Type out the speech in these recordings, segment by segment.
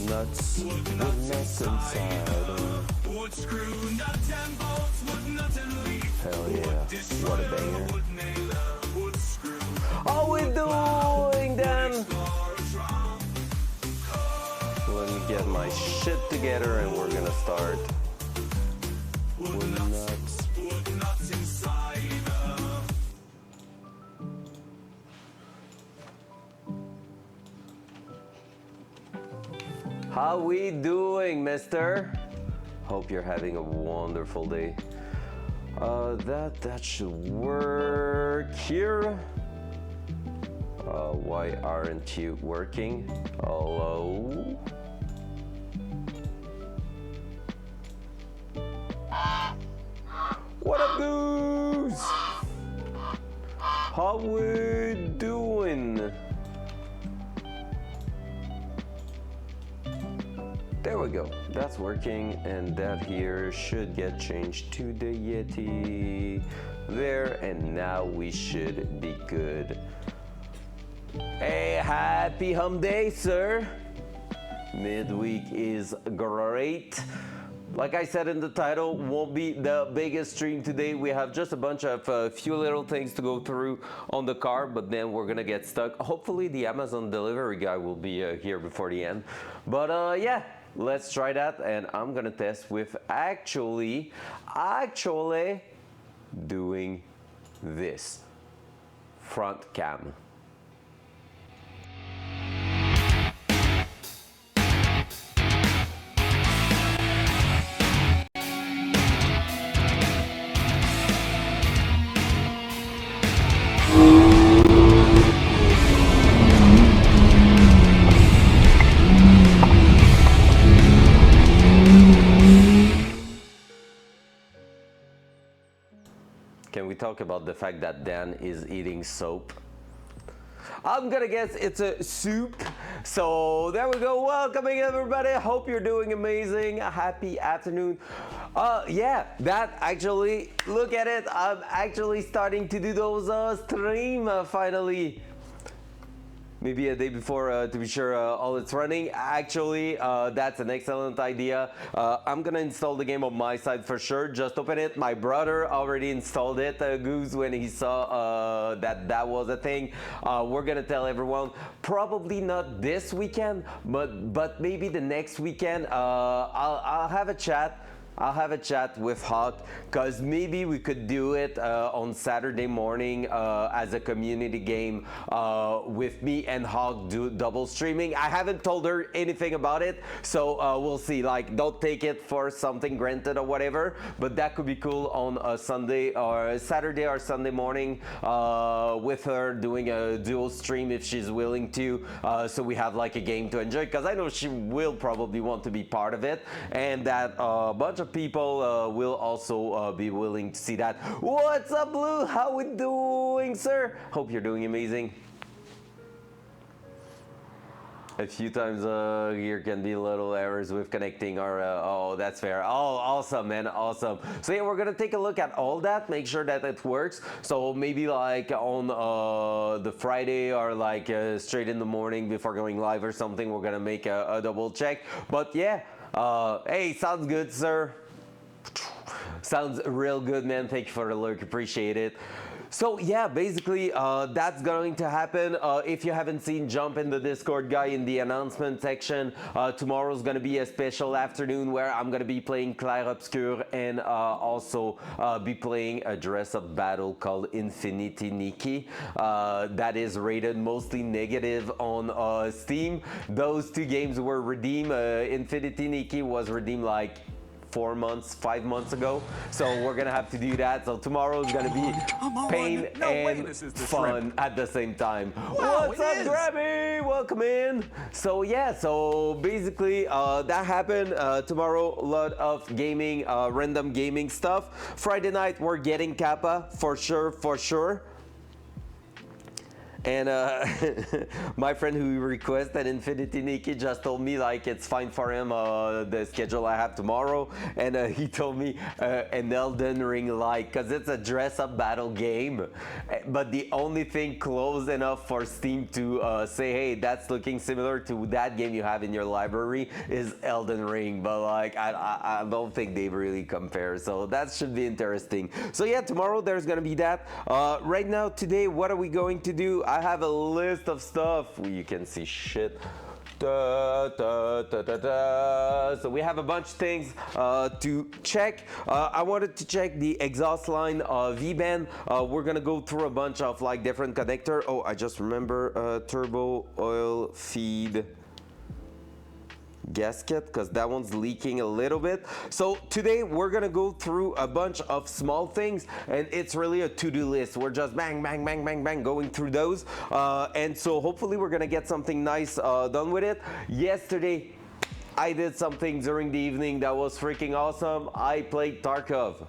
nuts with nuts inside. Hell yeah, what a banger. How we doing then? Let me get my shit together and we're gonna start. With nuts. How we doing, mister? Hope you're having a wonderful day. That should work here. Why aren't you working? Hello? What up, dudes? How we doing? There we go, that's working, and that here should get changed to the Yeti there, and now we should be good. Hey, happy hump day, sir. Midweek is great. Like I said in the title, won't be the biggest stream today. We have just a bunch of few little things to go through on the car, but then we're gonna get stuck. Hopefully the Amazon delivery guy will be here before the end. But yeah, let's try that, and I'm gonna test with actually doing this front cam. Can we talk about the fact that Dan is eating soap? I'm gonna guess it's a soup. So there we go. Welcoming everybody. Hope you're doing amazing. Happy afternoon. Yeah, that actually, look at it. I'm actually starting to do those stream finally. Maybe a day before to be sure all it's running. Actually, that's an excellent idea. I'm gonna install the game on my side for sure. Just open it. My brother already installed it, Goose, when he saw that was a thing. We're gonna tell everyone, probably not this weekend, but maybe the next weekend. I'll have a chat. I'll have a chat with Hawk, because maybe we could do it on Saturday morning as a community game with me and Hawk do double streaming. I haven't told her anything about it, so we'll see. Like, don't take it for something granted or whatever, but that could be cool on a Sunday or Saturday or Sunday morning with her doing a dual stream if she's willing to, so we have like a game to enjoy, because I know she will probably want to be part of it, and that a bunch of people will also be willing to see that. What's up, Blue? How we doing, sir? Hope you're doing amazing. A few times here can be little errors with connecting or oh, that's fair. Oh, awesome, man, awesome. So yeah, we're gonna take a look at all that, make sure that it works. So maybe like on the Friday or like straight in the morning before going live or something, we're gonna make a double check. But yeah, hey, sounds good, sir. Sounds real good, man. Thank you for the lurk, appreciate it. So yeah, basically that's going to happen. If you haven't seen, jump in the Discord guy in the announcement section. Tomorrow's gonna be a special afternoon where I'm gonna be playing Clair Obscur and also be playing a dress-up battle called Infinity Nikki. That is rated mostly negative on Steam. Those two games were redeemed. Infinity Nikki was redeemed like 5 months ago, so we're gonna have to do that. So tomorrow is gonna be pain and fun at the same time. Wow, what's up, Grabby? Welcome in. So yeah, so basically that happened. Tomorrow, a lot of gaming, random gaming stuff. Friday night we're getting Kappa for sure. And my friend who requested Infinity Nikki just told me like it's fine for him, the schedule I have tomorrow, and he told me an Elden Ring like, because it's a dress-up battle game, but the only thing close enough for Steam to say, hey, that's looking similar to that game you have in your library is Elden Ring, but like I don't think they really compare, so that should be interesting. So yeah, tomorrow there's gonna be that. Right now, today, what are we going to do? I have a list of stuff. You can see shit. So we have a bunch of things to check. I wanted to check the exhaust line V-band. We're gonna go through a bunch of like different connector. Oh, I just remember turbo oil feed gasket, because that one's leaking a little bit. So today we're gonna go through a bunch of small things, and it's really a to-do list. We're just bang bang bang bang bang going through those, and so hopefully we're gonna get something nice done with it. Yesterday I did something during the evening that was freaking awesome. I played Tarkov.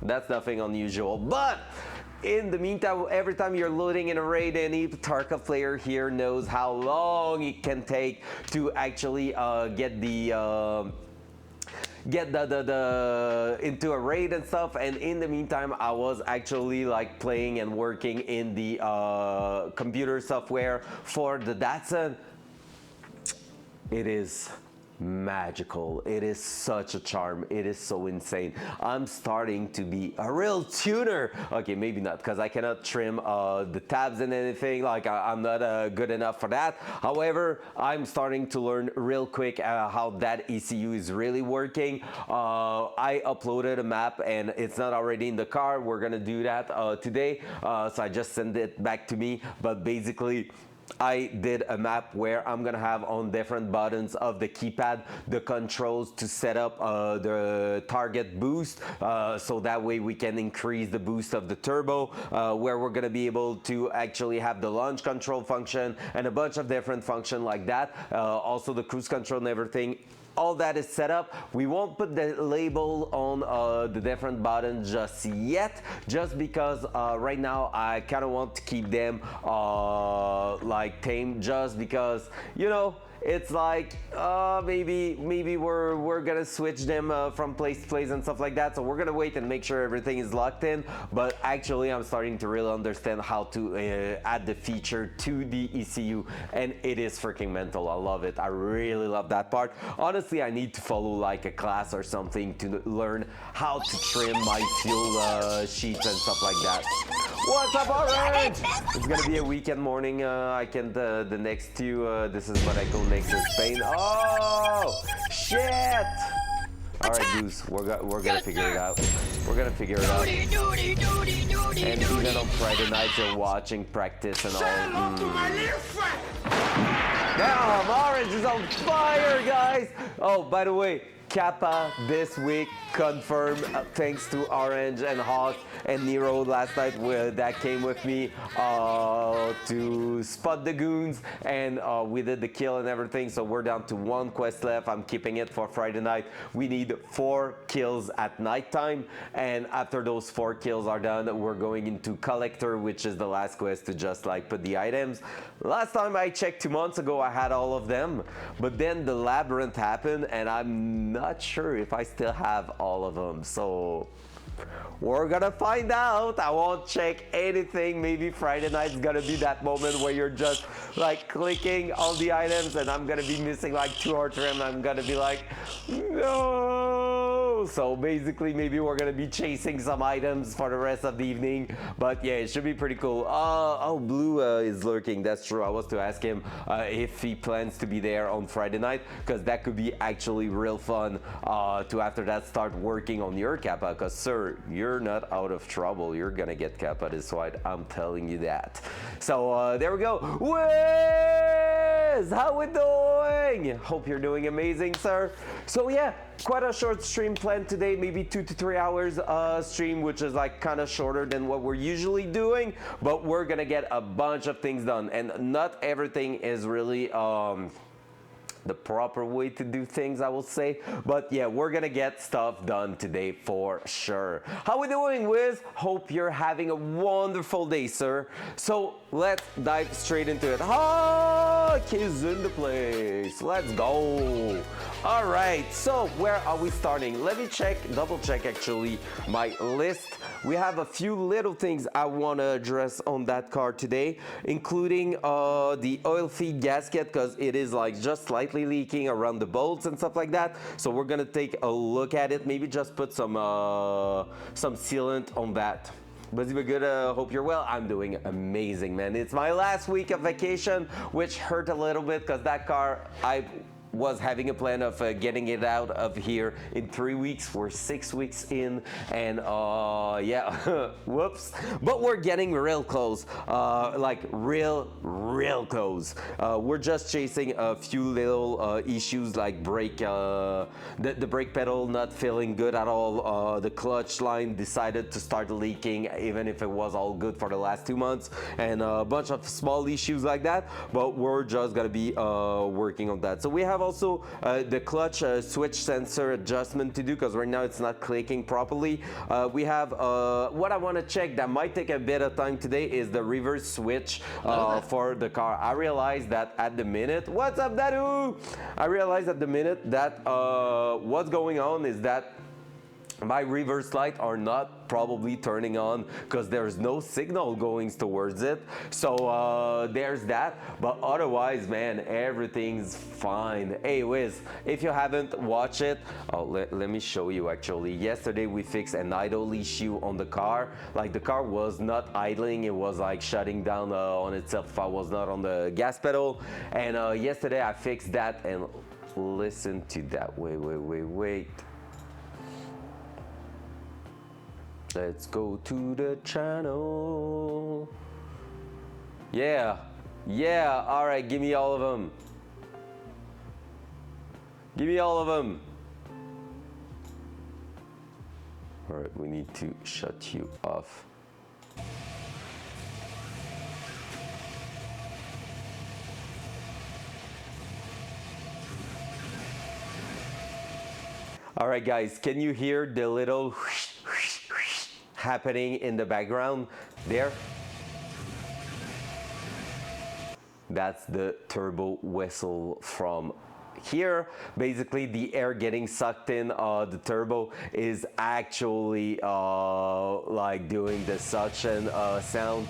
That's nothing unusual, but in the meantime, every time you're loading in a raid, any Tarkov player here knows how long it can take to actually get the into a raid and stuff. And in the meantime, I was actually like playing and working in the computer software for the Datsun. It is magical. It is such a charm. It is so insane. I'm starting to be a real tuner. Okay, maybe not, because I cannot trim the tabs and anything. Like I'm not good enough for that. However, I'm starting to learn real quick how that ECU is really working. I uploaded a map and it's not already in the car. We're gonna do that today. So I just sent it back to me. But basically, I did a map where I'm gonna have on different buttons of the keypad the controls to set up the target boost, so that way we can increase the boost of the turbo, where we're gonna be able to actually have the launch control function and a bunch of different functions like that, also the cruise control and everything. All that is set up. We won't put the label on the different buttons just yet, just because right now I kind of want to keep them like tame, just because, you know, it's like maybe we're gonna switch them from place to place and stuff like that. So we're gonna wait and make sure everything is locked in. But actually, I'm starting to really understand how to add the feature to the ECU, and it is freaking mental. I love it. I really love that part. Honestly, I need to follow like a class or something to learn how to trim my fuel sheets and stuff like that. What's up, Orange? It's gonna be a weekend morning. I can the next two. This is what I call next in Spain. Oh shit! All right, Goose. We're gonna figure it out. We're gonna figure it out. And even on Friday nights, you're watching practice and all. Damn, Orange is on fire, guys! Oh, by the way, Kappa this week confirmed, thanks to Orange and Hawk and Nero last night that came with me to spot the goons, and we did the kill and everything, so we're down to one quest left. I'm keeping it for Friday night. We need 4 kills at nighttime, and after those 4 kills are done, we're going into Collector, which is the last quest to just like put the items. Last time I checked 2 months ago, I had all of them, but then the labyrinth happened and I'm not sure if I still have all of them, so we're gonna find out. I won't check anything. Maybe Friday night's gonna be that moment where you're just like clicking all the items and I'm gonna be missing like 2 or 3 and I'm gonna be like, no. So basically maybe we're gonna be chasing some items for the rest of the evening, but yeah, it should be pretty cool. Oh, Blue is lurking. That's true. I was to ask him if he plans to be there on Friday night, because that could be actually real fun to after that start working on your Kappa, because sir, you're not out of trouble. You're gonna get Kappa this fight. I'm telling you that. So there we go. Wiz, how we doing? Hope you're doing amazing, sir. So yeah, quite a short stream planned today, maybe 2 to 3 hours stream, which is like kind of shorter than what we're usually doing, but we're gonna get a bunch of things done, and not everything is really the proper way to do things, I will say. But yeah, we're gonna get stuff done today for sure. How we doing, Wiz? Hope you're having a wonderful day, sir. So let's dive straight into it. Ah, kids in the place. Let's go. All right, so where are we starting? Let me double check actually my list. We have a few little things I want to address on that car today, including the oil feed gasket, because it is like just slightly leaking around the bolts and stuff like that. So we're gonna take a look at it. Maybe just put some sealant on that. Buzzy, but good. Hope you're well. I'm doing amazing, man. It's my last week of vacation, which hurt a little bit because that car I was having a plan of getting it out of here in 3 weeks. We're 6 weeks in, and yeah, whoops. But we're getting real close, like real close. We're just chasing a few little issues like the brake pedal not feeling good at all. The clutch line decided to start leaking, even if it was all good for the last 2 months, and a bunch of small issues like that. But we're just gonna be working on that. So we have also the clutch switch sensor adjustment to do, because right now it's not clicking properly. We have what I want to check that might take a bit of time today is the reverse switch for the car. I realized that at the minute, what's up, Dadu? I realized at the minute that what's going on is that my reverse light are not probably turning on because there's no signal going towards it. So there's that. But otherwise, man, everything's fine. Hey, Wiz, if you haven't watched it, let me show you actually. Yesterday we fixed an idle issue on the car. Like the car was not idling. It was like shutting down on itself if I was not on the gas pedal. And yesterday I fixed that, and listen to that. Wait. Let's go to the channel. Yeah, all right, give me all of them. Give me all of them. All right, we need to shut you off. All right, guys, can you hear the little happening in the background there? That's the turbo whistle from here. Basically the air getting sucked in, the turbo is actually like doing the suction sound.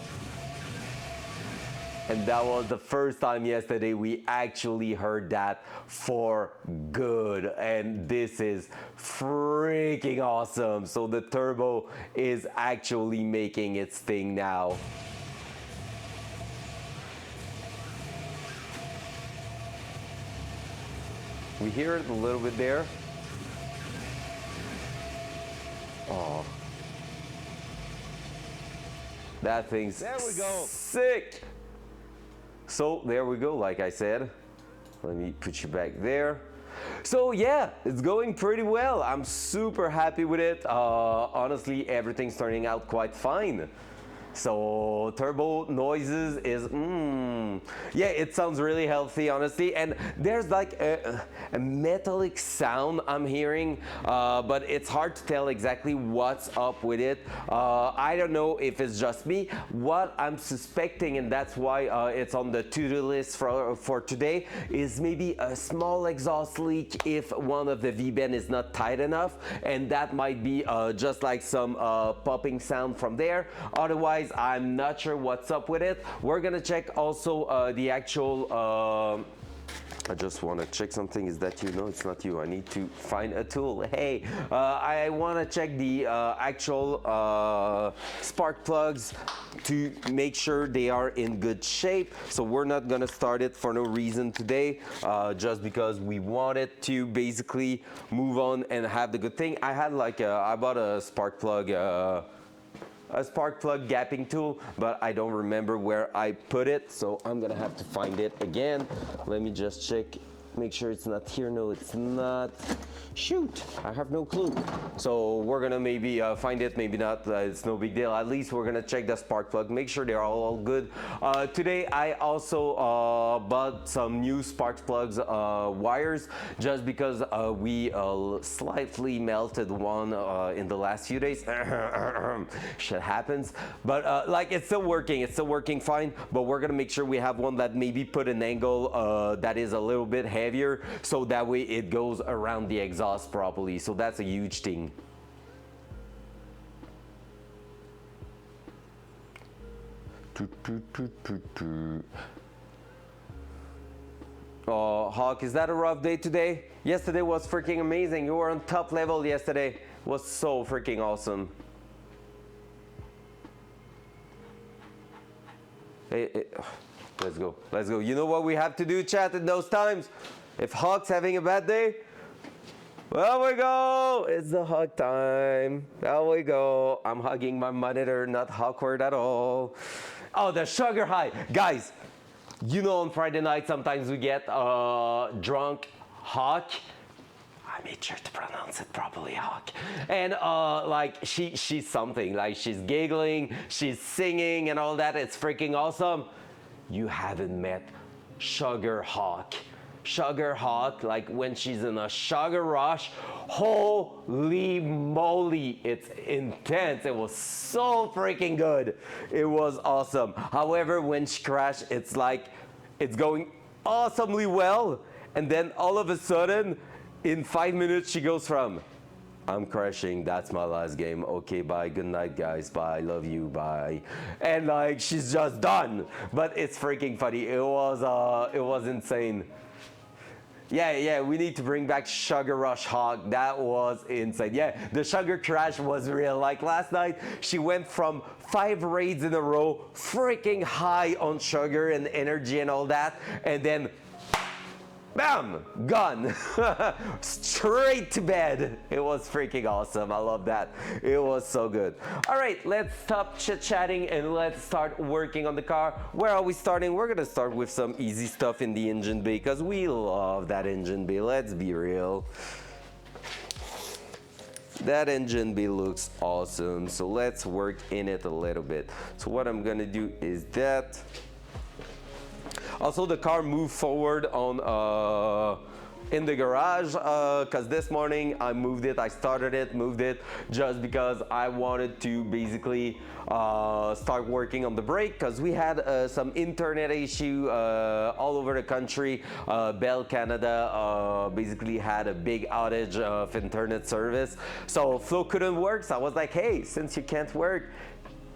And that was the first time yesterday we actually heard that for good. And this is freaking awesome. So the turbo is actually making its thing now. We hear it a little bit there. Oh. That thing's there we go. Sick. So there we go, like I said. Let me put you back there. So yeah, it's going pretty well. I'm super happy with it. Honestly, everything's turning out quite fine. So turbo noises is, yeah, it sounds really healthy, honestly. And there's like a metallic sound I'm hearing, but it's hard to tell exactly what's up with it. I don't know if it's just me. What I'm suspecting, and that's why it's on the to-do list for today, is maybe a small exhaust leak if one of the V-bend is not tight enough. And that might be just like some popping sound from there. Otherwise, I'm not sure what's up with it. We're gonna check also the actual I just want to check something. Is that you? No, it's not you. I need to find a tool. Hey, I want to check the actual spark plugs to make sure they are in good shape. So we're not gonna start it for no reason today, just because we wanted to basically move on and have the good thing. I had like I bought a spark plug gapping tool, but I don't remember where I put it, so I'm gonna have to find it again. Let me just check make sure it's not here. No, it's not. Shoot, I have no clue. So we're gonna maybe find it, maybe not. It's no big deal. At least we're gonna check the spark plug, make sure they're all good. Today I also bought some new spark plugs wires, just because we slightly melted one in the last few days. Shit happens, but like it's still working fine. But we're gonna make sure we have one that maybe put an angle that is a little bit heavier, so that way it goes around the exhaust properly. So that's a huge thing. Oh, Hawk, is that a rough day today? Yesterday was freaking amazing. You were on top level yesterday. It was so freaking awesome. Hey, let's go. Let's go. You know what we have to do, chat, in those times? If Hawk's having a bad day, there we go. It's the hug time. There we go. I'm hugging my monitor, not awkward at all. Oh, the sugar high. Guys, you know on Friday night sometimes we get drunk Hawk. I made sure to pronounce it properly, Hawk. And like she's something. Like she's giggling, she's singing and all that. It's freaking awesome. You haven't met Sugar Hawk. Sugar Hawk, like when she's in a sugar rush, holy moly, it's intense. It was so freaking good. It was awesome. However, when she crashed, it's like it's going awesomely well, and then all of a sudden in 5 minutes she goes from I'm crashing, that's my last game, okay, bye, good night guys, bye, love you, bye, and like she's just done. But it's freaking funny. It was insane. Yeah, we need to bring back Sugar Rush Hawk. That was insane. Yeah, the sugar crash was real. Like last night, she went from 5 raids in a row, freaking high on sugar and energy and all that, and then bam, gone. Straight to bed. It was freaking awesome. I love that. It was so good. All right, let's stop chit-chatting and let's start working on the car. Where are we starting? We're gonna start with some easy stuff in the engine bay, because we love that engine bay. Let's be real. That engine bay looks awesome. So let's work in it a little bit. So what I'm gonna do is that. Also, the car moved forward on in the garage because this morning I moved it. I started it, moved it, just because I wanted to basically start working on the brake, because we had some internet issue all over the country. Bell Canada basically had a big outage of internet service, so Flo couldn't work. So I was like, hey, since you can't work,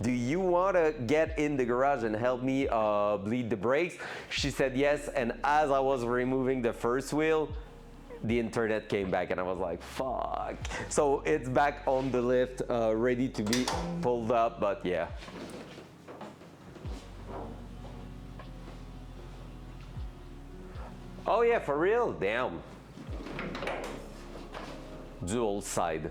do you want to get in the garage and help me bleed the brakes? She said yes, and as I was removing the first wheel, the internet came back and I was like, fuck. So it's back on the lift, ready to be pulled up, but yeah. Oh yeah, for real? Damn. Dual side.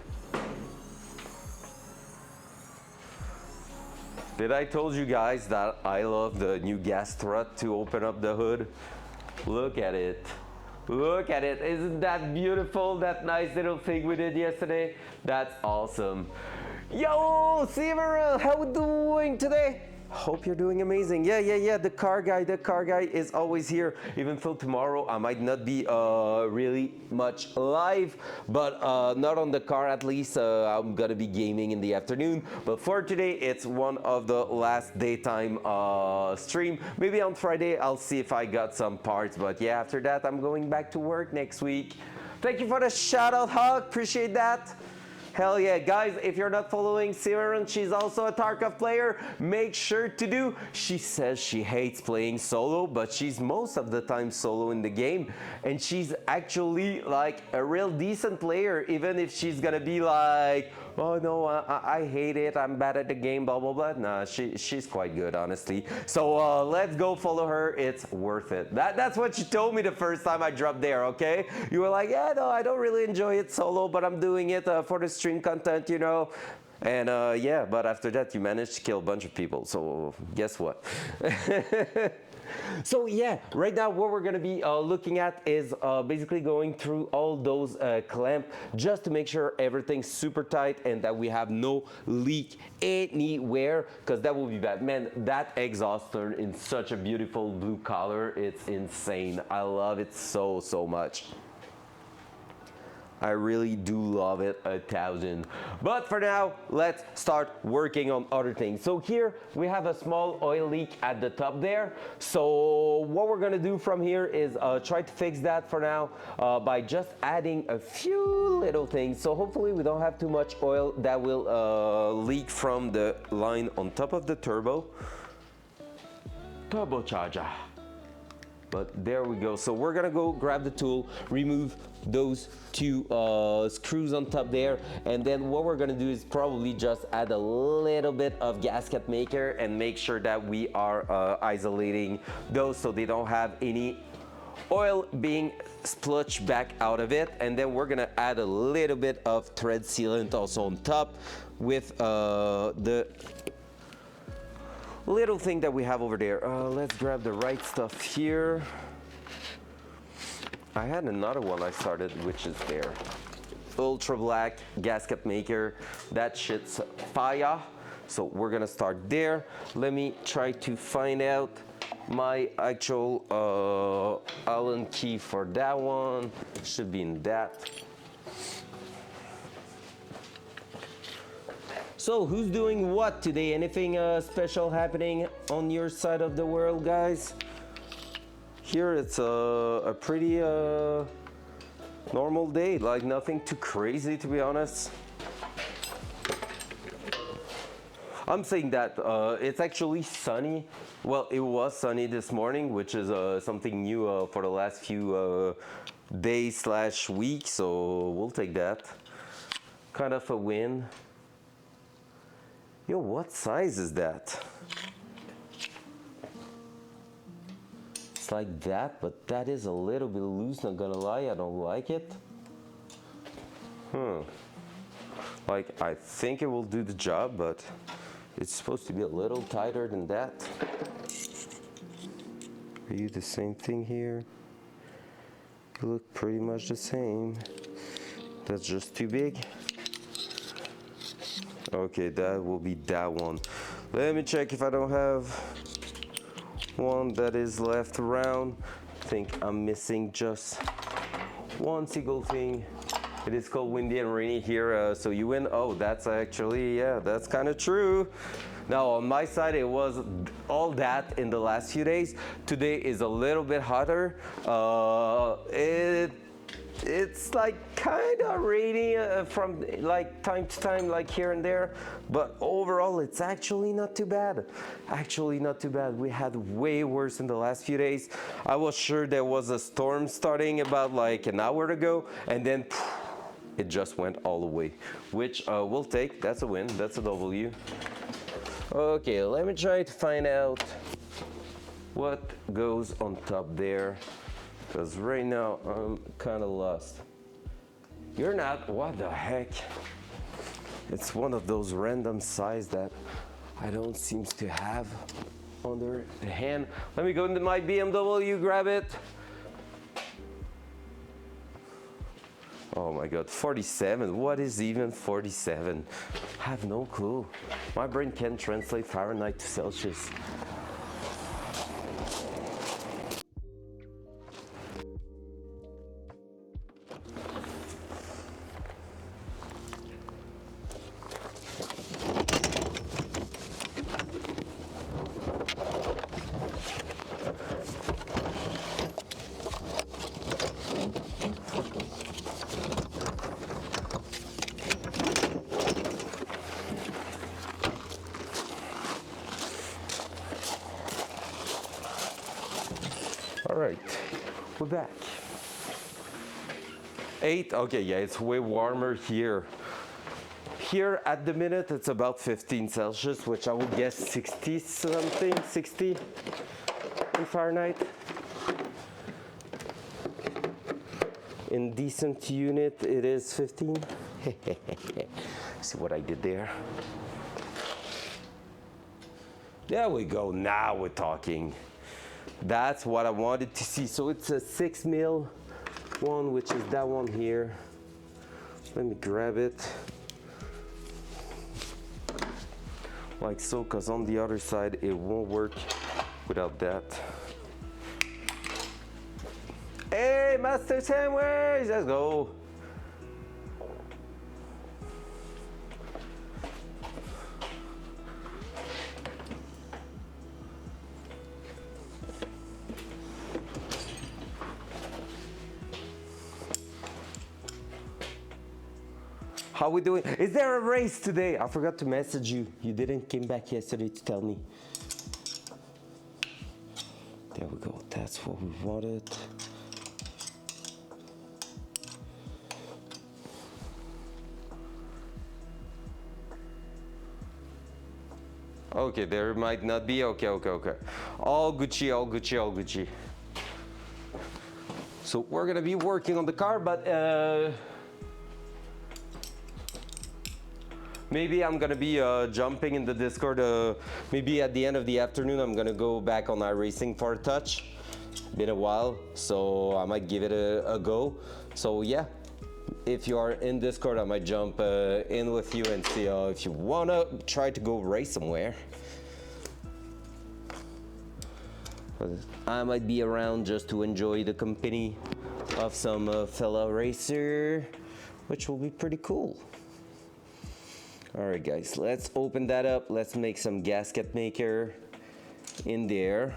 Did I told you guys that I love the new gas strut to open up the hood? Look at it. Look at it. Isn't that beautiful? That nice little thing we did yesterday? That's awesome. Yo, Several, how we doing today? Hope you're doing amazing. Yeah. The car guy is always here. Even though tomorrow I might not be really much live, but not on the car at least. I'm gonna be gaming in the afternoon. But for today, it's one of the last daytime stream. Maybe on Friday I'll see if I got some parts. But yeah, after that I'm going back to work next week. Thank you for the shout out, Hawk. Appreciate that. Hell yeah, guys, if you're not following Siren, she's also a Tarkov player, make sure to do. She says she hates playing solo, but she's most of the time solo in the game, and she's actually like a real decent player, even if she's gonna be like, oh no, I hate it, I'm bad at the game, blah blah blah. Nah, she's quite good, honestly. So let's go follow her, it's worth it. That's what you told me the first time I dropped there, okay? You were like, yeah, no, I don't really enjoy it solo, but I'm doing it for the stream content, you know. And yeah, but after that, you managed to kill a bunch of people. So guess what? So yeah, right now what we're gonna be looking at is basically going through all those clamps just to make sure everything's super tight and that we have no leak anywhere, because that will be bad. Man, that exhaust turned in such a beautiful blue color. It's insane. I love it so, so much. I really do love it 1,000. But for now, let's start working on other things. So here we have a small oil leak at the top there. So what we're gonna do from here is try to fix that for now by just adding a few little things. So hopefully we don't have too much oil that will leak from the line on top of the turbocharger. But there we go. So we're gonna go grab the tool, remove those two screws on top there, and then what we're gonna do is probably just add a little bit of gasket maker and make sure that we are isolating those so they don't have any oil being splutched back out of it. And then we're gonna add a little bit of thread sealant also on top with the little thing that we have over there. Let's grab the right stuff here. I had another one I started, which is there. Ultra black gasket maker. That shit's fire. So we're gonna start there. Let me try to find out my actual Allen key for that one. Should be in that. So who's doing what today? Anything special happening on your side of the world, guys? Here it's a pretty normal day, like nothing too crazy, to be honest. I'm saying that it's actually sunny. Well, it was sunny this morning, which is something new for the last few days slash weeks, so we'll take that. Kind of a win. Yo, what size is that? It's like that, but that is a little bit loose, not gonna lie, I don't like it. Like, I think it will do the job, but it's supposed to be a little tighter than that. Are you the same thing here? You look pretty much the same. That's just too big. Okay, that will be that one. Let me check if I don't have one that is left around. I think I'm missing just one single thing. It is called windy and rainy here, so you win. Oh, that's actually, yeah, that's kind of true. Now on my side, it was all that in the last few days. Today is a little bit hotter. It's like kind of rainy from like time to time, like here and there, but overall it's actually not too bad. Actually not too bad. We had way worse in the last few days. I was sure there was a storm starting about like an hour ago, and then it just went all the way, which we'll take. That's a win. That's a W. Okay, let me try to find out what goes on top there, because right now I'm kind of lost. You're not? What the heck? It's one of those random size that I don't seem to have under the hand. Let me go into my BMW, grab it. Oh my God, 47. What is even 47? I have no clue. My brain can't translate Fahrenheit to Celsius. All right, we're back. 8, okay, yeah, it's way warmer here. Here at the minute, it's about 15 Celsius, which I would guess 60 something, 60 in Fahrenheit. In decent unit, it is 15. See what I did there? There we go, now we're talking. That's what I wanted to see. So it's a 6 mil one, which is that one here. Let me grab it. Like so, because on the other side it won't work without that. Hey, Master Sandwich, let's go. How we doing? Is there a race today? I forgot to message you. You didn't came back yesterday to tell me. There we go. That's what we wanted. Okay, there might not be. Okay. All Gucci, all Gucci, all Gucci. So we're gonna be working on the car, but maybe I'm gonna be jumping in the Discord. Maybe at the end of the afternoon, I'm gonna go back on iRacing for a touch. Been a while, so I might give it a go. So yeah, if you are in Discord, I might jump in with you and see if you wanna try to go race somewhere. I might be around just to enjoy the company of some fellow racer, which will be pretty cool. All right, guys, let's open that up. Let's make some gasket maker in there.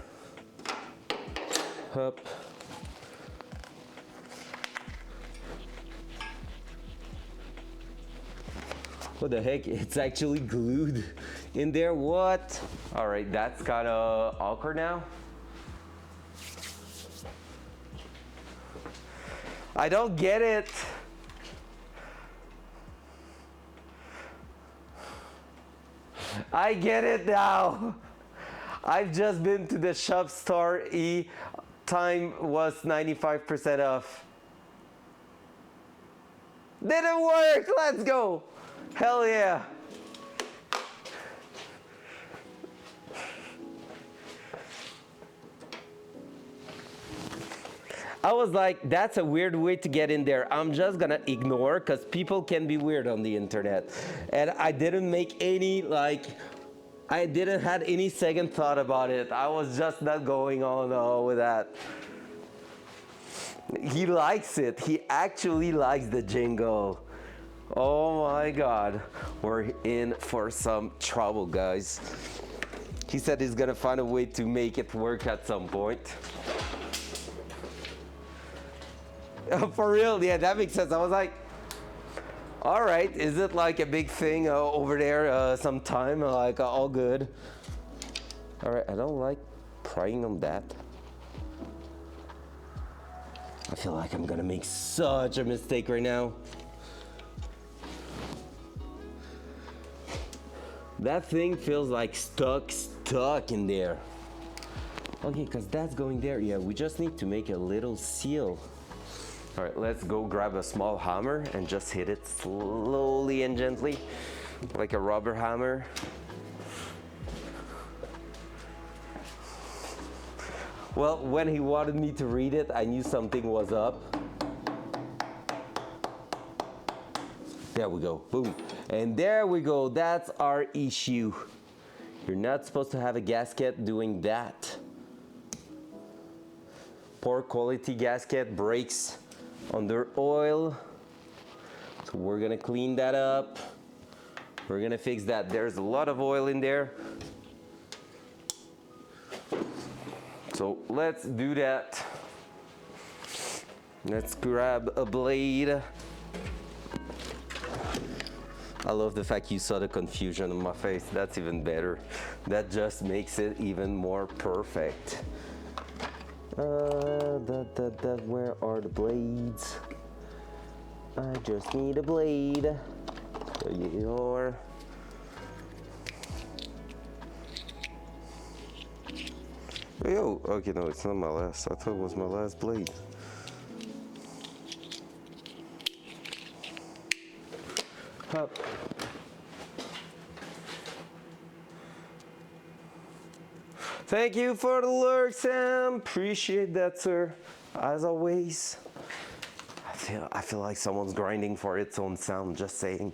Up. What the heck? It's actually glued in there. What? All right, that's kind of awkward now. I don't get it. I get it now. I've just been to the shop store. Time was 95% off. Didn't work. Let's go. Hell yeah. I was like, that's a weird way to get in there. I'm just gonna ignore, because people can be weird on the internet. And I didn't make any, I didn't had any second thought about it. I was just not going on with that. He likes it. He actually likes the jingle. Oh my God. We're in for some trouble, guys. He said he's gonna find a way to make it work at some point. For real, yeah, that makes sense. I was like, all right, is it like a big thing over there sometime? Like, all good. All right, I don't like prying on that. I feel like I'm gonna make such a mistake right now. That thing feels like stuck in there. Okay, because that's going there. Yeah, we just need to make a little seal. All right, let's go grab a small hammer and just hit it slowly and gently, like a rubber hammer. Well, when he wanted me to read it, I knew something was up. There we go, boom. And there we go, that's our issue. You're not supposed to have a gasket doing that. Poor quality gasket breaks under oil. So we're gonna clean that up. We're gonna fix that. There's a lot of oil in there. So let's do that. Let's grab a blade. I love the fact you saw the confusion on my face. That's even better. That just makes it even more perfect. Where are the blades? I just need a blade. There you are. Yo, okay, no, it's not my last. I thought it was my last blade. Up. Thank you for the lurk, Sam. Appreciate that, sir. As always. I feel like someone's grinding for its own sound, just saying.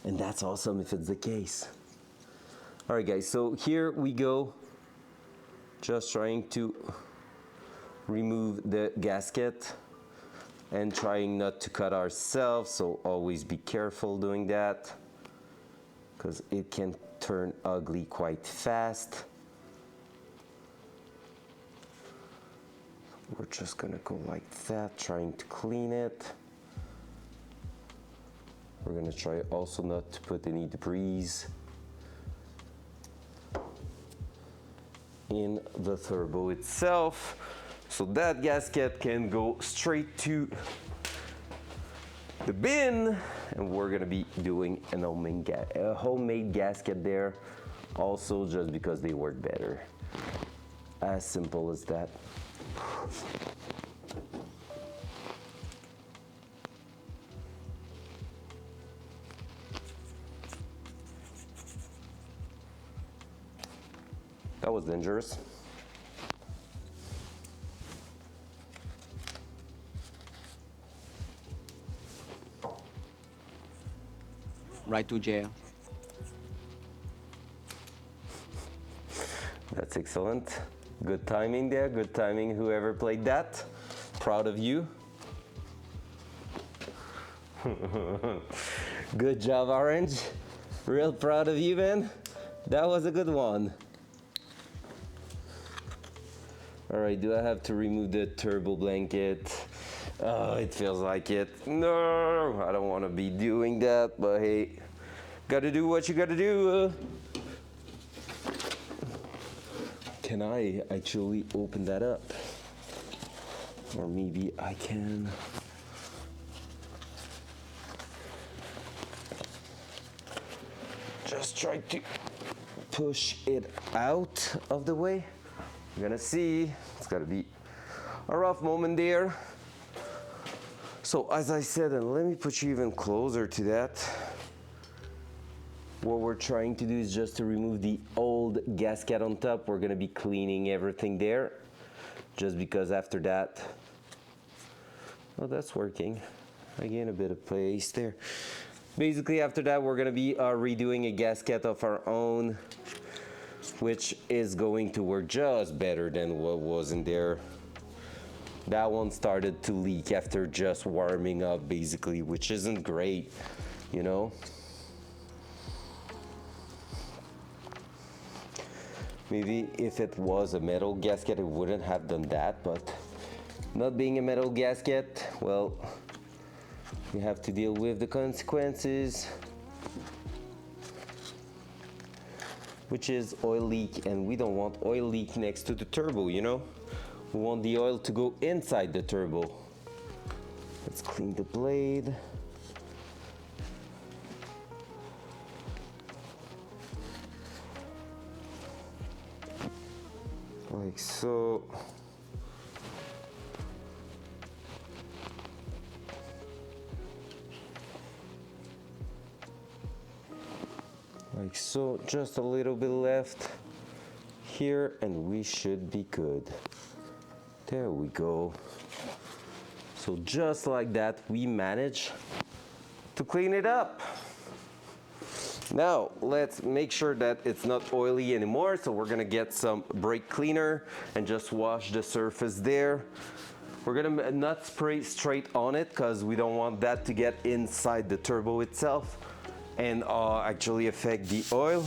And that's awesome if it's the case. All right, guys, so here we go. Just trying to remove the gasket and trying not to cut ourselves, so always be careful doing that because it can turn ugly quite fast. We're just gonna go like that, trying to clean it. We're gonna try also not to put any debris in the turbo itself. So that gasket can go straight to the bin, and we're gonna be doing a homemade gasket there also, just because they work better. As simple as that. That was dangerous. Right to jail. That's excellent. Good timing there, good timing, whoever played that. Proud of you. Good job, Orange. Real proud of you, man. That was a good one. All right, do I have to remove the turbo blanket? Oh, it feels like it. No, I don't want to be doing that, but hey, gotta do what you gotta do. Can I actually open that up? Or maybe I can. Just try to push it out of the way. We're gonna see. It's gotta be a rough moment there. So as I said, and let me put you even closer to that. What we're trying to do is just to remove the old gasket on top. We're gonna be cleaning everything there, just because after that, well, that's working. I gain a bit of place there. Basically after that, we're gonna be redoing a gasket of our own, which is going to work just better than what was in there. That one started to leak after just warming up, basically, which isn't great, you know? Maybe if it was a metal gasket, it wouldn't have done that, but not being a metal gasket, well, you have to deal with the consequences, which is oil leak, and we don't want oil leak next to the turbo, you know? We want the oil to go inside the turbo. Let's clean the blade. Like so. Like so, just a little bit left here and we should be good. There we go. So just like that, we manage to clean it up. Now, let's make sure that it's not oily anymore. So we're gonna get some brake cleaner and just wash the surface there. We're gonna not spray straight on it because we don't want that to get inside the turbo itself and actually affect the oil.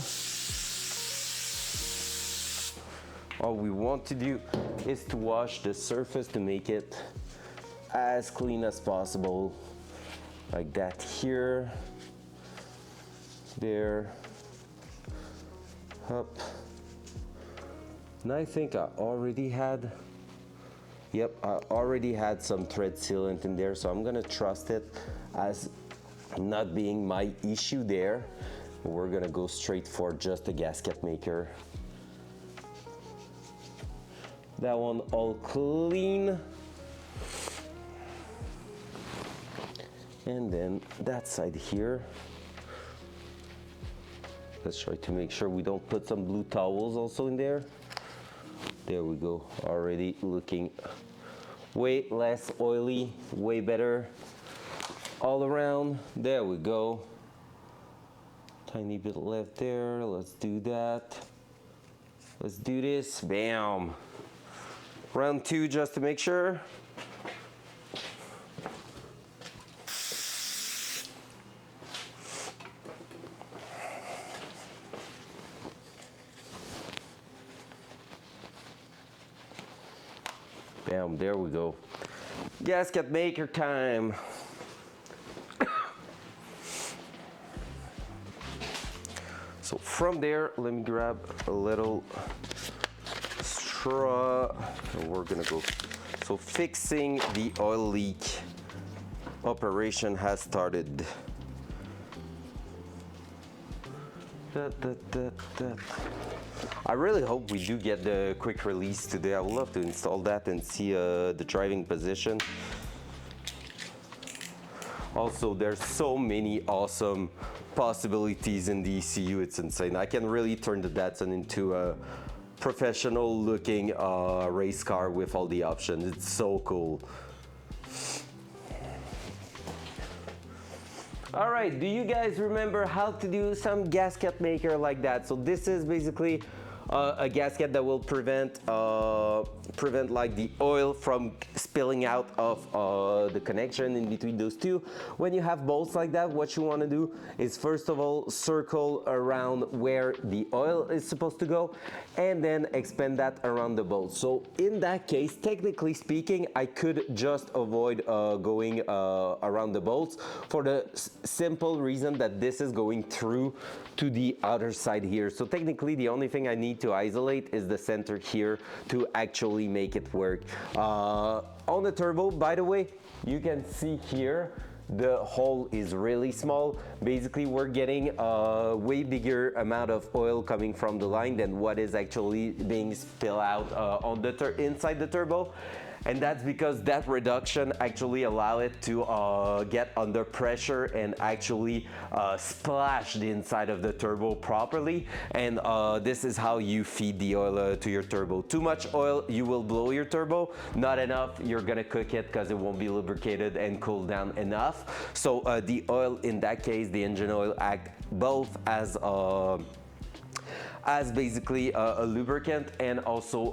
All we want to do is to wash the surface to make it as clean as possible. Like that here. There, up. And I think I already had, yep, I already had some thread sealant in there, so I'm gonna trust it as not being my issue there. We're gonna go straight for just a gasket maker. That one all clean. And then that side here. Let's try to make sure we don't put some blue towels also in there. There we go, already looking way less oily, way better all around. There we go. Tiny bit left there, let's do that. Let's do this, bam. Round 2 just to make sure. Bam, there we go. Gasket maker time. So from there, let me grab a little straw and we're gonna go. So fixing the oil leak operation has started. I really hope we do get the quick release today. I would love to install that and see the driving position. Also, there's so many awesome possibilities in the ECU, it's insane. I can really turn the Datsun into a professional looking race car with all the options. It's so cool. All right, do you guys remember how to do some gasket maker like that? So this is basically a gasket that will prevent like the oil from spilling out of the connection in between those two. When you have bolts like that, what you want to do is first of all circle around where the oil is supposed to go and then expand that around the bolt. So in that case, technically speaking, I could just avoid going around the bolts for the simple reason that this is going through to the outer side here. So technically the only thing I need to isolate is the center here to actually make it work. On the turbo, by the way, you can see here the hole is really small. Basically, we're getting a way bigger amount of oil coming from the line than what is actually being spilled out on the inside the turbo. And that's because that reduction actually allow it to get under pressure and actually splash the inside of the turbo properly. And this is how you feed the oil to your turbo. Too much oil, you will blow your turbo. Not enough, you're gonna cook it because it won't be lubricated and cooled down enough. So the oil, in that case, the engine oil, act both as basically a lubricant and also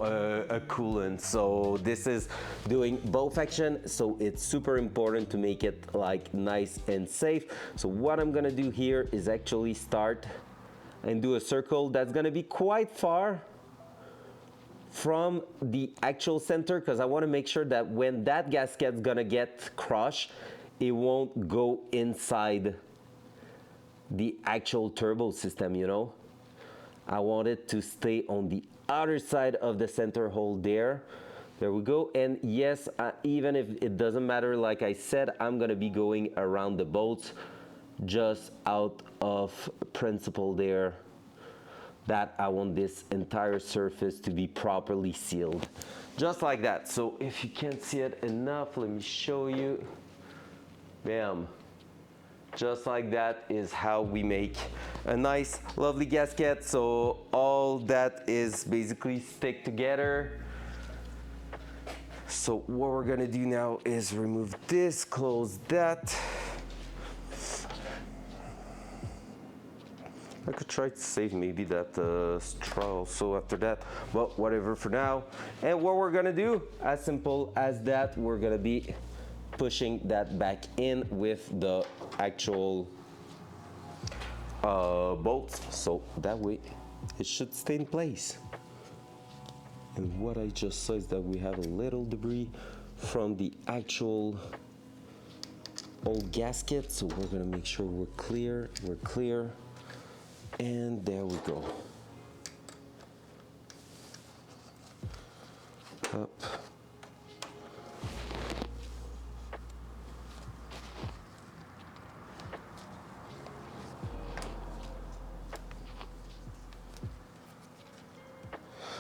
a coolant. So this is doing both action, so it's super important to make it like nice and safe. So what I'm gonna do here is actually start and do a circle that's gonna be quite far from the actual center, because I want to make sure that when that gasket's gonna get crushed, it won't go inside the actual turbo system, you know. I want it to stay on the outer side of the center hole there. There we go. And yes, even if it doesn't matter, like I said, I'm gonna be going around the bolts just out of principle there, that I want this entire surface to be properly sealed. Just like that. So if you can't see it enough, let me show you. Bam. Just like that is how we make a nice, lovely gasket. So all that is basically stick together. So what we're gonna do now is remove this, close that. I could try to save maybe that straw also after that, but whatever for now. And what we're gonna do, as simple as that, we're gonna be pushing that back in with the actual bolts, so that way it should stay in place. And what I just saw is that we have a little debris from the actual old gasket, so we're gonna make sure we're clear, and there we go. Up.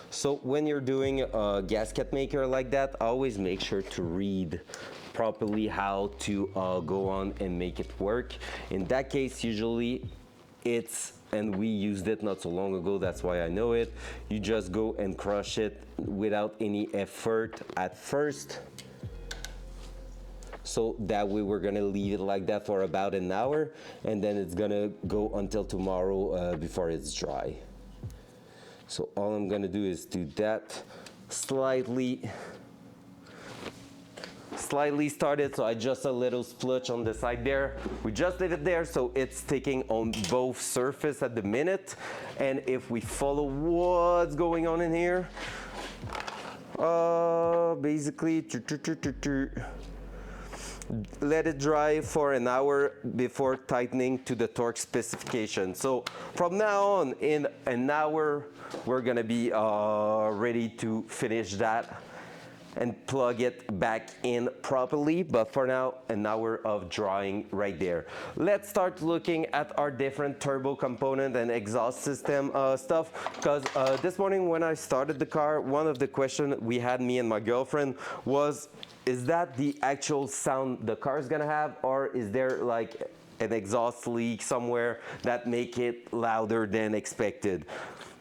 So when you're doing a gasket maker like that, always make sure to read properly how to go on and make it work. In that case, usually and we used it not so long ago, that's why I know it. You just go and crush it without any effort at first. So that way we're gonna leave it like that for about an hour, and then it's gonna go until tomorrow before it's dry. So all I'm gonna do is do that, slightly started, so I just a little splutch on the side there. We just leave it there so it's sticking on both surface at the minute. And if we follow what's going on in here, basically let it dry for an hour before tightening to the torque specification. So from now on, in an hour, we're gonna be ready to finish that and plug it back in properly. But for now, an hour of drying right there. Let's start looking at our different turbo component and exhaust system stuff. Because this morning when I started the car, one of the questions we had, me and my girlfriend, was, is that the actual sound the car is gonna have, or is there like an exhaust leak somewhere that make it louder than expected?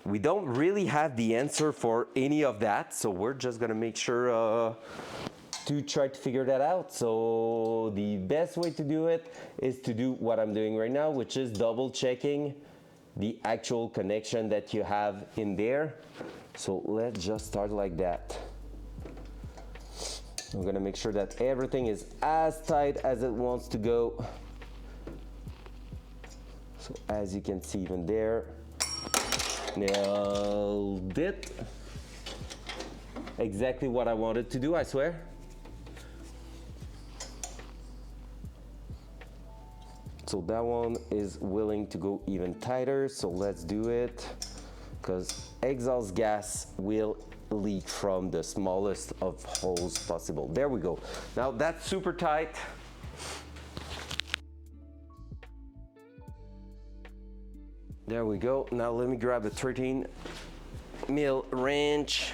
We don't really have the answer for any of that, so we're just gonna make sure to try to figure that out. So the best way to do it is to do what I'm doing right now, which is double checking the actual connection that you have in there. So let's just start like that. I'm gonna make sure that everything is as tight as it wants to go. So as you can see even there, nailed it. Exactly what I wanted to do, I swear. So that one is willing to go even tighter, so let's do it, because exhaust gas will leak from the smallest of holes possible. There we go. Now that's super tight. There we go. Now let me grab a 13 mil wrench.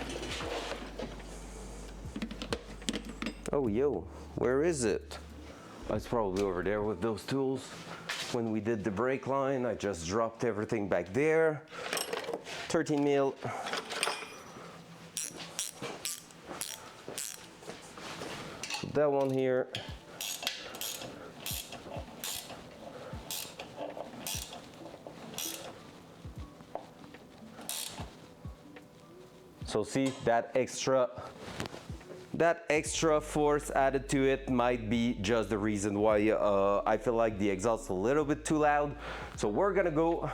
Oh, yo, where is it? Oh, it's probably over there with those tools. When we did the brake line, I just dropped everything back there. 13 mil. That one here. So see, that extra force added to it might be just the reason why I feel like the exhaust is a little bit too loud. So we're gonna go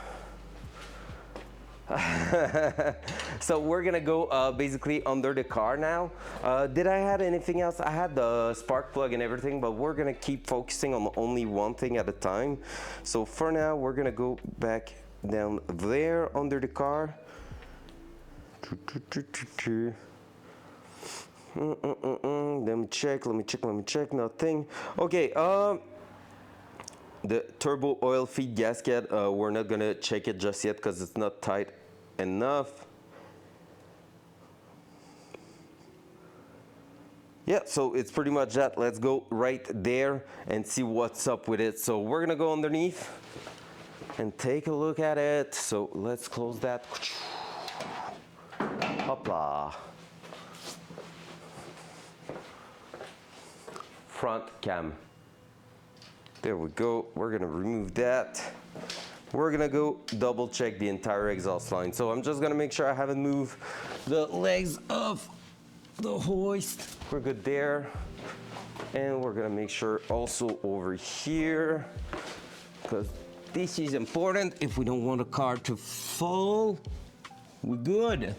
basically under the car now. Did I add anything else? I had the spark plug and everything, but we're gonna keep focusing on only one thing at a time. So for now, we're gonna go back down there under the car. Let me check, nothing. Okay, the turbo oil feed gasket, we're not gonna check it just yet because it's not tight enough. Yeah, so it's pretty much that. Let's go right there and see what's up with it. So we're gonna go underneath and take a look at it. So let's close that. Hopla. Front cam. There we go. We're gonna remove that. We're gonna go double check the entire exhaust line. So I'm just gonna make sure I haven't moved the legs of the hoist. We're good there. And we're gonna make sure also over here, because this is important if we don't want the car to fall. We're good.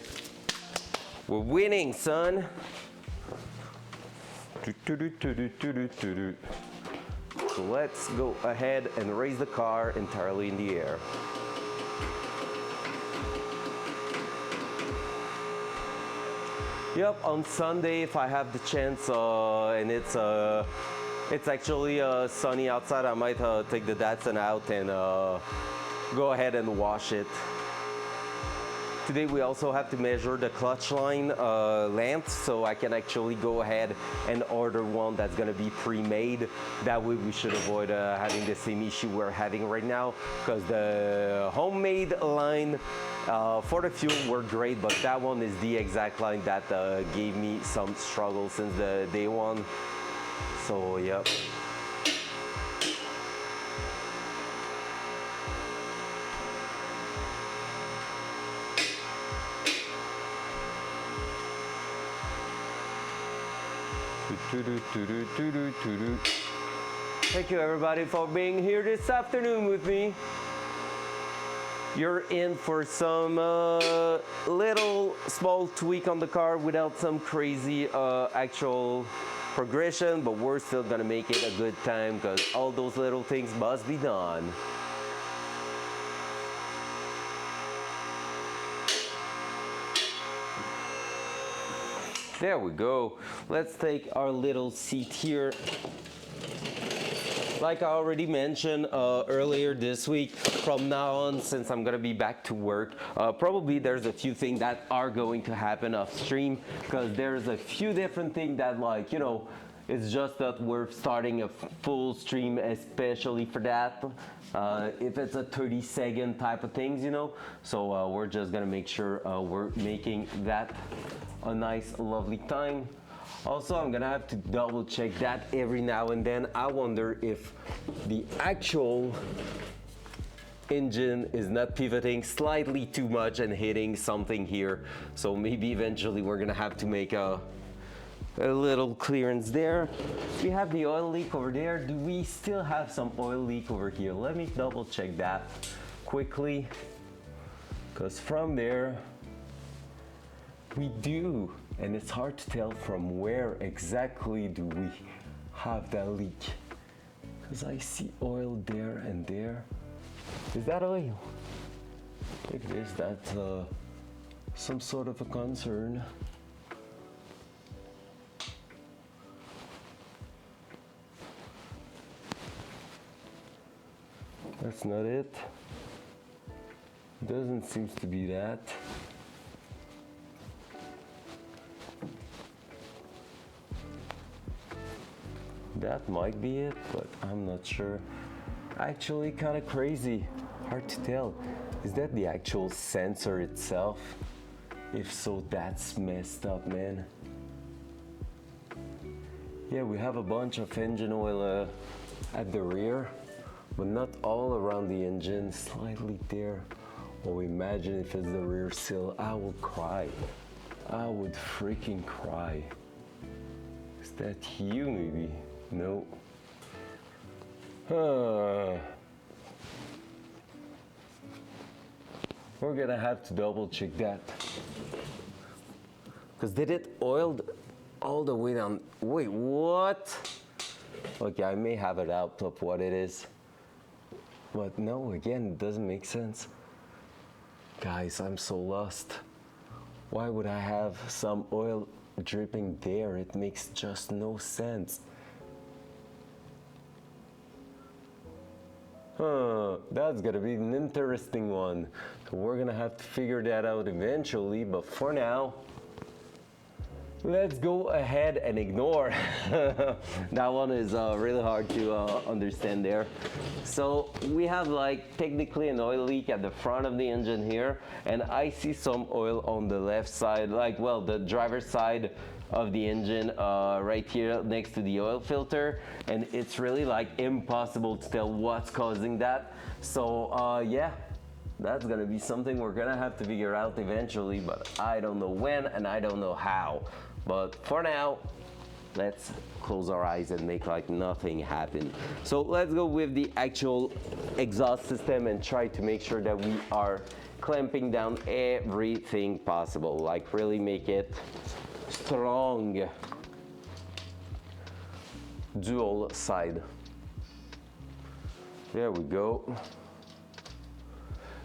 We're winning, son. So let's go ahead and raise the car entirely in the air. Yep, on Sunday, if I have the chance, and it's actually sunny outside, I might take the Datsun out and go ahead and wash it. Today we also have to measure the clutch line length, so I can actually go ahead and order one that's gonna be pre-made. That way we should avoid having the same issue we're having right now, because the homemade line for the fuel were great, but that one is the exact line that gave me some struggle since the day one. So yep. Thank you everybody for being here this afternoon with me. You're in for some little small tweak on the car without some crazy actual progression, but we're still gonna make it a good time because all those little things must be done. There we go. Let's take our little seat here. Like I already mentioned earlier this week, from now on, since I'm gonna be back to work, probably there's a few things that are going to happen off stream, because there's a few different things that, like, you know, it's just that we're starting a full stream especially for that. If it's a 30-second type of things, you know, so we're just gonna make sure we're making that a nice lovely time. Also, I'm gonna have to double check that every now and then. I wonder if the actual engine is not pivoting slightly too much and hitting something here. So maybe eventually we're gonna have to make a little clearance there. We have the oil leak over there. Do we still have some oil leak over here? Let me double check that quickly, because from there we do, and it's hard to tell from where exactly do we have that leak, because I see oil there and there. Is that oil? If it is, that's some sort of a concern. That's not it. Doesn't seem to be that. That might be it, but I'm not sure. Actually, kind of crazy. Hard to tell. Is that the actual sensor itself? If so, that's messed up, man. Yeah, we have a bunch of engine oil at the rear, but not all around the engine, slightly there. Oh, imagine if it's the rear sill. I would cry. I would freaking cry. Is that you, maybe? No. We're gonna have to double check that. Because did it oiled all the way down? Wait, what? Okay, I may have it out of what it is. But no, again, it doesn't make sense. Guys, I'm so lost. Why would I have some oil dripping there? It makes just no sense. That's gonna be an interesting one. We're gonna have to figure that out eventually, but for now, let's go ahead and ignore. That one is really hard to understand there. So we have like technically an oil leak at the front of the engine here, and I see some oil on the left side, like, well, the driver's side of the engine right here next to the oil filter, and it's really like impossible to tell what's causing that. So yeah, that's gonna be something we're gonna have to figure out eventually, but I don't know when and I don't know how. But for now, let's close our eyes and make like nothing happen. So let's go with the actual exhaust system and try to make sure that we are clamping down everything possible, like really make it strong. Dual side. There we go.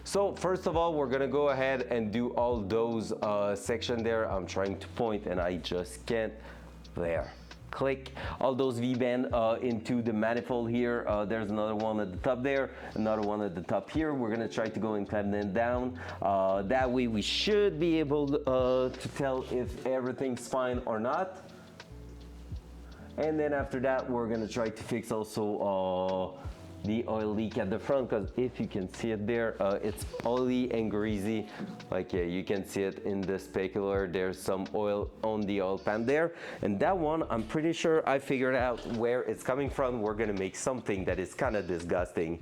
So first of all, we're gonna go ahead and do all those section there. I'm trying to point and I just can't. There. click all those V-band into the manifold here. There's another one at the top there, another one at the top here. We're gonna try to go and clamp them down. That way we should be able to tell if everything's fine or not. And then after that, we're gonna try to fix also the oil leak at the front, because if you can see it there, it's oily and greasy. Like, yeah, you can see it in the specular. There's some oil on the oil pan there. And that one, I'm pretty sure I figured out where it's coming from. We're gonna make something that is kind of disgusting.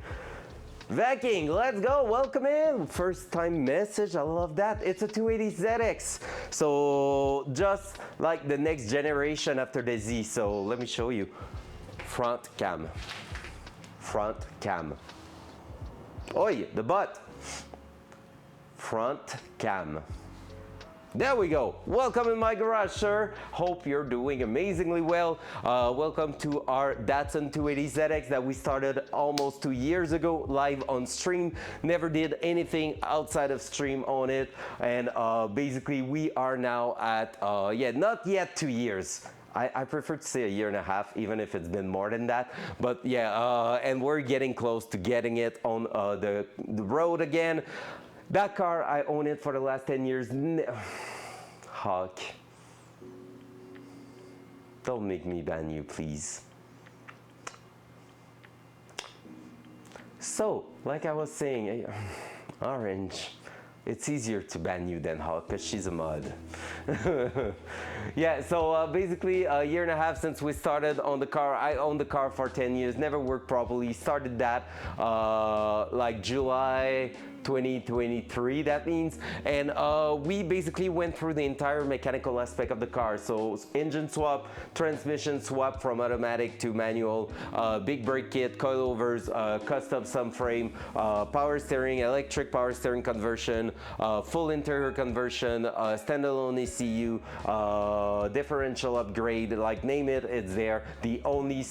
Vacuuming, let's go, welcome in. First time message, I love that. It's a 280 ZX. So just like the next generation after the Z. So let me show you. Front cam. Front cam. Oi, the butt. Front cam. There we go. Welcome in my garage, sir. Hope you're doing amazingly well. Welcome to our Datsun 280 ZX that we started almost 2 years ago live on stream. Never did anything outside of stream on it. And basically we are now at, yeah, not yet 2 years. I prefer to say a year and a half, even if it's been more than that. But yeah, and we're getting close to getting it on the road again. That car, I own it for the last 10 years. Hawk. Don't make me ban you, please. So, like I was saying, Orange. It's easier to ban you than Hawk because she's a mod. Yeah, so basically a year and a half since we started on the car. I owned the car for 10 years, never worked properly. Started that like July 2023, that means. And we basically went through the entire mechanical aspect of the car. So engine swap, transmission swap from automatic to manual, big brake kit, coilovers, custom subframe, power steering, electric power steering conversion, full interior conversion, standalone ECU, differential upgrade, like name it, it's there. The only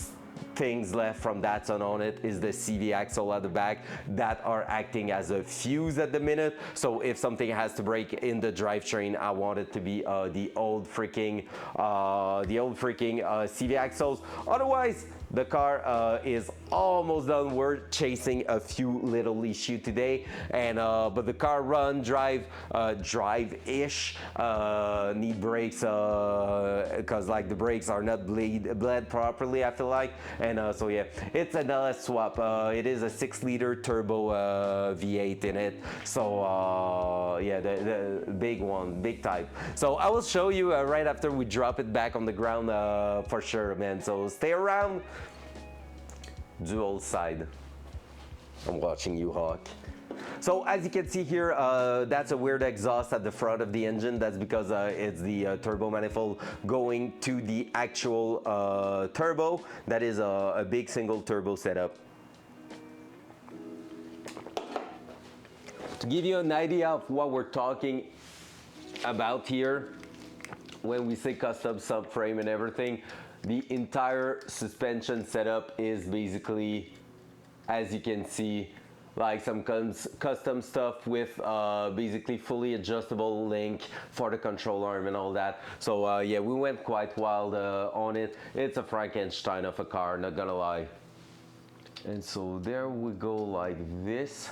things left from Datsun on it is the CV axle at the back that are acting as a fuse at the minute. So if something has to break in the drivetrain, I want it to be the old freaking CV axles. Otherwise, the car is almost done. We're chasing a few little issues today, and but the car drive-ish. Need brakes because like the brakes are not bled properly, I feel like, and so yeah, it's an LS swap. It is a 6-liter turbo V8 in it. So yeah, the big one, big type. So I will show you right after we drop it back on the ground for sure, man. So stay around. Dual side. I'm watching you, Hawk. So as you can see here, that's a weird exhaust at the front of the engine. That's because it's the turbo manifold going to the actual turbo. That is a big single turbo setup. To give you an idea of what we're talking about here, when we say custom subframe and everything, the entire suspension setup is basically, as you can see, like some custom stuff with basically fully adjustable link for the control arm and all that. So yeah, we went quite wild on it. It's a Frankenstein of a car, not gonna lie. And so there we go, like this.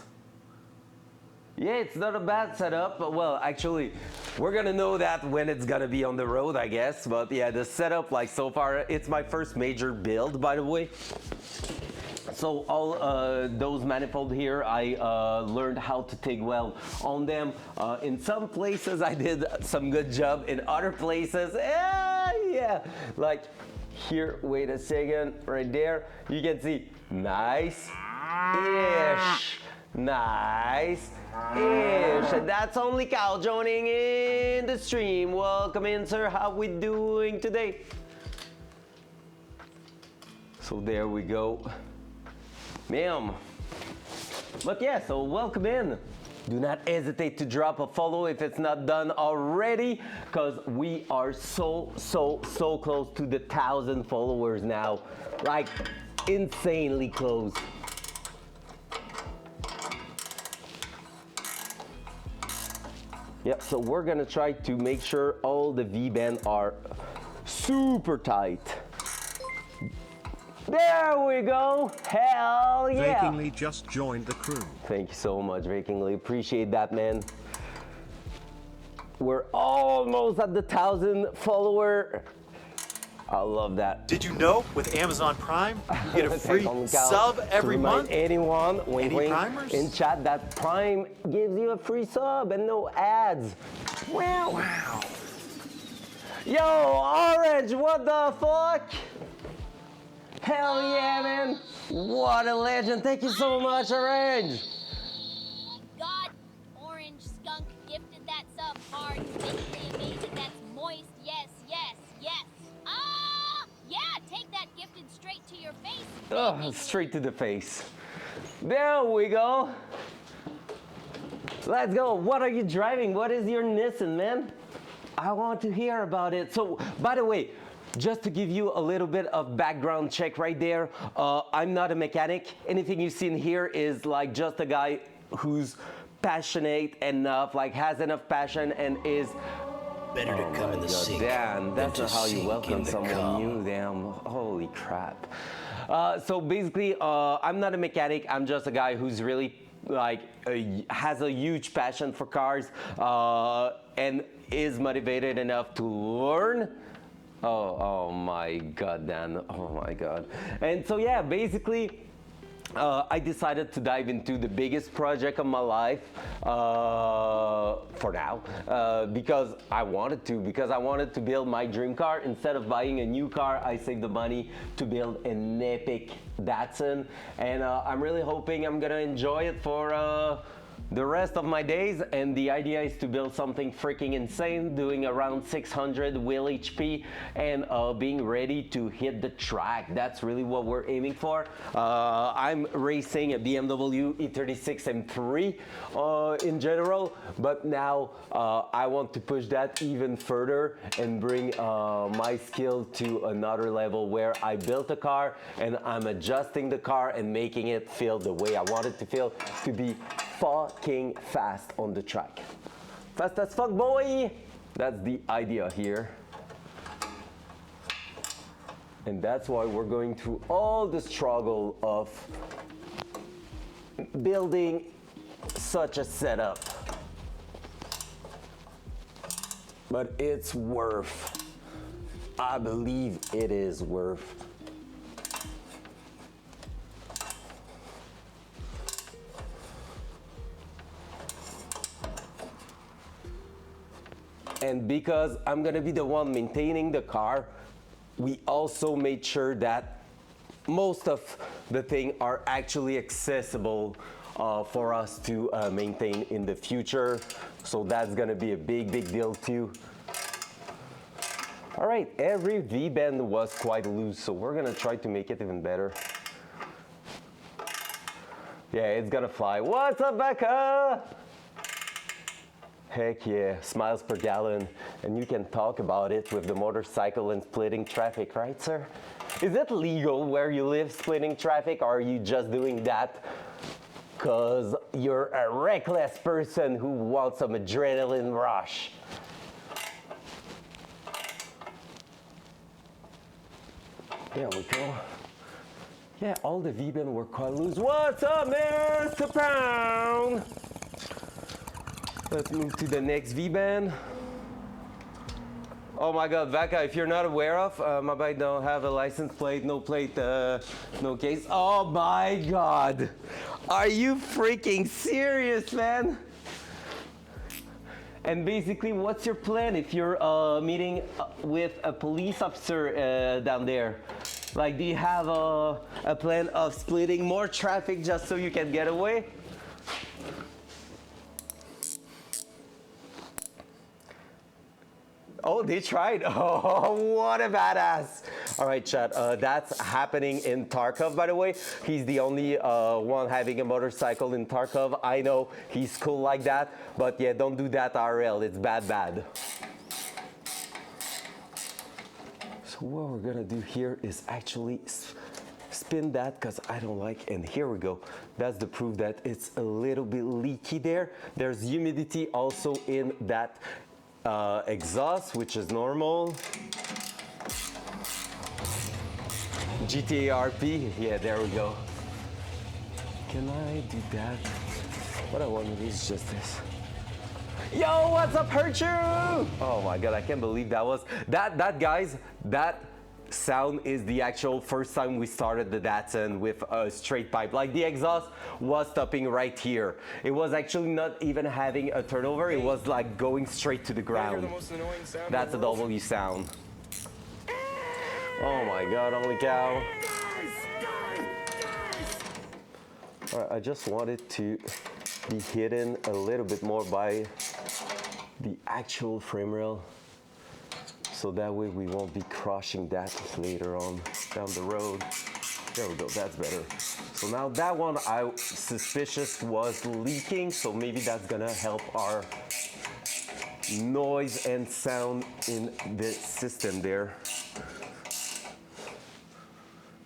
Yeah, it's not a bad setup, but well, actually, we're gonna know that when it's gonna be on the road, I guess. But yeah, the setup, like so far, it's my first major build, by the way. So all those manifold here, I learned how to TIG weld on them. In some places, I did some good job. In other places, yeah, like here, wait a second, right there, you can see, nice-ish, nice. And that's only Cal joining in the stream. Welcome in, sir. How we doing today? So there we go. Ma'am. But yeah, so welcome in. Do not hesitate to drop a follow if it's not done already, because we are so close to the 1,000 followers now. Like, insanely close. Yep, so we're gonna try to make sure all the V-band are super tight. There we go. Hell yeah. Vakingly just joined the crew. Thank you so much, Vakingly. Appreciate that, man. We're almost at the 1,000 follower. I love that. Did you know with Amazon Prime, you get a free sub every month? Anyone, wink, Any wink, primers? in chat that Prime gives you a free sub and no ads. Wow. Yo, Orange, what the fuck? Hell yeah, man. What a legend. Thank you so much, Orange. God, Orange Skunk gifted that sub hard. Basically amazing. That's moist. Yes. Yeah, take that gifted straight to your face. Oh, straight to the face. There we go. Let's go. What are you driving? What is your Nissan, man? I want to hear about it. So, by the way, just to give you a little bit of background check right there, I'm not a mechanic. Anything you've seen here is like just a guy who's passionate enough, like has enough passion and is Better to come in the sink. Damn, that's than not to how you sink welcome in the someone cum. new. Damn, holy crap. So basically, I'm not a mechanic. I'm just a guy who's really has a huge passion for cars and is motivated enough to learn. Oh my God, Dan. Oh my God. And so yeah, basically, I decided to dive into the biggest project of my life for now because I wanted to build my dream car. Instead of buying a new car, I saved the money to build an epic Datsun, and I'm really hoping I'm gonna enjoy it for the rest of my days. And the idea is to build something freaking insane, doing around 600 wheel HP and being ready to hit the track. That's really what we're aiming for. I'm racing a BMW E36 M3 in general, but now I want to push that even further and bring my skill to another level where I built a car and I'm adjusting the car and making it feel the way I want it to feel, to be fucking fast on the track. Fast as fuck, boy! That's the idea here. And that's why we're going through all the struggle of building such a setup. But it's worth. I believe it is worth. And because I'm gonna be the one maintaining the car, we also made sure that most of the things are actually accessible for us to maintain in the future. So that's gonna be a big deal too. All right, every V-bend was quite loose, so we're gonna try to make it even better. Yeah, it's gonna fly. What's up, Becca? Heck yeah, smiles per gallon, and you can talk about it with the motorcycle and splitting traffic, right, sir? Is it legal where you live, splitting traffic, or are you just doing that because you're a reckless person who wants some adrenaline rush? There we go. Yeah, all the V-bend were quite loose. What's up, Mr. Pound? Let's move to the next V-bend. Oh my God, Vaka, if you're not aware of, my bike don't have a license plate, no plate, no case. Oh my God. Are you freaking serious, man? And basically, what's your plan if you're meeting with a police officer down there? Like, do you have a plan of splitting more traffic just so you can get away? Oh, they tried. Oh, what a badass. All right, chat, that's happening in Tarkov, by the way. He's the only one having a motorcycle in Tarkov. I know he's cool like that, but yeah, don't do that RL. It's bad. So what we're gonna do here is actually spin that, because I don't like, and here we go. That's the proof that it's a little bit leaky there. There's humidity also in that exhaust, which is normal. GTA RP. Yeah, there we go. Can I do that? What I wanted is just this. Yo, what's up, Hurt You? Oh my god, I can't believe that was that guys, that sound is the actual first time we started the Datsun with a straight pipe. Like the exhaust was stopping right here. It was actually not even having a turnover, it was like going straight to the ground. That's a W sound. Oh my god, holy cow. Alright, I just wanted to be hidden a little bit more by the actual frame rail, so that way we won't be crushing that later on down the road. There we go, that's better. So now that one I suspicious was leaking, so maybe that's gonna help our noise and sound in the system there.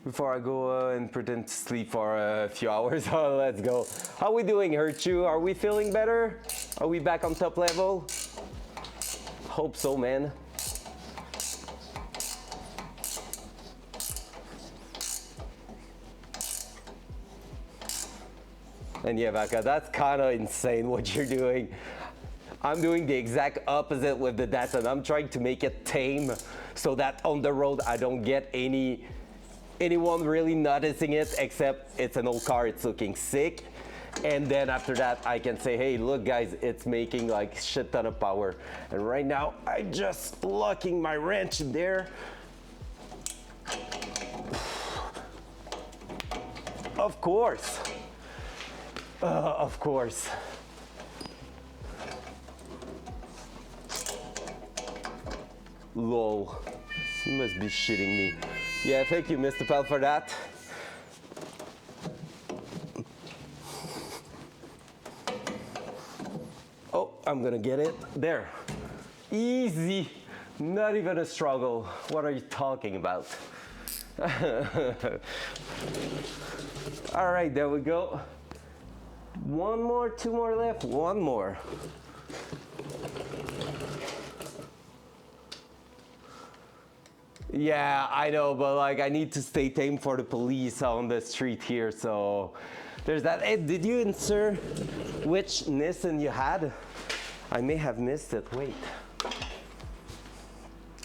Before I go and pretend to sleep for a few hours, let's go. How we doing, Hurt You? Are we feeling better? Are we back on top level? Hope so, man. And yeah, Vaka, that's kind of insane what you're doing. I'm doing the exact opposite with the Datsun. I'm trying to make it tame so that on the road I don't get anyone really noticing it, except it's an old car, it's looking sick. And then after that I can say, hey, look guys, it's making like shit ton of power. And right now I just locking my wrench in there. Of course. Of course. Lol. You must be shitting me. Yeah, thank you, Mr. Pell, for that. Oh, I'm gonna get it. There. Easy. Not even a struggle. What are you talking about? All right, there we go. One more, two more left, one more. Yeah, I know, but like I need to stay tame for the police on the street here, so there's that. Hey, did you insert which Nissan you had? I may have missed it, wait.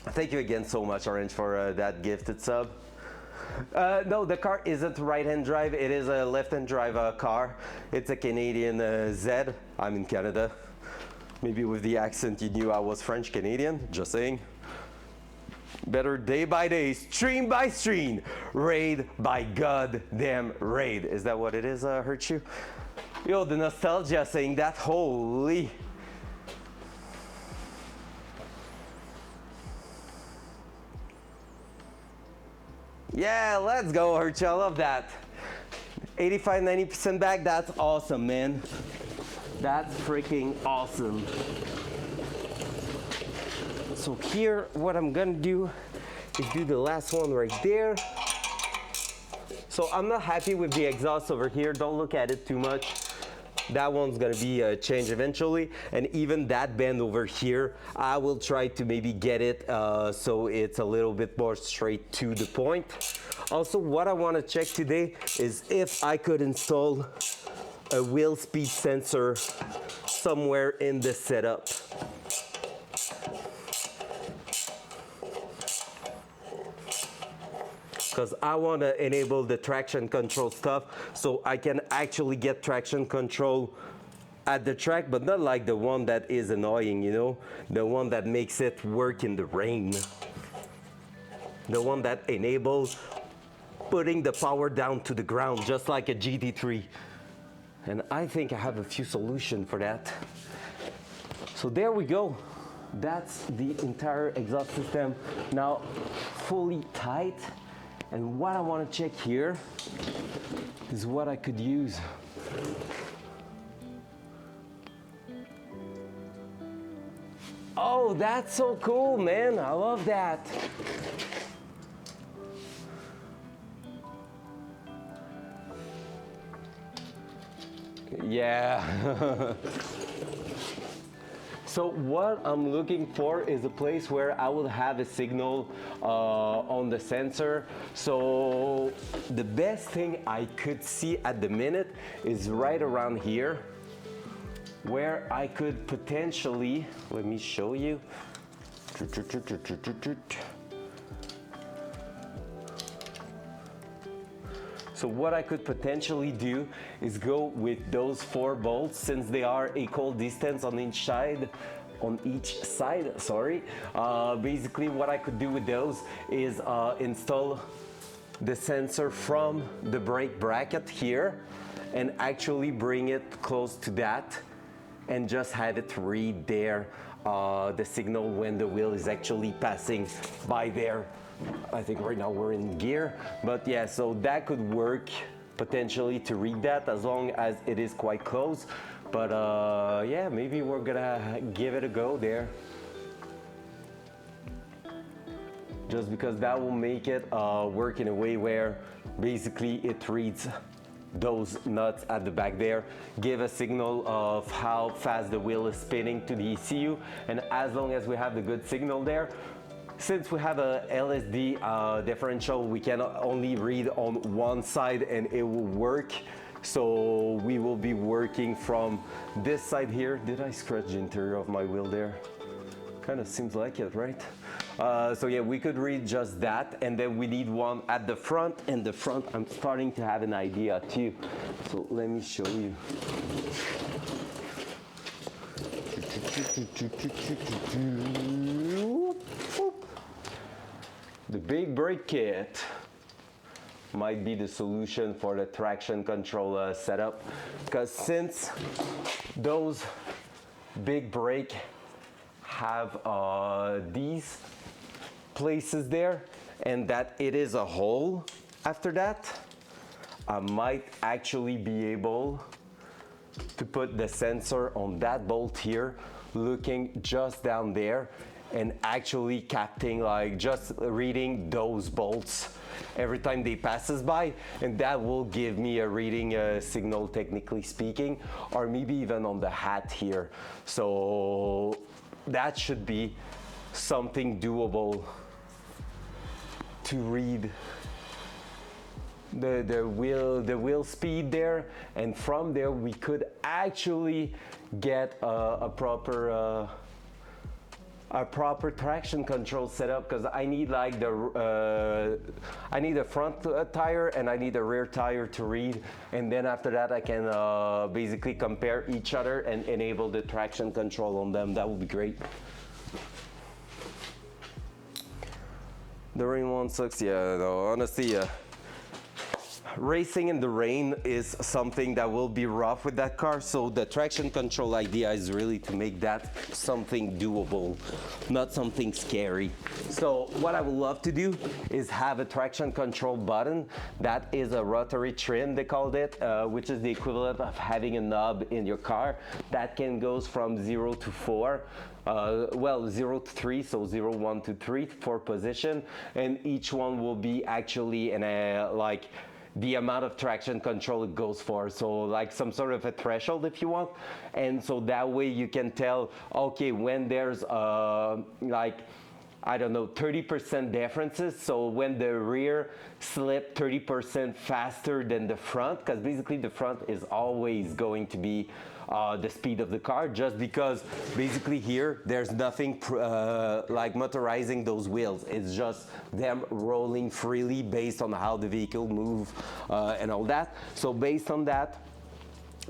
Thank you again so much, Orange, for that gifted sub. No, the car isn't right-hand drive, it is a left-hand drive car. It's a Canadian Z, I'm in Canada. Maybe with the accent you knew I was French-Canadian, just saying. Better day by day, stream by stream, raid by goddamn raid. Is that what it is, Hurt You? Yo, the nostalgia saying that, holy. Yeah, let's go, Hurt You, I love that. 85, 90% back, that's awesome, man. That's freaking awesome. So here, what I'm gonna do is do the last one right there. So I'm not happy with the exhaust over here. Don't look at it too much. That one's gonna be changed eventually. And even that bend over here, I will try to maybe get it so it's a little bit more straight to the point. Also, what I wanna check today is if I could install a wheel speed sensor somewhere in the setup. Because I want to enable the traction control stuff so I can actually get traction control at the track, but not like the one that is annoying, you know? The one that makes it work in the rain. The one that enables putting the power down to the ground, just like a GT3. And I think I have a few solutions for that. So there we go. That's the entire exhaust system now fully tight. And what I want to check here is what I could use. Oh, that's so cool, man. I love that. Yeah. So what I'm looking for is a place where I will have a signal on the sensor. So the best thing I could see at the minute is right around here, where I could potentially, let me show you. So what I could potentially do is go with those 4 bolts, since they are equal distance on each side. Basically what I could do with those is install the sensor from the brake bracket here and actually bring it close to that and just have it read there the signal when the wheel is actually passing by there. I think right now we're in gear, but yeah, so that could work potentially to read that as long as it is quite close. But yeah, maybe we're gonna give it a go there, just because that will make it work in a way where basically it reads those nuts at the back there, give a signal of how fast the wheel is spinning to the ECU, and as long as we have the good signal there, since we have a LSD differential, we can only read on one side and it will work. So we will be working from this side here. Did I scratch the interior of my wheel there? Kind of seems like it, right? So yeah, we could read just that, and then we need one at the front. And the front, I'm starting to have an idea too. So let me show you. The big brake kit might be the solution for the traction control setup, because since those big brake have these places there and that it is a hole after that, I might actually be able to put the sensor on that bolt here, looking just down there and actually capting, like just reading those bolts every time they passes by, and that will give me a reading signal, technically speaking, or maybe even on the hat here. So that should be something doable to read the wheel speed there, and from there we could actually get a proper traction control setup, because I need like I need a front tire and I need a rear tire to read, and then after that I can basically compare each other and enable the traction control on them. That would be great. The rain one sucks. Yeah, no, honestly, racing in the rain is something that will be rough with that car, so the traction control idea is really to make that something doable, not something scary. So what I would love to do is have a traction control button that is a rotary trim, they called it, which is the equivalent of having a knob in your car that can goes from 0 to 4. 0 to 3, so 0, 1, 2, 3 for position, and each one will be actually in a like the amount of traction control it goes for, so like some sort of a threshold if you want. And so that way you can tell, okay, when there's like, I don't know, 30% differences, so when the rear slip 30% faster than the front, because basically the front is always going to be the speed of the car, just because basically here there's nothing like motorizing those wheels. It's just them rolling freely based on how the vehicle moves and all that. So based on that,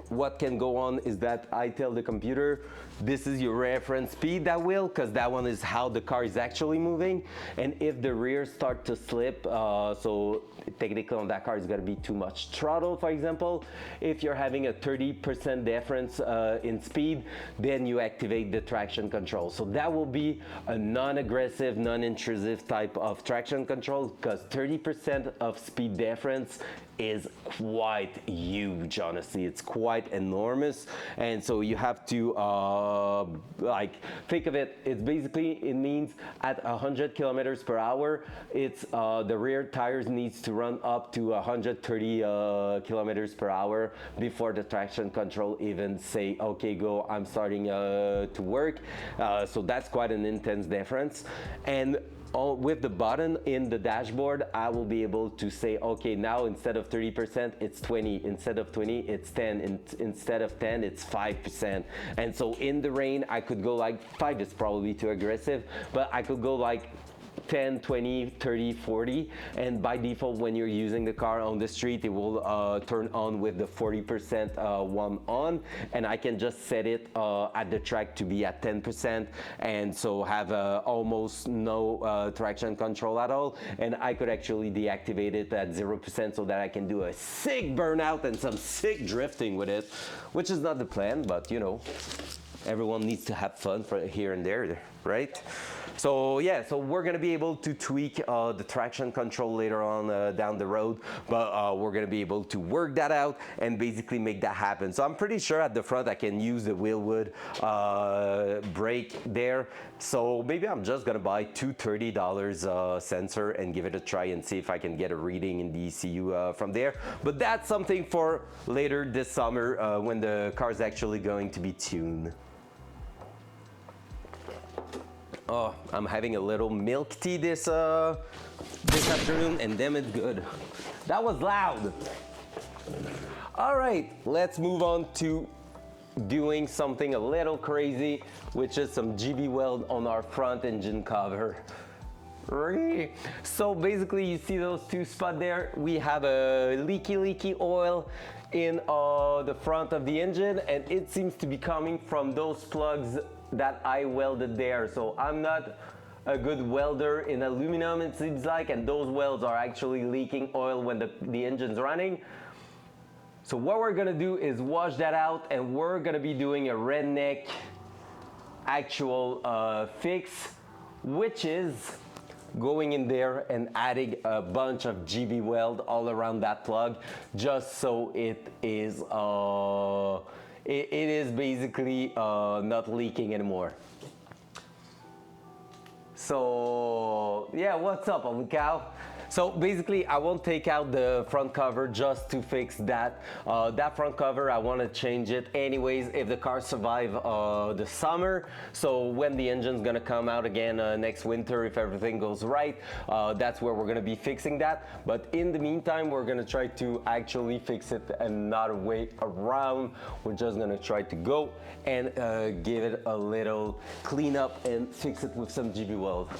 what can go on is that I tell the computer, this is your reference speed, that will, because that one is how the car is actually moving. And if the rear start to slip, so technically on that car is going to be too much throttle, for example, if you're having a 30% difference in speed, then you activate the traction control. So that will be a non-aggressive, non-intrusive type of traction control, because 30% of speed difference is quite huge, honestly. It's quite enormous. And so you have to like think of it. It's basically, it means at 100 kilometers per hour, it's the rear tires needs to run up to 130 kilometers per hour before the traction control even say, okay, go, I'm starting to work. So that's quite an intense difference. And with the button in the dashboard, I will be able to say, okay, now instead of 30%, it's 20. Instead of 20, it's 10. Instead of 10, it's 5%. And so in the rain, I could go like 5 is probably too aggressive, but I could go like 10, 20, 30, 40, and by default when you're using the car on the street, it will turn on with the 40% one on, and I can just set it at the track to be at 10%, and so have almost no traction control at all, and I could actually deactivate it at 0% so that I can do a sick burnout and some sick drifting with it, which is not the plan, but you know, everyone needs to have fun for here and there, right? So yeah, so we're gonna be able to tweak the traction control later on down the road, but we're gonna be able to work that out and basically make that happen. So I'm pretty sure at the front I can use the Wheelwood brake there. So maybe I'm just gonna buy two $30 sensor and give it a try and see if I can get a reading in the ECU from there. But that's something for later this summer when the car is actually going to be tuned. Oh, I'm having a little milk tea this afternoon, and damn, it's good. That was loud. All right, let's move on to doing something a little crazy, which is some GB weld on our front engine cover. So basically, you see those two spots there? We have a leaky oil in the front of the engine, and it seems to be coming from those plugs that I welded there. So I'm not a good welder in aluminum, it seems like, and those welds are actually leaking oil when the engine's running. So what we're gonna do is wash that out, and we're gonna be doing a redneck actual fix, which is going in there and adding a bunch of GB weld all around that plug, just so it is it is basically not leaking anymore. So yeah, what's up, Uncle Cow? So basically, I won't take out the front cover just to fix that. That front cover, I want to change it anyways if the car survive the summer. So when the engine's gonna come out again next winter, if everything goes right, that's where we're gonna be fixing that. But in the meantime, we're gonna try to actually fix it another way around. We're just gonna try to go and give it a little cleanup and fix it with some GB weld.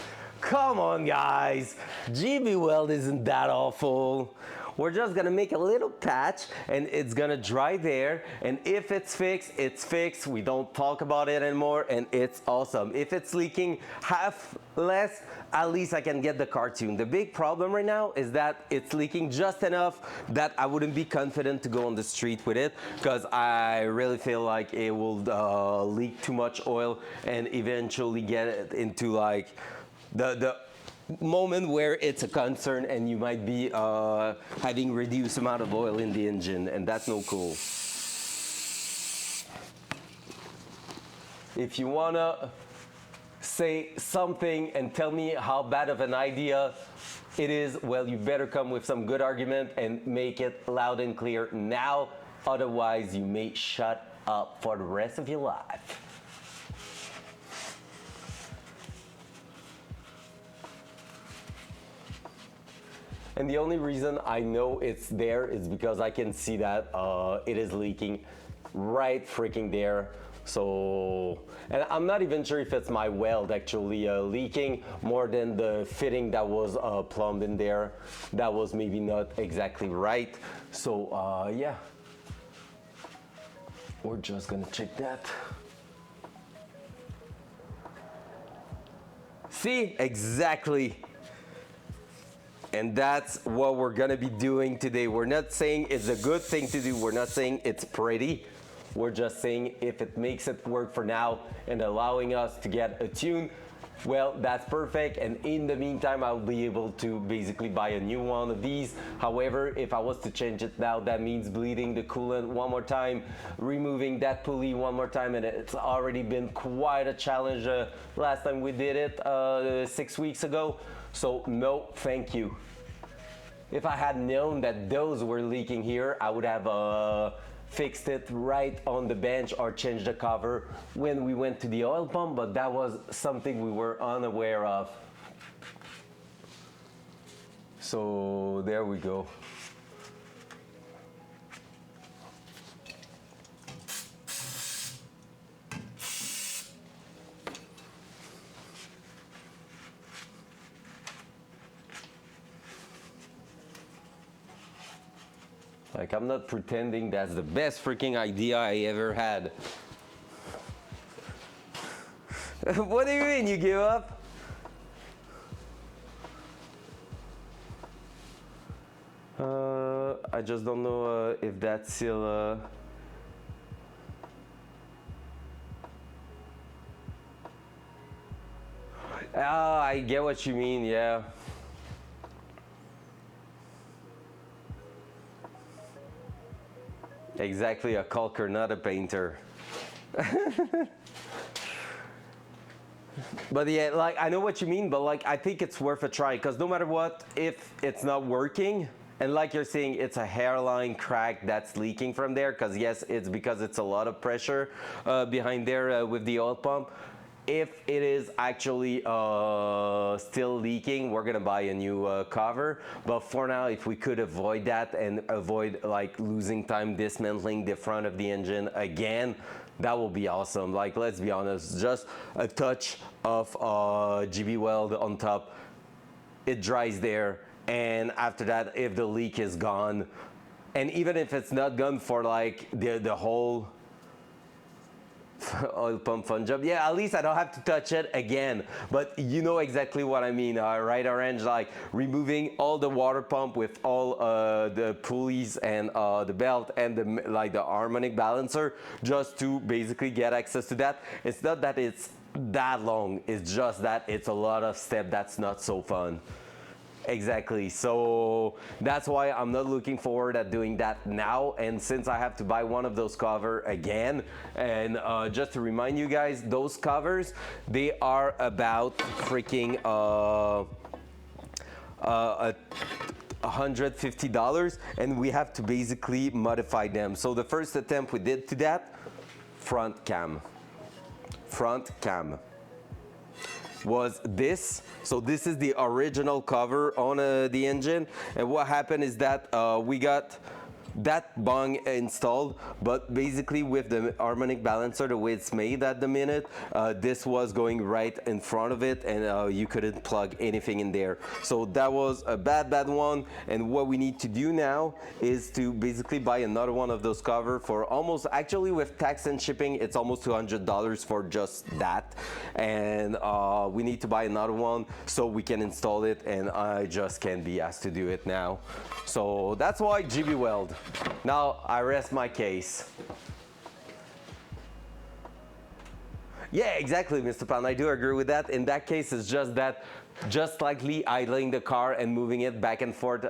Come on, guys, GB weld isn't that awful. We're just gonna make a little patch and it's gonna dry there, and if it's fixed, it's fixed. We don't talk about it anymore, and it's awesome. If it's leaking half less, at least I can get the car tuned. The big problem right now is that it's leaking just enough that I wouldn't be confident to go on the street with it, because I really feel like it will leak too much oil and eventually get it into like the moment where it's a concern and you might be having reduced amount of oil in the engine, and that's no cool. If you wanna say something and tell me how bad of an idea it is, well, you better come with some good argument and make it loud and clear now, otherwise you may shut up for the rest of your life. And the only reason I know it's there is because I can see that it is leaking right freaking there. So, and I'm not even sure if it's my weld actually leaking more than the fitting that was plumbed in there. That was maybe not exactly right. So yeah, we're just gonna check that. See, exactly. And that's what we're gonna be doing today. We're not saying it's a good thing to do. We're not saying it's pretty. We're just saying if it makes it work for now and allowing us to get a tune, well, that's perfect. And in the meantime, I'll be able to basically buy a new one of these. However, if I was to change it now, that means bleeding the coolant one more time, removing that pulley one more time, and it's already been quite a challenge last time we did it 6 weeks ago. So no, thank you. If I had known that those were leaking here, I would have fixed it right on the bench or changed the cover when we went to the oil pump, but that was something we were unaware of. So there we go. Like, I'm not pretending that's the best freaking idea I ever had. What do you mean, you give up? I just don't know if that's still... Ah, I get what you mean, yeah. Exactly, a caulker, not a painter. But yeah, like, I know what you mean, but like, I think it's worth a try, because no matter what, if it's not working, and like you're saying, it's a hairline crack that's leaking from there, because yes, it's because it's a lot of pressure behind there with the oil pump. If it is actually still leaking, we're gonna buy a new cover. But for now, if we could avoid that and avoid like losing time dismantling the front of the engine again, that will be awesome. Like, let's be honest, just a touch of GB weld on top, it dries there, and after that, if the leak is gone, and even if it's not gone for like the whole oil pump fun job, yeah, at least I don't have to touch it again. But you know exactly what I mean, right, Orange? Like, removing all the water pump with all the pulleys and the belt and the harmonic balancer, just to basically get access to that. It's not that it's that long, it's just that it's a lot of step that's not so fun. Exactly, so that's why I'm not looking forward at doing that now. And since I have to buy one of those covers again, and just to remind you guys, those covers, they are about freaking $150, and we have to basically modify them. So the first attempt we did to that, front cam was this. So this is the original cover on the engine, and what happened is that we got that bung installed, but basically with the harmonic balancer, the way it's made at the minute, this was going right in front of it, and you couldn't plug anything in there. So that was a bad one, and what we need to do now is to basically buy another one of those covers for almost, actually with tax and shipping, it's almost $200 for just that. And we need to buy another one so we can install it, and I just can't be asked to do it now. So that's why GB Weld. Now I rest my case. Yeah, exactly, Mr. Pan. I do agree with that. In that case, it's just that, just slightly idling the car and moving it back and forth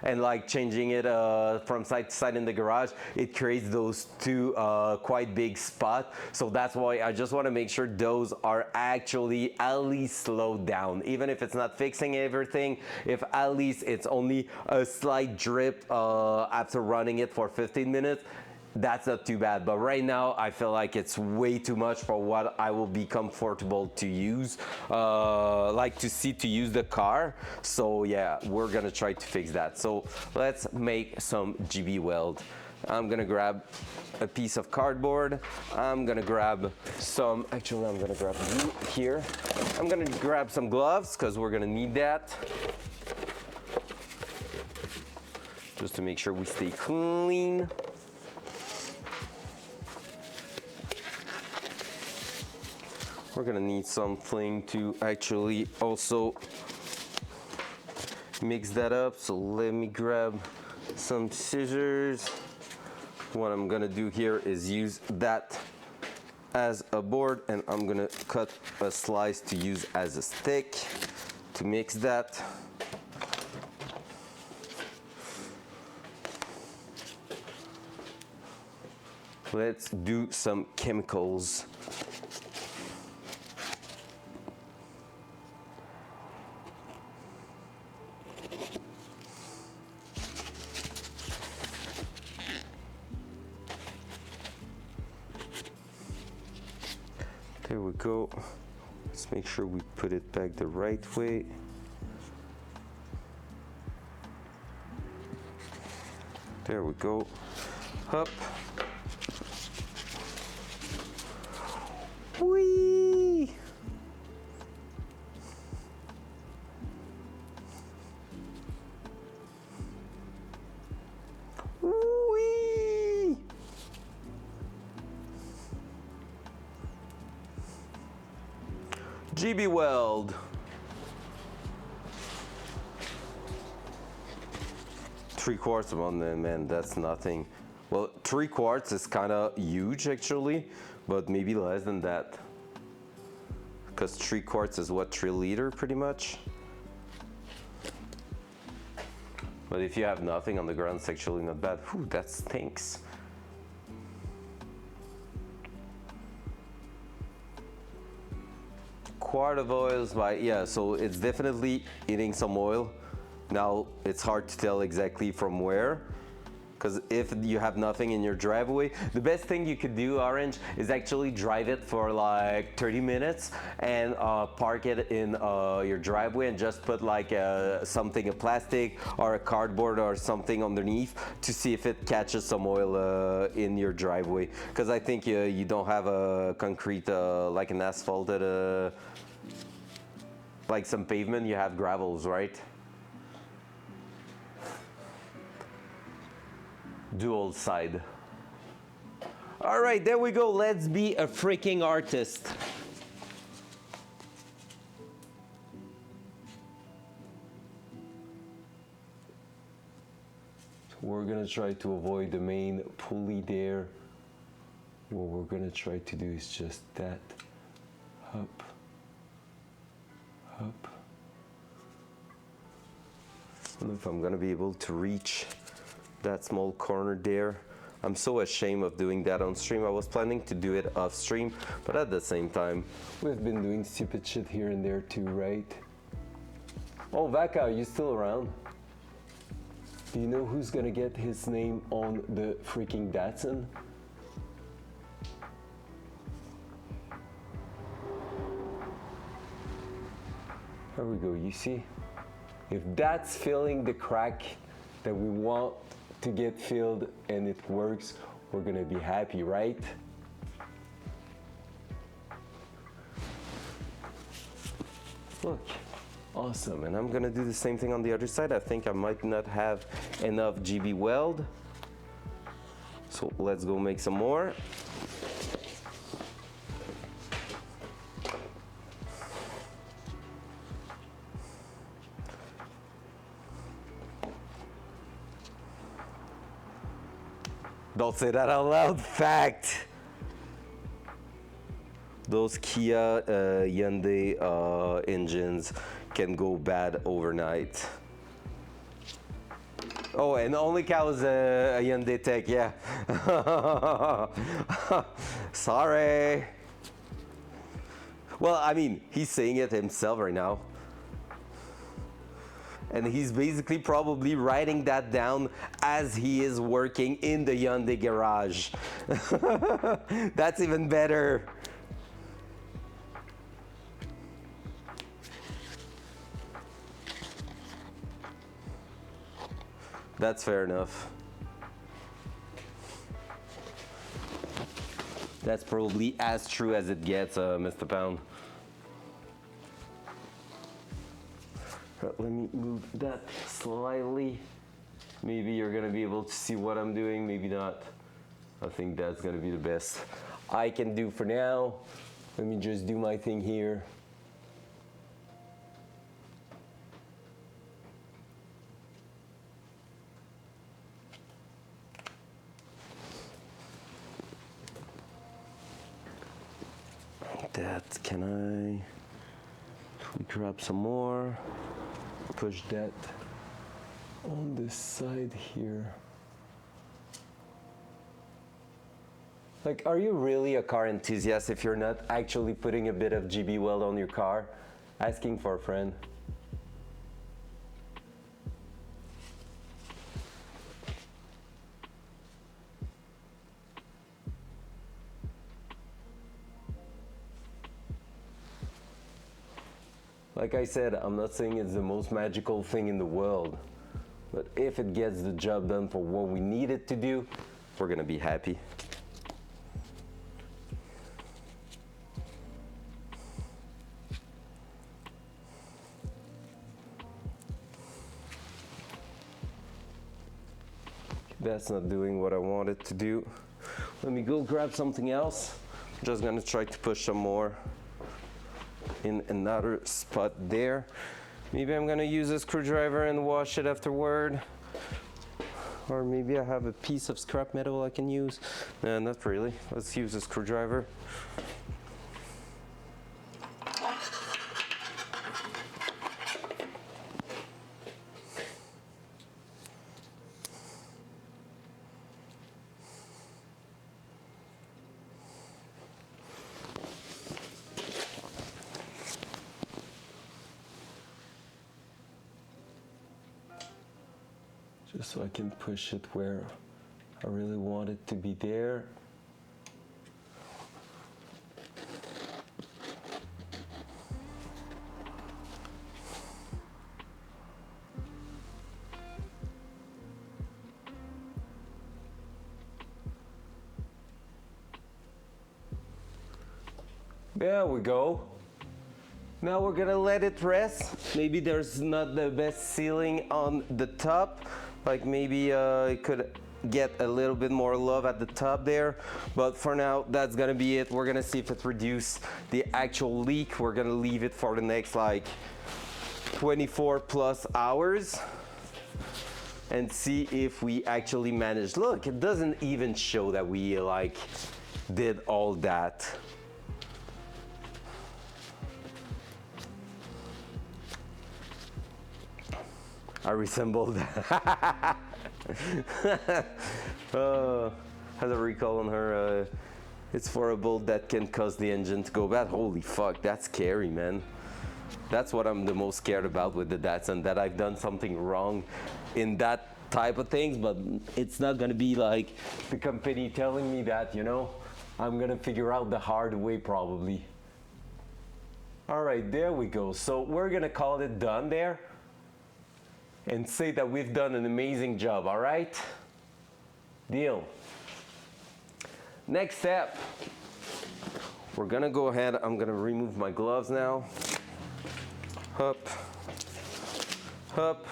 and like changing it from side to side in the garage, it creates those two quite big spots. So that's why I just want to make sure those are actually at least slowed down. Even if it's not fixing everything, if at least it's only a slight drip after running it for 15 minutes, that's not too bad. But right now I feel like it's way too much for what I will be comfortable to use, like to use the car. So yeah, we're gonna try to fix that. So let's make some GB weld. I'm gonna grab a piece of cardboard. I'm gonna grab some, actually I'm gonna grab you here. I'm gonna grab some gloves because we're gonna need that, just to make sure we stay clean. We're gonna need something to actually also mix that up. So let me grab some scissors. What I'm gonna do here is use that as a board, and I'm gonna cut a slice to use as a stick to mix that. Let's do some chemicals. There we go. Let's make sure we put it back the right way. There we go. Up. Whee! Whee! GB Weld. 3/4 on there, man, that's nothing. Well, 3/4 is kind of huge actually, but maybe less than that. Because 3/4 is what, 3 liters pretty much. But if you have nothing on the ground, it's actually not bad. Whew, that stinks. Quart of oils by, yeah, so it's definitely eating some oil. Now it's hard to tell exactly from where, because if you have nothing in your driveway, the best thing you could do, Orange, is actually drive it for like 30 minutes and park it in your driveway and just put like something, a plastic or a cardboard or something underneath to see if it catches some oil in your driveway. Because I think you don't have a concrete, like an asphalted, like some pavement, you have gravels, right? Dual side. All right, there we go. Let's be a freaking artist. So we're gonna try to avoid the main pulley there. What we're gonna try to do is just that. Up. Up. I don't know if I'm gonna be able to reach that small corner there. I'm so ashamed of doing that on stream. I was planning to do it off stream, but at the same time, we've been doing stupid shit here and there too, right? Oh, Vaka, are you still around? Do you know who's gonna get his name on the freaking Datsun? There we go, you see? If that's filling the crack that we want to get filled and it works, we're gonna be happy, right? Look, awesome. And I'm gonna do the same thing on the other side. I think I might not have enough GB weld. So let's go make some more. Don't say that out loud. Fact. Those Kia Hyundai engines can go bad overnight. Oh, and the only cow is a Hyundai Tech, yeah. Sorry. Well, I mean, he's saying it himself right now. And he's basically probably writing that down as he is working in the Hyundai garage. That's even better. That's fair enough. That's probably as true as it gets, Mr. Pound. Let me move that slightly. Maybe you're gonna be able to see what I'm doing, maybe not. I think that's gonna be the best I can do for now. Let me just do my thing here. can we grab some more? Push that on this side here. Like, are you really a car enthusiast if you're not actually putting a bit of GB weld on your car? Asking for a friend. Like I said, I'm not saying it's the most magical thing in the world, but if it gets the job done for what we need it to do, we're gonna be happy. That's not doing what I want it to do. Let me go grab something else. I'm just gonna try to push some more in another spot there. Maybe I'm gonna use a screwdriver and wash it afterward. Or maybe I have a piece of scrap metal I can use. No, not really. Let's use a screwdriver. Just so I can push it where I really want it to be there. There we go. Now we're gonna let it rest. Maybe there's not the best sealing on the top. Like maybe it could get a little bit more love at the top there. But for now, that's gonna be it. We're gonna see if it reduces the actual leak. We're gonna leave it for the next like 24 plus hours and see if we actually managed. Look, it doesn't even show that we like did all that. I resembled that. Has a recall on her. It's for a bolt that can cause the engine to go bad. Holy fuck, that's scary, man. That's what I'm the most scared about with the Datsun, that I've done something wrong in that type of things, but it's not gonna be like the company telling me that, you know? I'm gonna figure out the hard way probably. All right, there we go. So we're gonna call it done there and say that we've done an amazing job, all right? Deal. Next step, we're gonna go ahead, I'm gonna remove my gloves now. Up, up.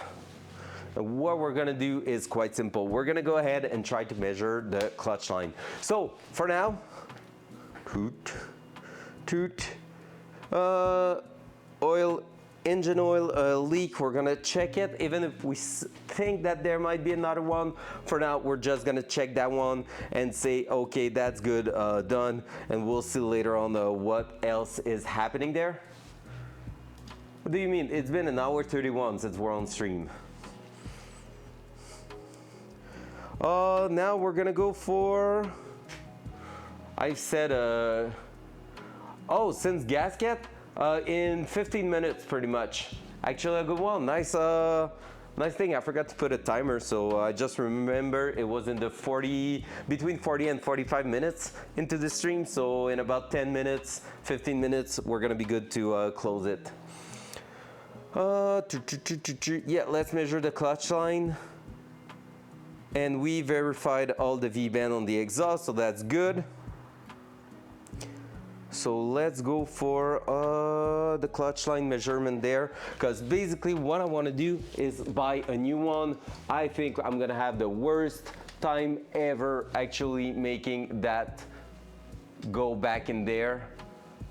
And what we're gonna do is quite simple. We're gonna go ahead and try to measure the clutch line. So for now, toot, toot, oil, engine oil leak, we're gonna check it. Even if we think that there might be another one, for now we're just gonna check that one and say, okay, that's good, done, and we'll see later on what else is happening there. What do you mean? It's been an hour 31 since we're on stream. Now we're gonna go for, I said, oh, since gasket, in 15 minutes pretty much. Actually a good one. Nice thing. I forgot to put a timer, so I just remember it was in the between 40 and 45 minutes into the stream. So in about 10 minutes, 15 minutes, we're gonna be good to close it. Yeah, let's measure the clutch line. And we verified all the V-band on the exhaust, so that's good. So let's go for the clutch line measurement there, because basically what I want to do is buy a new one. I think I'm gonna have the worst time ever actually making that go back in there,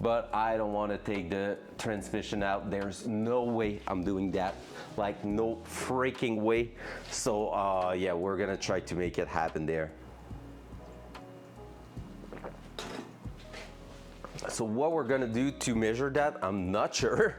but I don't want to take the transmission out. There's no way I'm doing that, like no freaking way. So yeah, we're gonna try to make it happen there. So what we're gonna do to measure that, I'm not sure.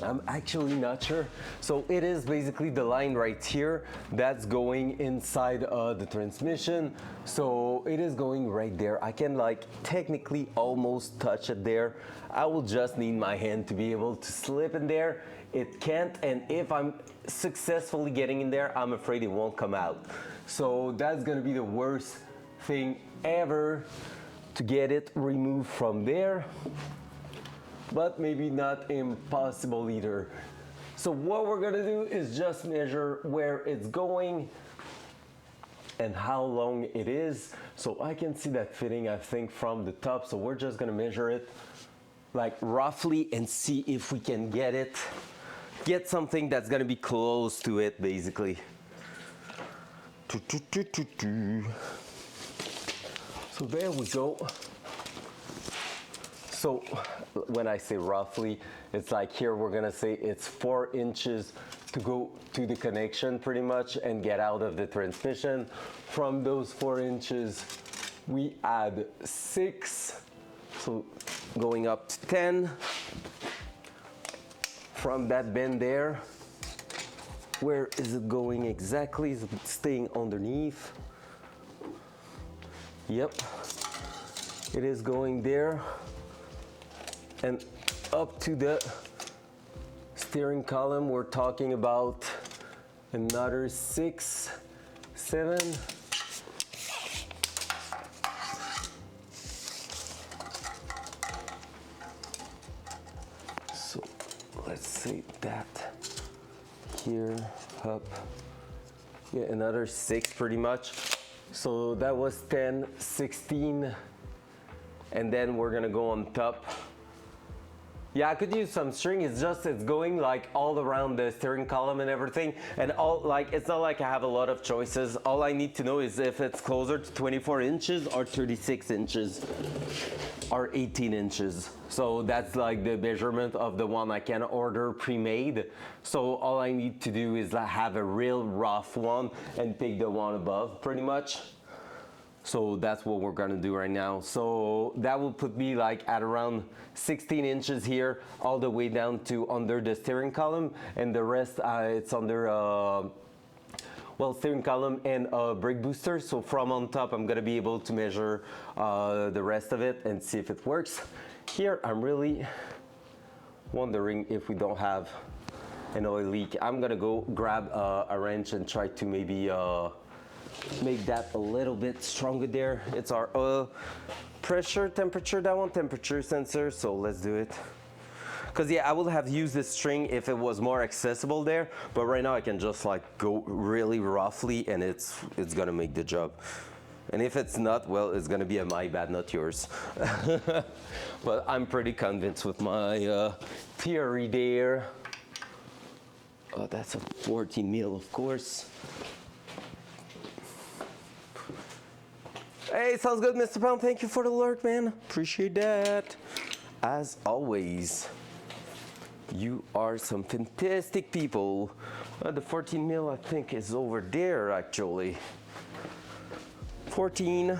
I'm actually not sure. So it is basically the line right here that's going inside the transmission. So it is going right there. I can like technically almost touch it there. I will just need my hand to be able to slip in there. It can't, and if I'm successfully getting in there, I'm afraid it won't come out. So that's gonna be the worst thing ever, to get it removed from there. But maybe not impossible either. So what we're gonna do is just measure where it's going and how long it is. So I can see that fitting, I think, from the top. So we're just gonna measure it like roughly and see if we can get something that's gonna be close to it, basically. So there we go. So when I say roughly, it's like here we're gonna say it's 4 inches to go to the connection pretty much and get out of the transmission. From those 4 inches, we add 6, so going up to 10. From that bend there, where is it going exactly? Is it staying underneath? Yep, it is going there. And up to the steering column, we're talking about another 6, 7. So let's say that here, up, yeah, another 6 pretty much. So that was 10, 16, and then we're gonna go on top. Yeah, I could use some string. It's just it's going like all around the steering column and everything, and all like it's not like I have a lot of choices. All I need to know is if it's closer to 24 inches or 36 inches or 18 inches. So that's like the measurement of the one I can order pre-made. So all I need to do is like have a real rough one and pick the one above pretty much. So that's what we're gonna do right now. So that will put me like at around 16 inches here, all the way down to under the steering column, and the rest it's under well, steering column and brake booster. So from on top, I'm gonna be able to measure the rest of it and see if it works. Here, I'm really wondering if we don't have an oil leak. I'm gonna go grab a wrench and try to maybe make that a little bit stronger there. It's our oil pressure, temperature, that one, temperature sensor. So let's do it. Because yeah, I would have used this string if it was more accessible there, but right now I can just like go really roughly and it's gonna make the job. And if it's not, well, it's gonna be a my bad, not yours. But I'm pretty convinced with my theory there. Oh, that's a 14 mil, of course. Hey, sounds good, Mr. Pound. Thank you for the alert, man. Appreciate that. As always, you are some fantastic people. The 14 mil, I think, is over there, actually. 14.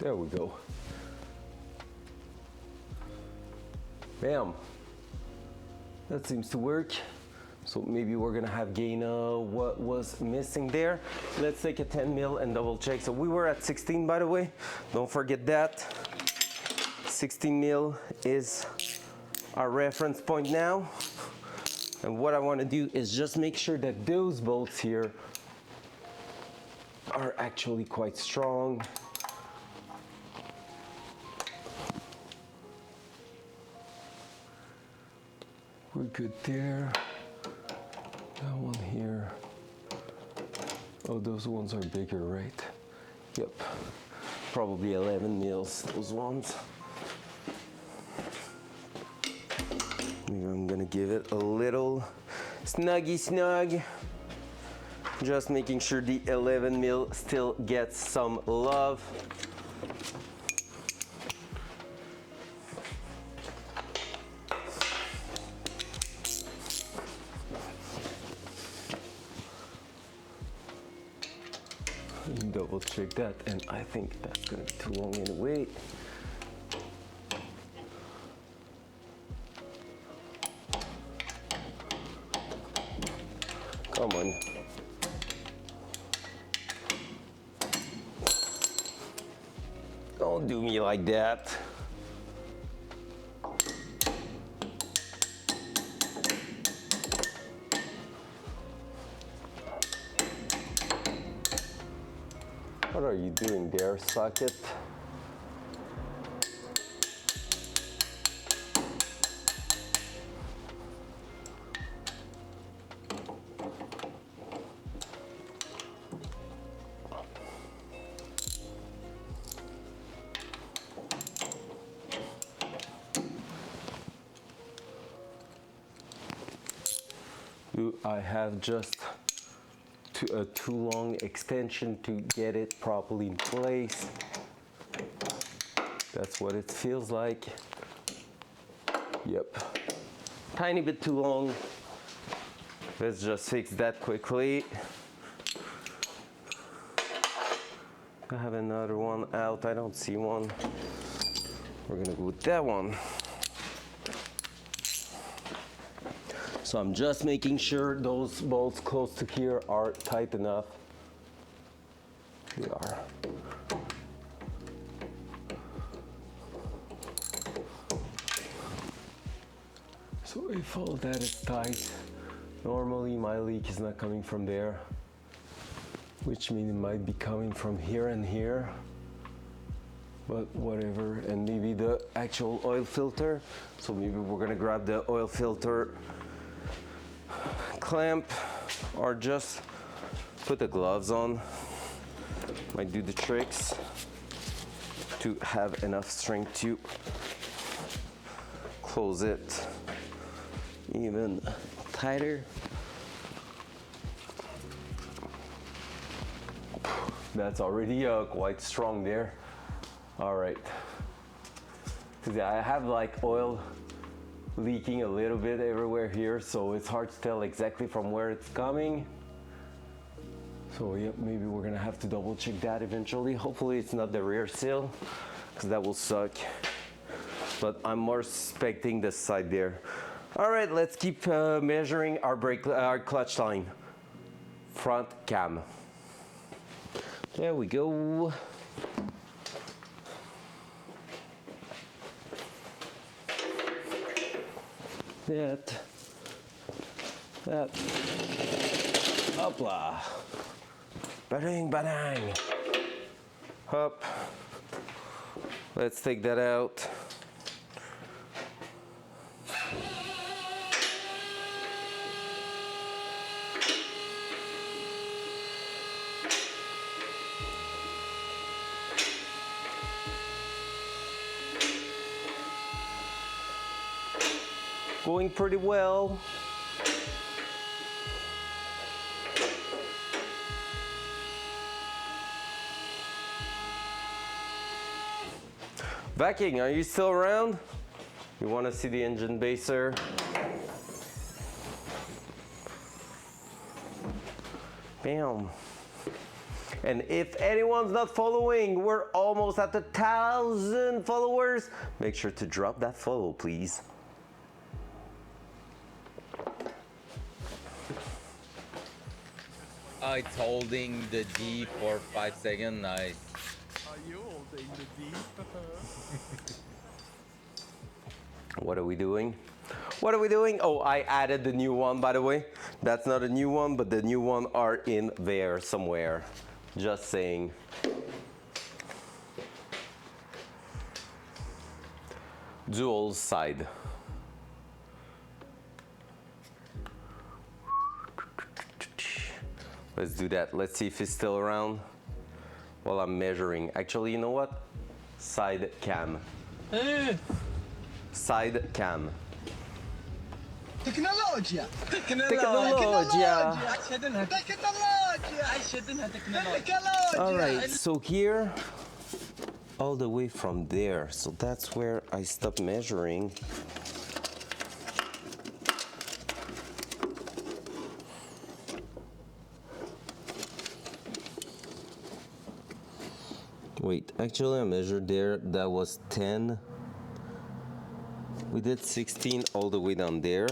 There we go. Bam. That seems to work. So maybe we're gonna have gain what was missing there. Let's take a 10 mil and double check. So we were at 16, by the way. Don't forget that. 16 mil is our reference point now. And what I wanna do is just make sure that those bolts here are actually quite strong. We're good there. That one here. Oh, those ones are bigger, right? Yep. Probably 11 mils, those ones. Maybe I'm gonna give it a little snuggy snug. Just making sure the 11 mil still gets some love. Double check that, and I think that's gonna be too long anyway. Come on. Don't do me like that. What are you doing there, socket? I have just a too long extension to get it properly in place. That's what it feels like. Yep. Tiny bit too long. Let's just fix that quickly. I have another one out. I don't see one. We're gonna go with that one. So I'm just making sure those bolts close to here are tight enough. They are. So if all that is tight, normally my leak is not coming from there, which means it might be coming from here and here, but whatever. And maybe the actual oil filter. So maybe we're gonna grab the oil filter clamp or just put the gloves on. Might do the tricks to have enough strength to close it even tighter. That's already quite strong there. All right. I have like oil leaking a little bit everywhere here, so it's hard to tell exactly from where it's coming. So yep, maybe we're gonna have to double check that eventually. Hopefully it's not the rear seal, because that will suck. But I'm more suspecting this side there. All right, let's keep measuring our clutch line. Front cam. There we go. That, hopla, badang, badang, hop, let's take that out. Going pretty well. Viking, are you still around? You want to see the engine baser? Bam. And if anyone's not following, we're almost at 1,000 followers. Make sure to drop that follow, please. It's holding the D for 5 seconds. Nice. Are you holding the D? What are we doing? What are we doing? Oh, I added the new one, by the way. That's not a new one, but the new one are in there somewhere. Just saying. Dual side. Let's do that. Let's see if it's still around while I'm measuring. Actually, you know what? Side cam. Side cam. Tecnologia! Tecnologia! Tecnologia! All right, so here, all the way from there. So that's where I stopped measuring. Wait, actually I measured there, that was 10. We did 16 all the way down there.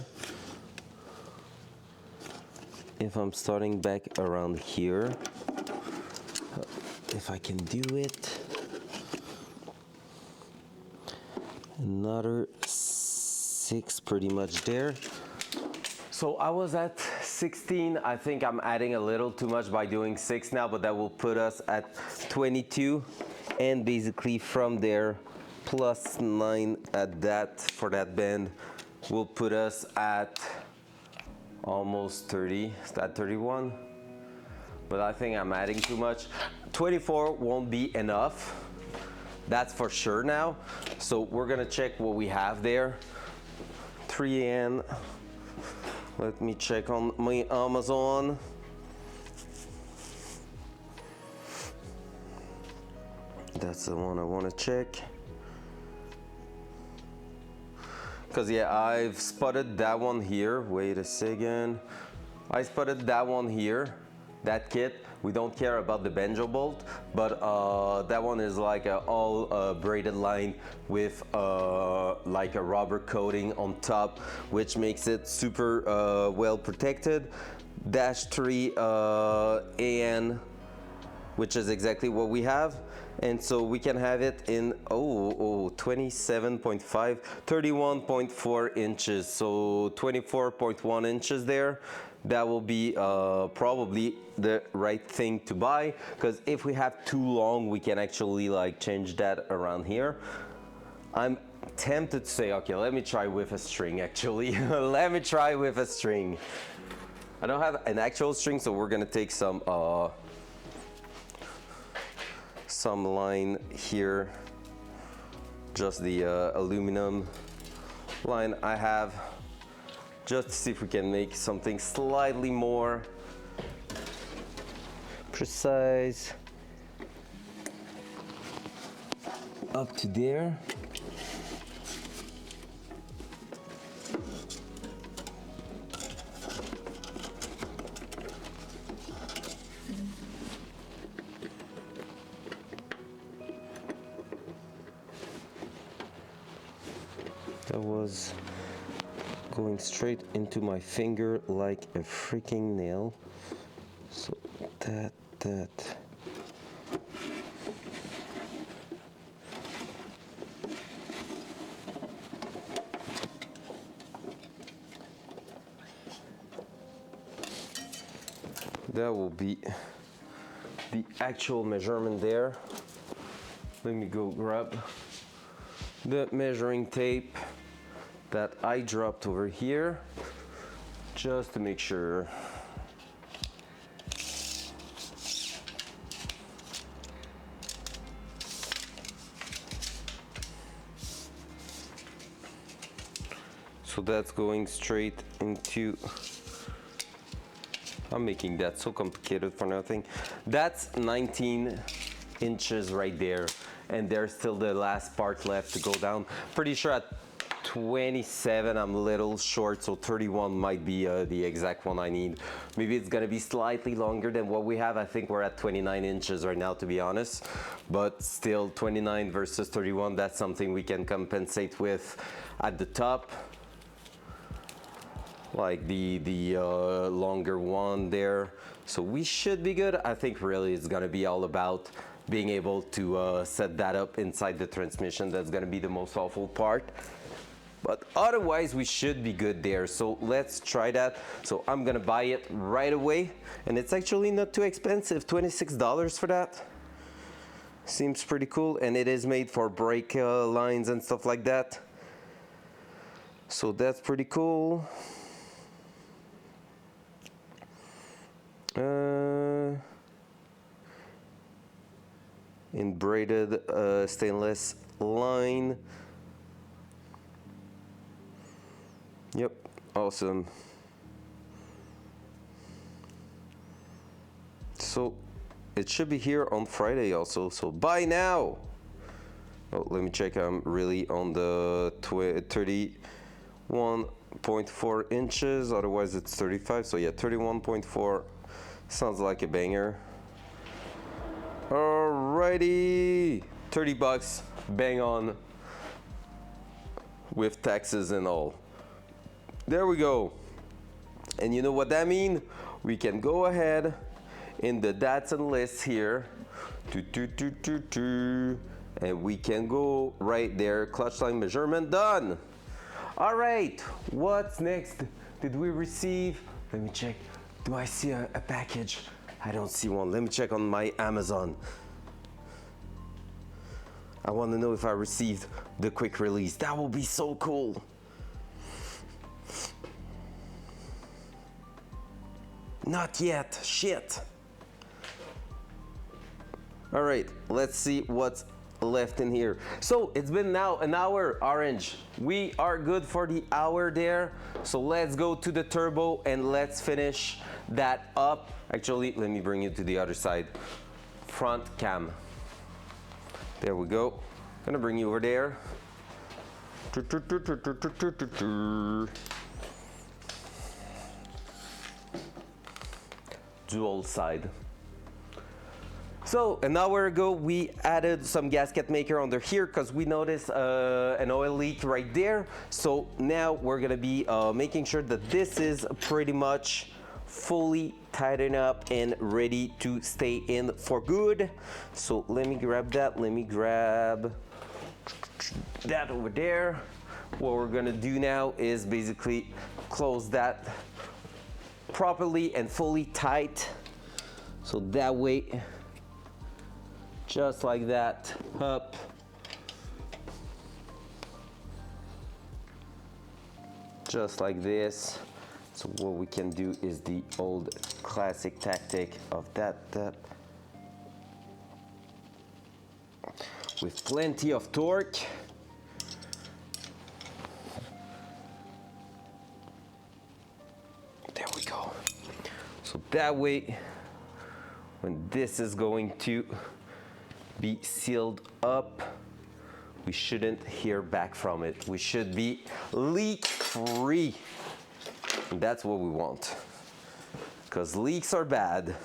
If I'm starting back around here, if I can do it. Another 6 pretty much there. So I was at 16. I think I'm adding a little too much by doing 6 now, but that will put us at 22. And basically from there, plus 9 at that, for that bend, will put us at almost 30. Is that 31? But I think I'm adding too much. 24 won't be enough. That's for sure now. So we're gonna check what we have there. 3N. Let me check on my Amazon. That's the one I want to check. Because yeah, I've spotted that one here. Wait a second. I spotted that one here, that kit. We don't care about the banjo bolt, but that one is like a all braided line with like a rubber coating on top, which makes it super well protected. Dash 3 AN, which is exactly what we have. And so we can have it in 27.5, 31.4 inches, so 24.1 inches there. That will be probably the right thing to buy, because if we have too long, we can actually like change that around here. I'm tempted to say, okay, let me try with a string actually. Let me try with a string. I don't have an actual string, so we're gonna take some line here, just the aluminum line I have, just to see if we can make something slightly more precise. Up to there. That was going straight into my finger like a freaking nail. So that. That will be the actual measurement there. Let me go grab the measuring tape that I dropped over here, just to make sure. So that's going straight into, I'm making that so complicated for nothing. That's 19 inches right there, and there's still the last part left to go down. Pretty sure at 27 I'm a little short, so 31 might be the exact one I need. Maybe it's gonna be slightly longer than what we have. I think we're at 29 inches right now, to be honest, but still 29 versus 31, that's something we can compensate with at the top, like the longer one there. So we should be good. I think really it's gonna be all about being able to set that up inside the transmission. That's gonna be the most awful part. But otherwise we should be good there. So let's try that. So I'm gonna buy it right away. And it's actually not too expensive, $26 for that. Seems pretty cool. And it is made for brake lines and stuff like that. So that's pretty cool. In braided stainless line. Yep, awesome. So it should be here on Friday also. So buy now. Oh, let me check. I'm really on the 31.4 inches. Otherwise, it's 35. So yeah, 31.4 sounds like a banger. Alrighty, 30 bucks, bang on, with taxes and all. There we go. And you know what that means? We can go ahead in the Datsun list here. And we can go right there. Clutch line measurement done. All right, what's next? Did we receive? Let me check. Do I see a package? I don't see one. Let me check on my Amazon. I want to know if I received the quick release. That will be so cool. Not yet. Shit. All right, let's see what's left in here. So it's been now an hour, Orange. We are good for the hour there. So let's go to the turbo and let's finish that up. Actually, let me bring you to the other side. Front cam. There we go. Gonna bring you over there. Dual side. So an hour ago we added some gasket maker under here because we noticed an oil leak right there. So now we're gonna be making sure that this is pretty much fully tightened up and ready to stay in for good. So let me grab that. Let me grab that over there. What we're gonna do now is basically close that properly and fully tight. So that way, just like that, up. Just like this. So what we can do is the old classic tactic of that with plenty of torque. There we go. So that way, when this is going to be sealed up, we shouldn't hear back from it. We should be leak free. And that's what we want, because leaks are bad.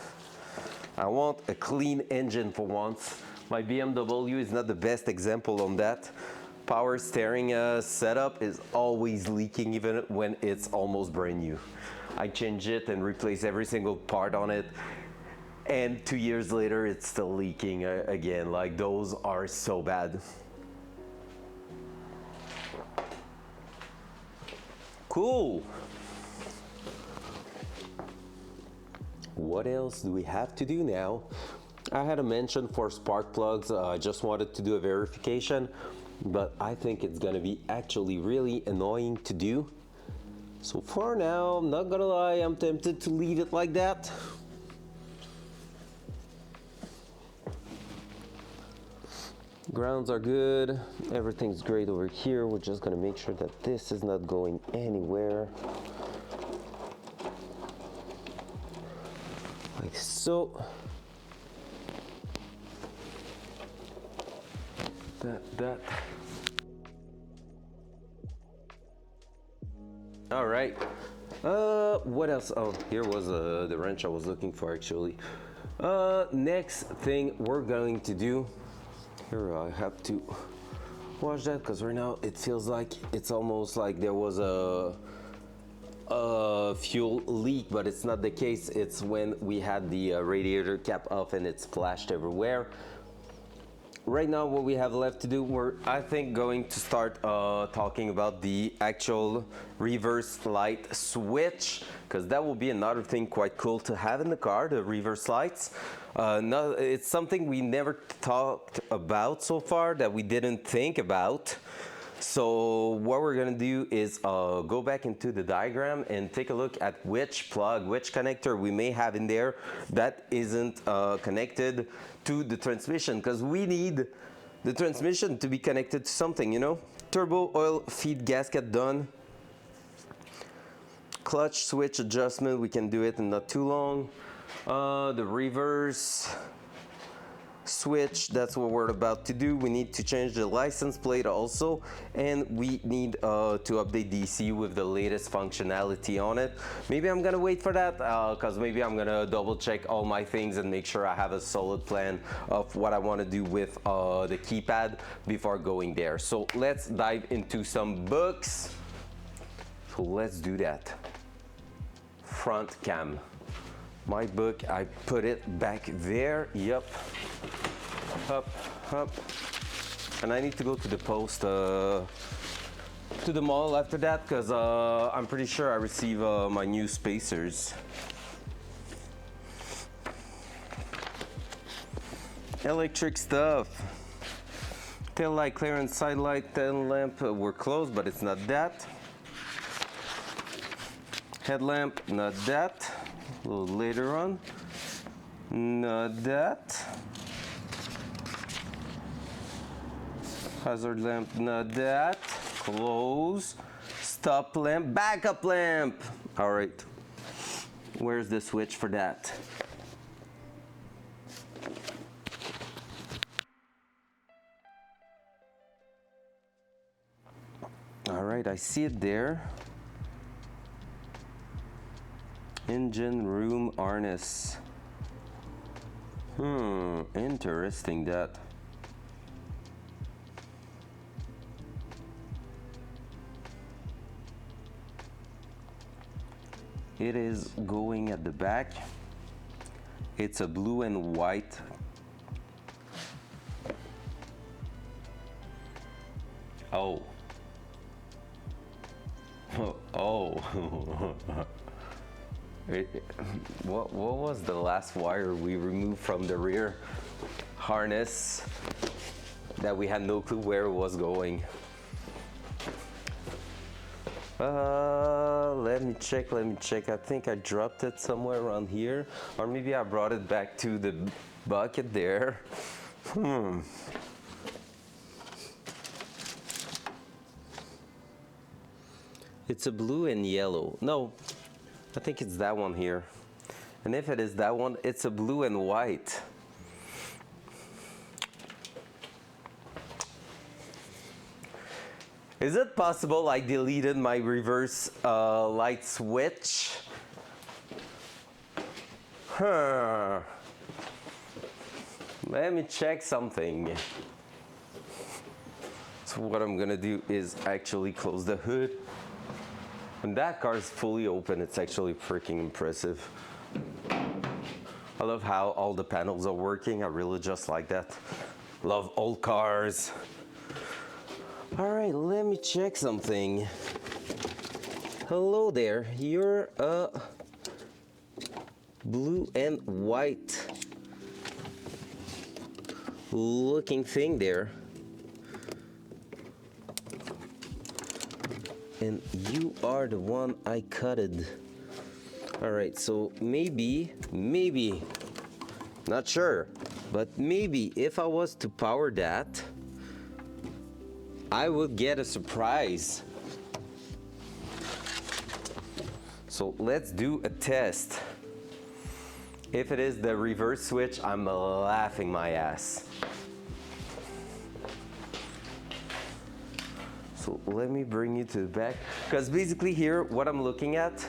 I want a clean engine for once. My BMW is not the best example on that. Power steering setup is always leaking even when it's almost brand new. I change it and replace every single part on it, and 2 years later it's still leaking again. Like, those are so bad. Cool. What else do we have to do now? I had a mention for spark plugs. I just wanted to do a verification, but I think it's gonna be actually really annoying to do. So for now, I'm not gonna lie, I'm tempted to leave it like that. Grounds are good. Everything's great over here. We're just gonna make sure that this is not going anywhere. Like so. That. All right. What else? Oh, here was the wrench I was looking for actually. Next thing we're going to do. Here I have to watch that because right now it feels like it's almost like there was a fuel leak, but it's not the case. It's when we had the radiator cap off and it splashed everywhere. Right now what we have left to do, we're I think going to start talking about the actual reverse light switch, because that will be another thing quite cool to have in the car, the reverse lights. No, it's something we never talked about so far, that we didn't think about. So what we're gonna do is go back into the diagram and take a look at which plug, which connector we may have in there that isn't connected to the transmission, because we need the transmission to be connected to something, you know? Turbo oil feed gasket done. Clutch switch adjustment, we can do it in not too long. The reverse switch, that's what we're about to do. We need to change the license plate also, and we need to update the ECU with the latest functionality on it. Maybe I'm gonna wait for that because maybe I'm gonna double check all my things and make sure I have a solid plan of what I want to do with the keypad before going there. So let's dive into some books. So let's do that. Front cam. My book, I put it back there. Yep. Up, up. And I need to go to the post, to the mall after that, because I'm pretty sure I receive my new spacers. Electric stuff. Tail light clearance, side light, tail lamp were closed, but it's not that. Headlamp, not that. A little later on. Not that. Hazard lamp, not that. Close. Stop lamp, backup lamp. All right. Where's the switch for that? All right, I see it there. Engine room harness. Interesting that. It is going at the back. It's a blue and white. Oh. Oh. What was the last wire we removed from the rear harness that we had no clue where it was going? Let me check. I think I dropped it somewhere around here, or maybe I brought it back to the bucket there. It's a blue and yellow. No, I think it's that one here. And if it is that one, it's a blue and white. Is it possible I deleted my reverse light switch? Let me check something. So what I'm gonna do is actually close the hood. When that car is fully open, it's actually freaking impressive. I love how all the panels are working. I really just like that. Love old cars. All right, let me check something. Hello there, you're a blue and white looking thing there. And you are the one I cutted. All right, so maybe, not sure, but maybe if I was to power that, I would get a surprise. So let's do a test. If it is the reverse switch, I'm laughing my ass. So let me bring you to the back, because basically here what I'm looking at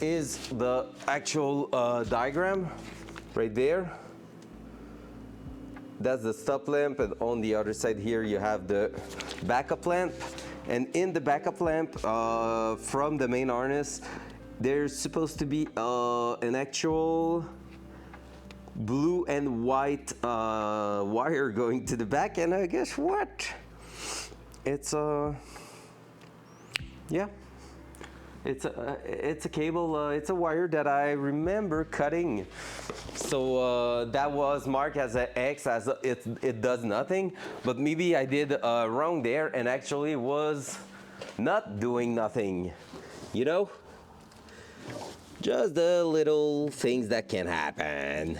is the actual diagram right there. That's the stop lamp, and on the other side here you have the backup lamp. And in the backup lamp from the main harness, there's supposed to be an actual blue and white wire going to the back, and guess what? It's yeah, it's a cable, it's a wire that I remember cutting. So that was marked as an X, as it does nothing, but maybe I did wrong there and actually was not doing nothing, you know? Just the little things that can happen.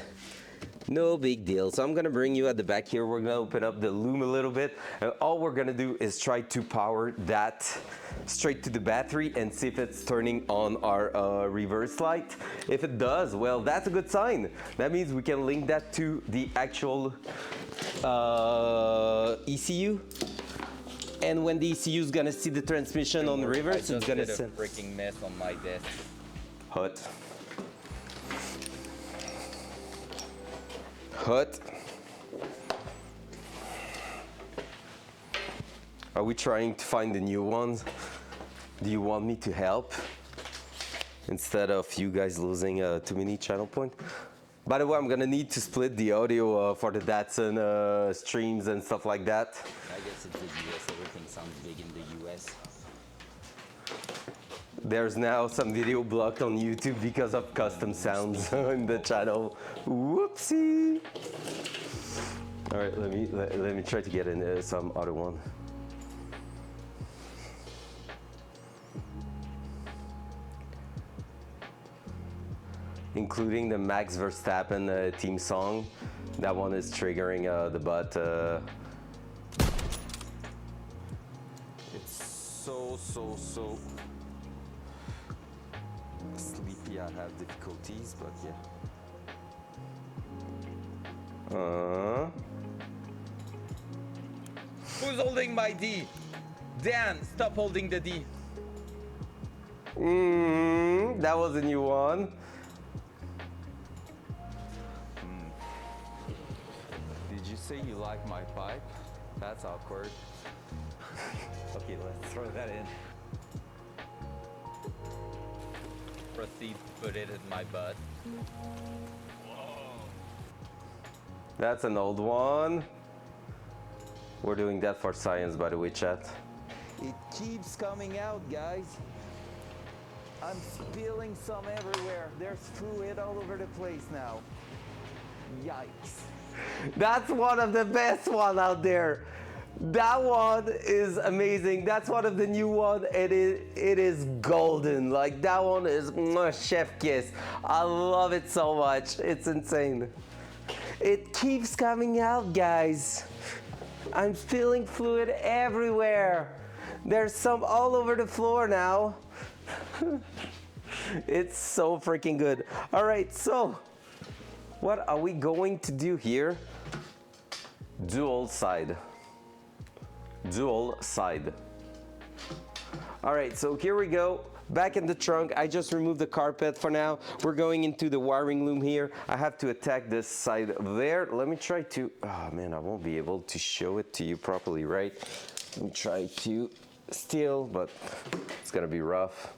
No big deal. So I'm gonna bring you at the back here. We're gonna open up the loom a little bit. And all we're gonna do is try to power that straight to the battery and see if it's turning on our reverse light. If it does, well, that's a good sign. That means we can link that to the actual ECU. And when the ECU is gonna see the transmission on the reverse, it's gonna did a send. freaking mess on my desk. Hot. Hot. Are we trying to find the new ones? Do you want me to help? Instead of you guys losing too many channel points? By the way, I'm gonna need to split the audio for the Datsun streams and stuff like that. I guess it's the US. Everything sounds big in the US. There's now some video blocked on YouTube because of custom sounds in the channel. Whoopsie! All right, let me try to get in some other one. Including the Max Verstappen theme song. That one is triggering the butt. It's so sleepy. I have difficulties, but yeah. Who's holding my D? Dan, stop holding the D. That was a new one. Did you say you like my pipe? That's awkward. Okay, let's throw that in. Proceed to put it in my butt. That's an old one. We're doing that for science, by the way, chat. It keeps coming out, guys. I'm spilling some everywhere. There's fluid all over the place now. Yikes. That's one of the best one out there. That one is amazing. That's one of the new one. It is golden. Like that one is chef kiss. I love it so much. It's insane. It keeps coming out, guys. I'm spilling fluid everywhere. There's some all over the floor now. It's so freaking good. All right, so what are we going to do here? Dual side. Dual side. All right, so here we go. Back in the trunk. I just removed the carpet for now. We're going into the wiring loom here. I have to attack this side there. Let me try to, oh man, I won't be able to show it to you properly, right? Let me try to steal, but it's gonna be rough.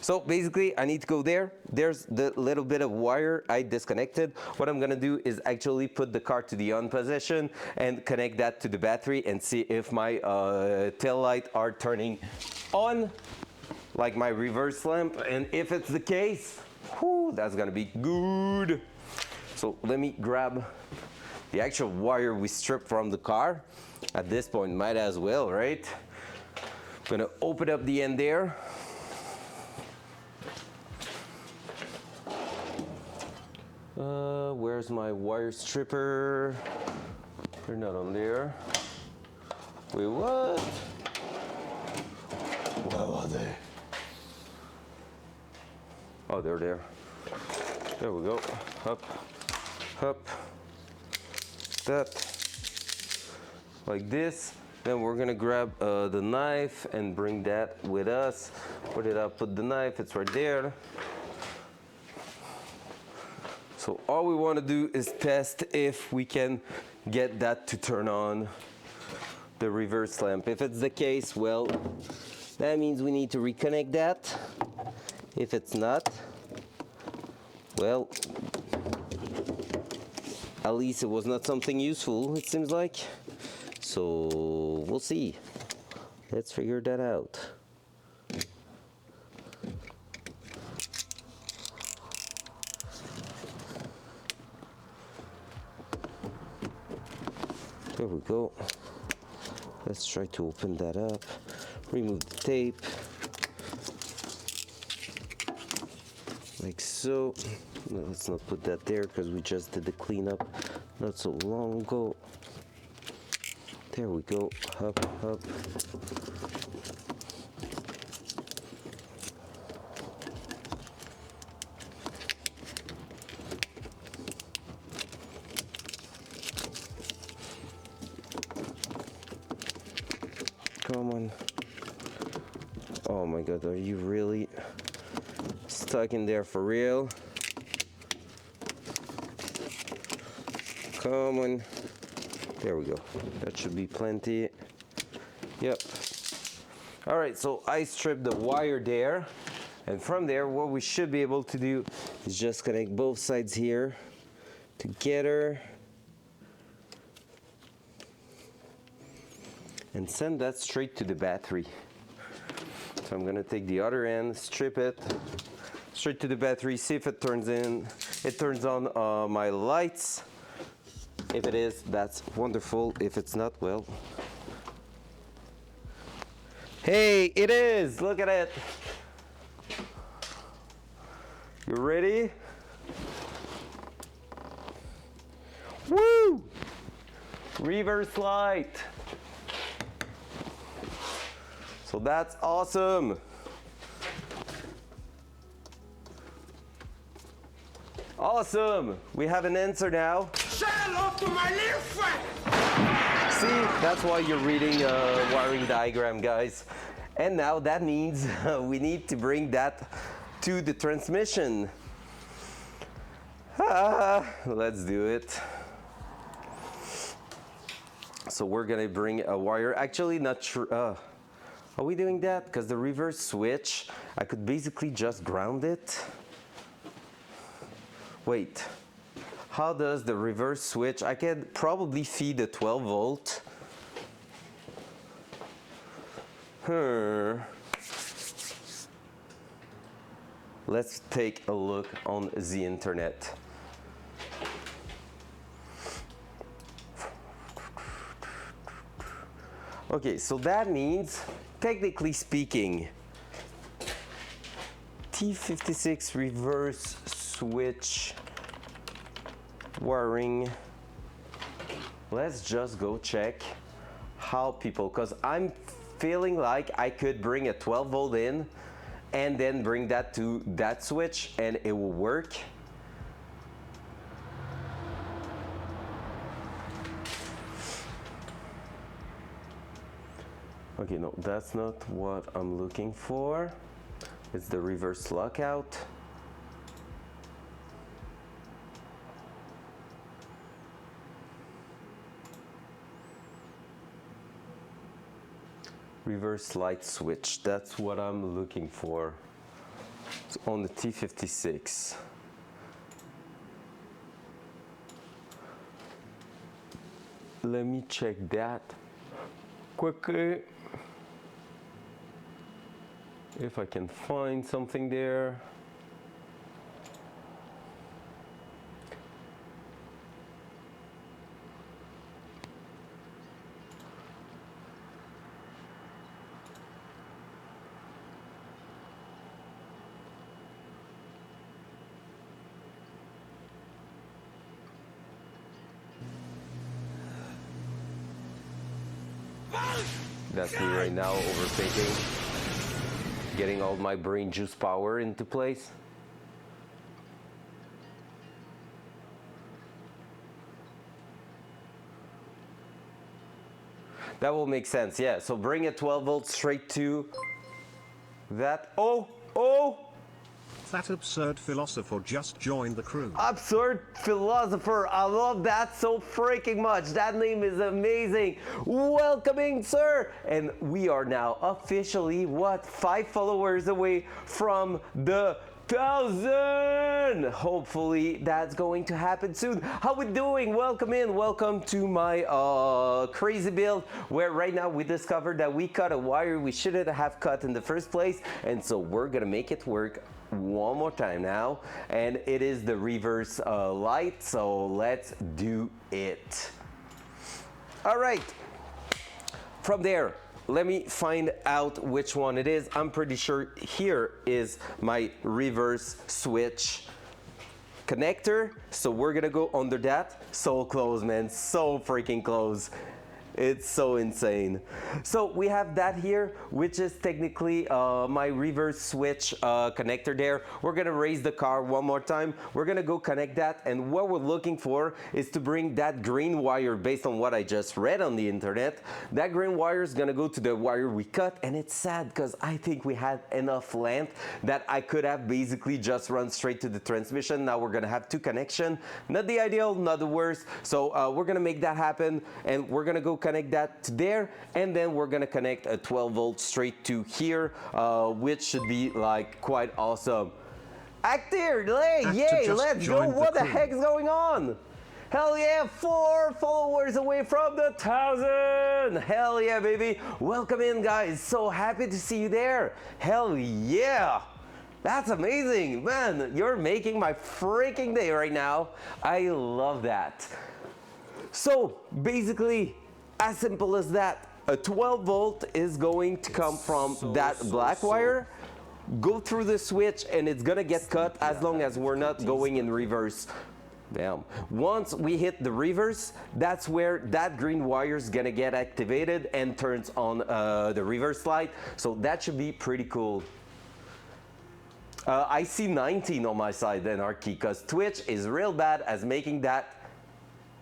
So basically, I need to go there. There's the little bit of wire I disconnected. What I'm gonna do is actually put the car to the on position and connect that to the battery and see if my tail light are turning on, like my reverse lamp. And if it's the case, whew, that's gonna be good. So let me grab the actual wire we stripped from the car. At this point, might as well, right? I'm gonna open up the end there. Where's my wire stripper? They're not on there. Wait, what? Where are they? Oh, they're there. There we go. Up, up. That. Like this. Then we're gonna grab the knife and bring that with us. Where did I put the knife? It's right there. So all we want to do is test if we can get that to turn on the reverse lamp. If it's the case, well, that means we need to reconnect that. If it's not, well, at least it was not something useful, it seems like. So we'll see. Let's figure that out. There we go. Let's try to open that up. Remove the tape. like so. No, let's not put that there because we just did the cleanup not so long ago. There we go. Up, up. Come on. Oh my god, are you really stuck in there for real? Come on. There we go. That should be plenty. Yep. All right, so I stripped the wire there. And from there, what we should be able to do is just connect both sides here together. And send that straight to the battery. So I'm gonna take the other end, strip it, straight to the battery, see if it turns on my lights. If it is, that's wonderful. If it's not, well. Hey, it is! Look at it! You ready? Woo! Reverse light. So that's awesome. Awesome. We have an answer now. Say hello to my little friend! See, that's why you're reading a wiring diagram, guys. And now that means we need to bring that to the transmission. Let's do it. So we're gonna bring a wire. Actually, not sure. Are we doing that? Because the reverse switch, I could basically just ground it. Wait, how does the reverse switch? I could probably feed a 12 volt. Let's take a look on the internet. Okay, so that means, technically speaking, T56 reverse switch wiring. Let's just go check how people, because I'm feeling like I could bring a 12 volt in and then bring that to that switch and it will work. Okay, no, that's not what I'm looking for. It's the reverse lockout. Reverse light switch, that's what I'm looking for. It's on the T56. Let me check that quickly. If I can find something there. That's me right now, overthinking, getting all my brain juice power into place. That will make sense, yeah. So bring a 12 volt straight to that. Oh! That absurd philosopher just joined the crew. Absurd philosopher, I love that so freaking much. That name is amazing. Welcoming, sir. And we are now officially, 5 followers away from the 1,000. Hopefully that's going to happen soon. How we doing? Welcome in. Welcome to my crazy build, where right now we discovered that we cut a wire we shouldn't have cut in the first place, and so we're gonna make it work one more time now, and it is the reverse light, so let's do it. All right, from there let me find out which one it is. I'm pretty sure here is my reverse switch connector. So we're gonna go under that. So close, man, so freaking close. It's so insane. So we have that here, which is technically my reverse switch connector there. We're gonna raise the car one more time. We're gonna go connect that, and what we're looking for is to bring that green wire based on what I just read on the internet. That green wire is gonna go to the wire we cut, and it's sad because I think we had enough length that I could have basically just run straight to the transmission. Now we're gonna have two connections. Not the ideal, not the worst. So we're gonna make that happen, and we're gonna go connect that to there, and then we're gonna connect a 12 volt straight to here, which should be like quite awesome. Active, yay, let's go. What the heck is going on? Hell yeah, 4 followers away from the 1,000. Hell yeah, baby. Welcome in, guys. So happy to see you there. Hell yeah. That's amazing, man. You're making my freaking day right now. I love that. So basically, as simple as that, a 12 volt is going to come from that black wire, go through the switch, and it's gonna get cut as long as we're not going in reverse. Damn. Once we hit the reverse, that's where that green wire is gonna get activated and turns on the reverse light. So that should be pretty cool. I see 19 on my side, Anarchy, because Twitch is real bad at making that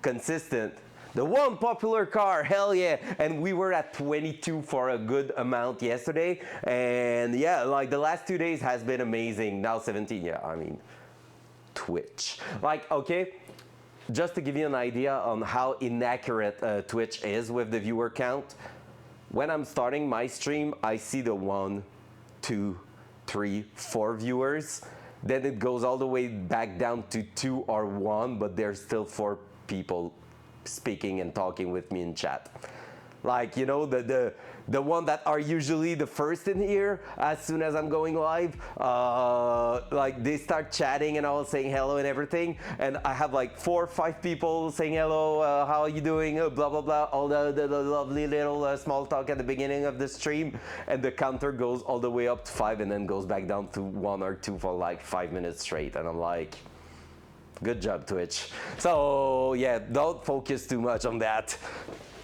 consistent. The one popular car, hell yeah. And we were at 22 for a good amount yesterday. And yeah, like the last 2 days has been amazing. Now 17, yeah, I mean, Twitch. Like, okay, just to give you an idea on how inaccurate Twitch is with the viewer count. When I'm starting my stream, I see the 1, 2, 3, 4 viewers. Then it goes all the way back down to 2 or 1, but there's still 4 people speaking and talking with me in chat. Like, you know, the one that are usually the first in here as soon as I'm going live, like they start chatting and all, saying hello and everything, and I have like 4 or 5 people saying hello, how are you doing, blah blah blah, all the lovely little small talk at the beginning of the stream, and the counter goes all the way up to 5 and then goes back down to 1 or 2 for like 5 minutes straight, and I'm like, good job, Twitch. So yeah, don't focus too much on that.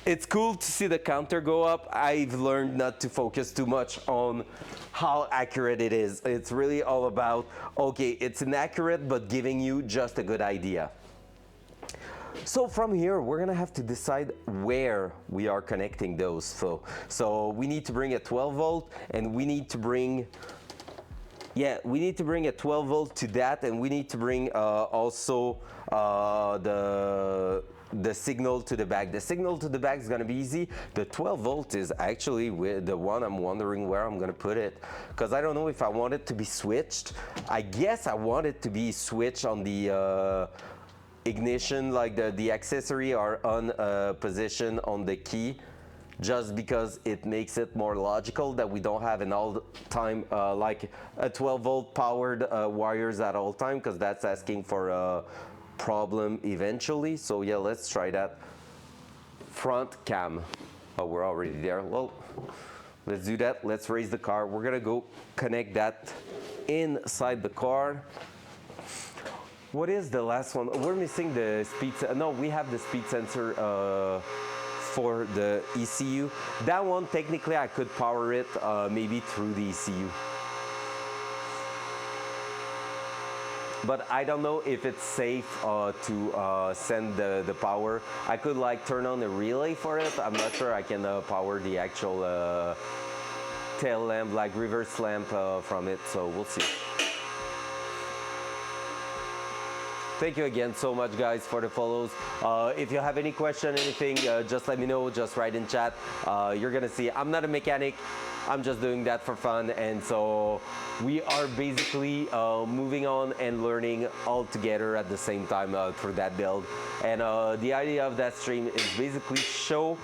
It's cool to see the counter go up. I've learned not to focus too much on how accurate it is. It's really all about, okay, it's inaccurate, but giving you just a good idea. So from here, we're gonna have to decide where we are connecting those. So we need to bring a 12 volt, and we need to bring, yeah, we need to bring a 12 volt to that, and we need to bring also the signal to the back. The signal to the back is gonna be easy. The 12 volt is actually the one I'm wondering where I'm gonna put it, because I don't know if I want it to be switched. I guess I want it to be switched on the ignition, like the accessory or on position on the key, just because it makes it more logical that we don't have an all time like a 12 volt powered wires at all time, because that's asking for a problem eventually. So yeah, let's try that. Front cam. Oh, we're already there. Well, let's do that. Let's raise the car. We're gonna go connect that inside the car. What is the last one? We're missing the speed. No, we have the speed sensor for the ECU. That one, technically, I could power it maybe through the ECU. But I don't know if it's safe to send the power. I could like turn on the relay for it. I'm not sure I can power the actual tail lamp, like reverse lamp from it, so we'll see. Thank you again so much, guys, for the follows. If you have any question, anything, just let me know, just write in chat. You're gonna see I'm not a mechanic, I'm just doing that for fun, and so we are basically moving on and learning all together at the same time through that build. And the idea of that stream is basically show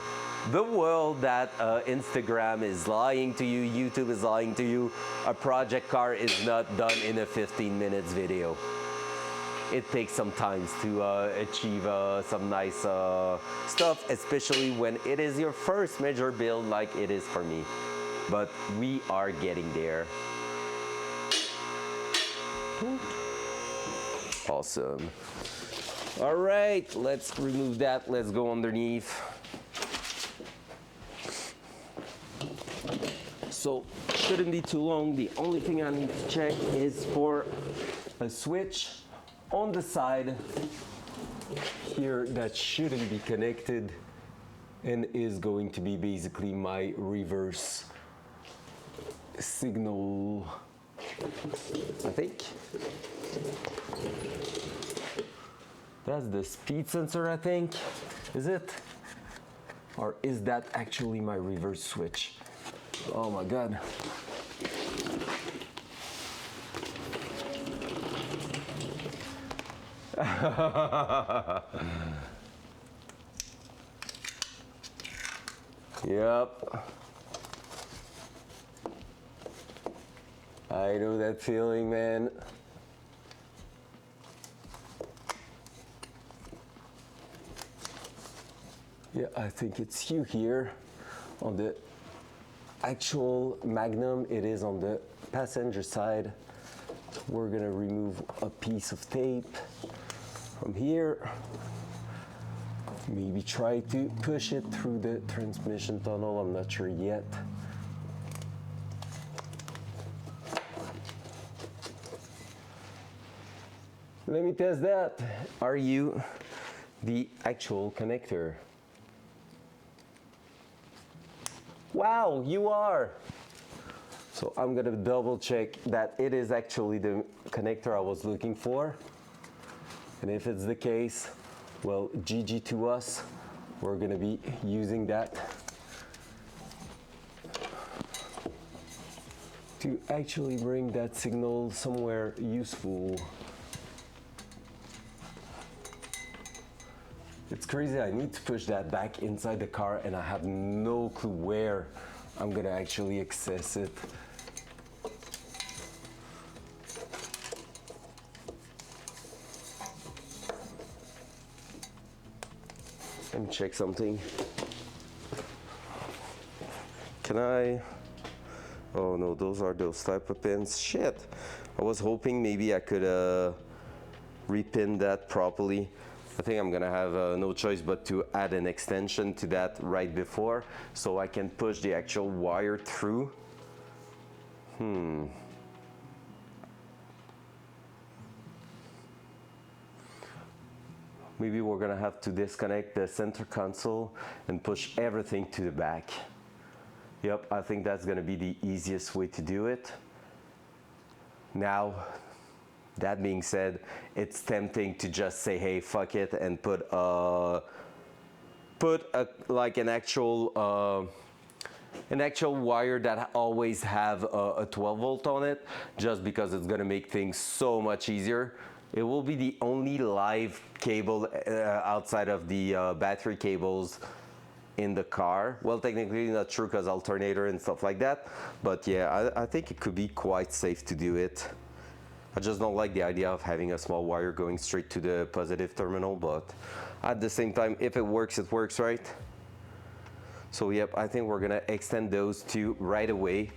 the world that Instagram is lying to you, YouTube is lying to you. A project car is not done in a 15 minutes video. it takes some time to achieve some nice stuff, especially when it is your first major build like it is for me. But we are getting there. Awesome. All right, let's remove that. Let's go underneath. So, shouldn't be too long. The only thing I need to check is for a switch on the side here that shouldn't be connected and is going to be basically my reverse signal, I think. That's the speed sensor, I think. Is it? Or is that actually my reverse switch? Oh my God. Yep. I know that feeling, man. Yeah, I think it's you here. On the actual Magnum, it is on the passenger side. We're gonna remove a piece of tape from here. Maybe try to push it through the transmission tunnel, I'm not sure yet. Let me test that. Are you the actual connector? Wow, you are. So I'm gonna double check that it is actually the connector I was looking for. And if it's the case, well, GG to us. We're gonna be using that to actually bring that signal somewhere useful. It's crazy, I need to push that back inside the car and I have no clue where I'm gonna actually access it. Let me check something. Can I? Oh no, those are those type of pins. Shit, I was hoping maybe I could repin that properly. I think I'm gonna have no choice but to add an extension to that right before so I can push the actual wire through. Maybe we're gonna have to disconnect the center console and push everything to the back. Yep, I think that's gonna be the easiest way to do it. Now, that being said, it's tempting to just say, hey, fuck it, and put like an actual wire that always have a 12 volt on it, just because it's gonna make things so much easier. It will be the only live cable outside of the battery cables in the car. Well, technically not true because alternator and stuff like that, but yeah, I think it could be quite safe to do it. I just don't like the idea of having a small wire going straight to the positive terminal, but at the same time, if it works, right? So yep, I think we're gonna extend those two right away.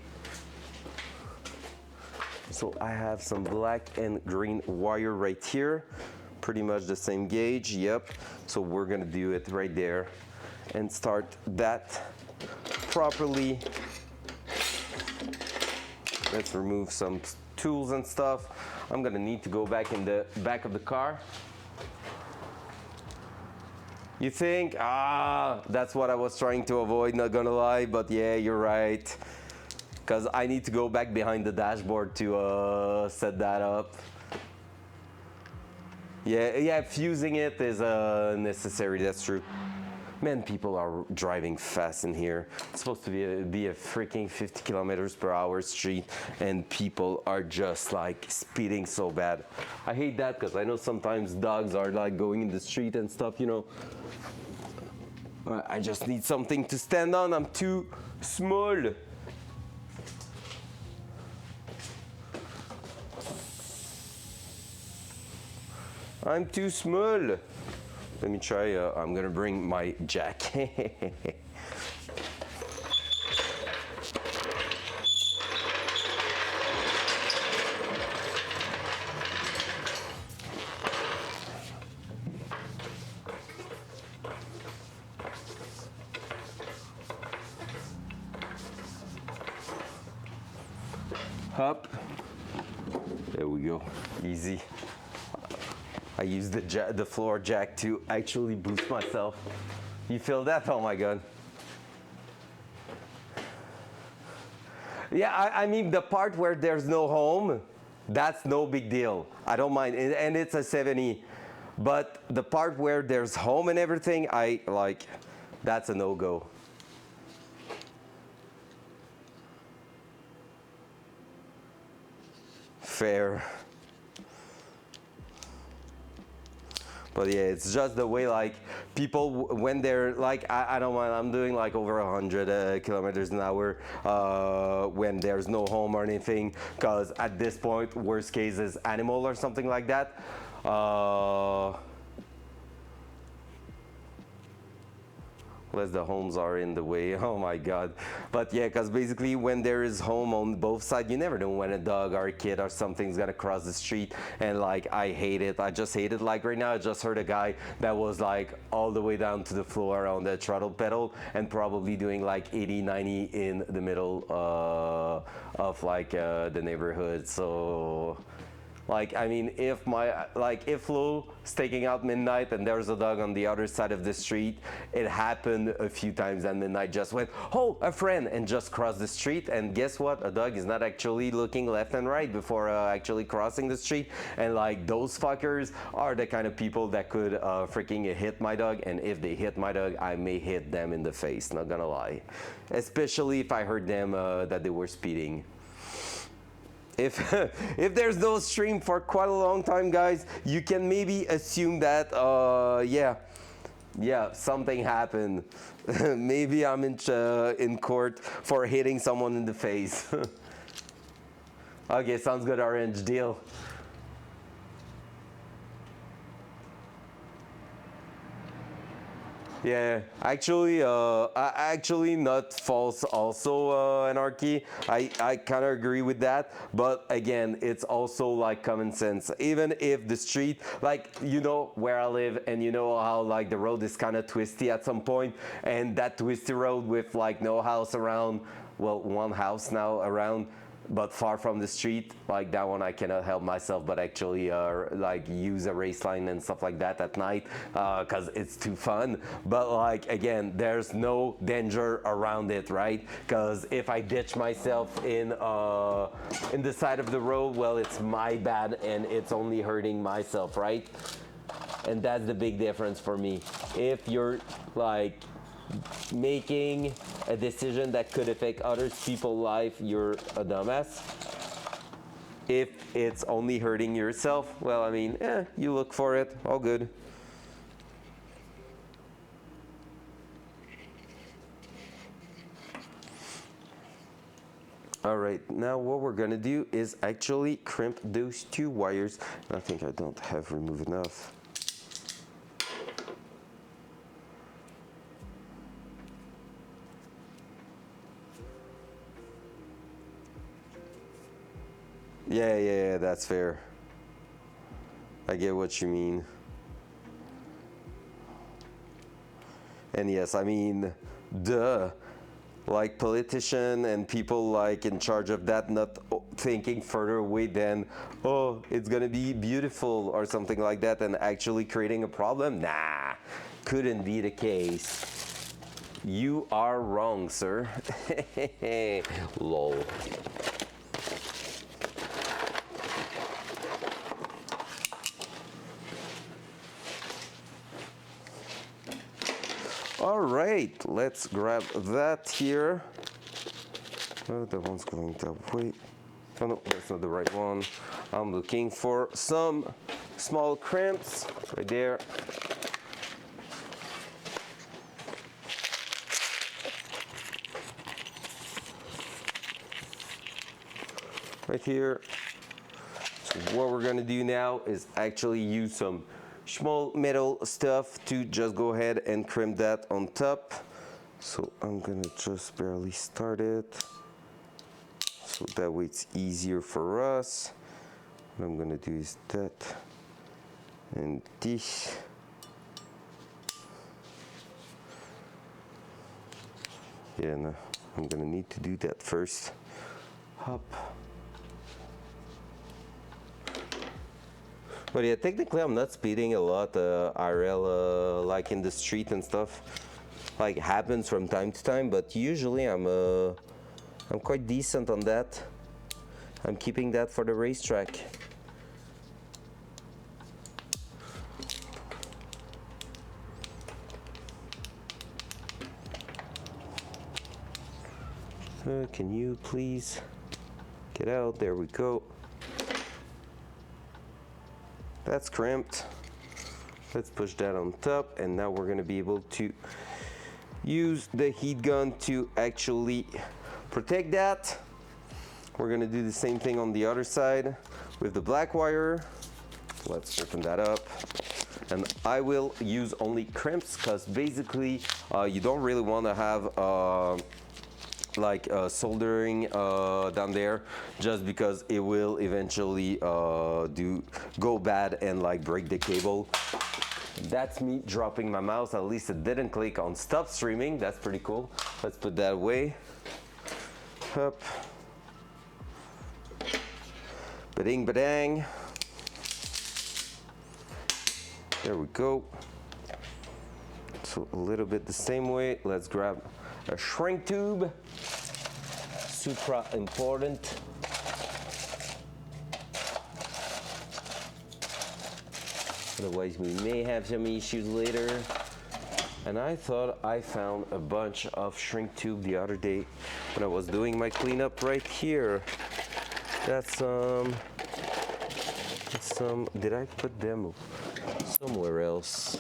So I have some black and green wire right here, pretty much the same gauge, yep. So we're gonna do it right there and start that properly. Let's remove some tools and stuff. I'm gonna need to go back in the back of the car. You think, that's what I was trying to avoid, not gonna lie, but yeah, you're right. Because I need to go back behind the dashboard to set that up. Yeah, fusing it is necessary, that's true. Man, people are driving fast in here. It's supposed to be a freaking 50 kilometers per hour street, and people are just like speeding so bad. I hate that because I know sometimes dogs are like going in the street and stuff, you know. I just need something to stand on. I'm too small. I'm too small. Let me try. I'm gonna bring my jack. Up. There we go. Easy. I use the floor jack to actually boost myself. You feel that? Oh my god. Yeah, I mean the part where there's no home, that's no big deal. I don't mind, and it's a 70. But the part where there's home and everything, I like, that's a no-go. Fair. But yeah, it's just the way like people when they're like I don't mind, I'm doing like over 100 kilometers an hour when there's no home or anything, because at this point worst case is animal or something like that. Unless the homes are in the way. Oh my god. But yeah, because basically when there is home on both sides, you never know when a dog or a kid or something's gonna cross the street, and like I hate it. I just hate it. Like right now I just heard a guy that was like all the way down to the floor on the throttle pedal and probably doing like 80, 90 in the middle of like the neighborhood. So like, I mean, if Flo is taking out midnight and there's a dog on the other side of the street, it happened a few times, and midnight just went, oh, a friend, and just crossed the street. And guess what? A dog is not actually looking left and right before actually crossing the street. And like those fuckers are the kind of people that could freaking hit my dog. And if they hit my dog, I may hit them in the face, not gonna lie. Especially if I heard them that they were speeding. If there's no stream for quite a long time, guys, you can maybe assume that yeah, something happened. Maybe I'm in court for hitting someone in the face. Okay, sounds good, Orange, deal. Yeah, actually not false also, Anarchy. I kind of agree with that, but again, it's also like common sense. Even if the street, like, you know where I live, and you know how like the road is kind of twisty at some point, and that twisty road with like no house around, well, one house now around, but far from the street, like that one I cannot help myself but actually like use a race line and stuff like that at night because it's too fun. But like again, there's no danger around it, right? Because if I ditch myself in the side of the road, well, it's my bad and it's only hurting myself, right? And that's the big difference for me. If you're like making a decision that could affect other people's life, you're a dumbass. If it's only hurting yourself, well, I mean, you look for it, all good. All right, now what we're gonna do is actually crimp those two wires. I think I don't have removed enough. Yeah, that's fair. I get what you mean. And yes, I mean, duh. Like politician and people like in charge of that not thinking further away than, oh, it's gonna be beautiful or something like that, and actually creating a problem? Nah, couldn't be the case. You are wrong, sir. Lol. All right, let's grab that here. Oh, that one's going that way. Oh no, that's not the right one. I'm looking for some small crimps right there. Right here. Just what we're gonna do now is actually use some small metal stuff to just go ahead and crimp that on top. So I'm gonna just barely start it, so that way it's easier for us. What I'm gonna do is that and this. Yeah, no, I'm gonna need to do that first. Hop. But yeah, technically I'm not speeding a lot IRL, like in the street and stuff. Like happens from time to time, but usually I'm quite decent on that. I'm keeping that for the racetrack. Can you please get out? There we go. That's crimped. Let's push that on top, and now we're gonna be able to use the heat gun to actually protect that. We're gonna do the same thing on the other side with the black wire. Let's open that up. And I will use only crimps because basically you don't really want to have soldering down there, just because it will eventually go bad and like break the cable. That's me dropping my mouse. At least it didn't click on stop streaming. That's pretty cool. Let's put that away. Up. Ba-ding, ba-dang. There we go. So a little bit the same way. Let's grab a shrink tube. Super important. Otherwise we may have some issues later. And I thought I found a bunch of shrink tube the other day when I was doing my cleanup right here. That's some, did I put them somewhere else?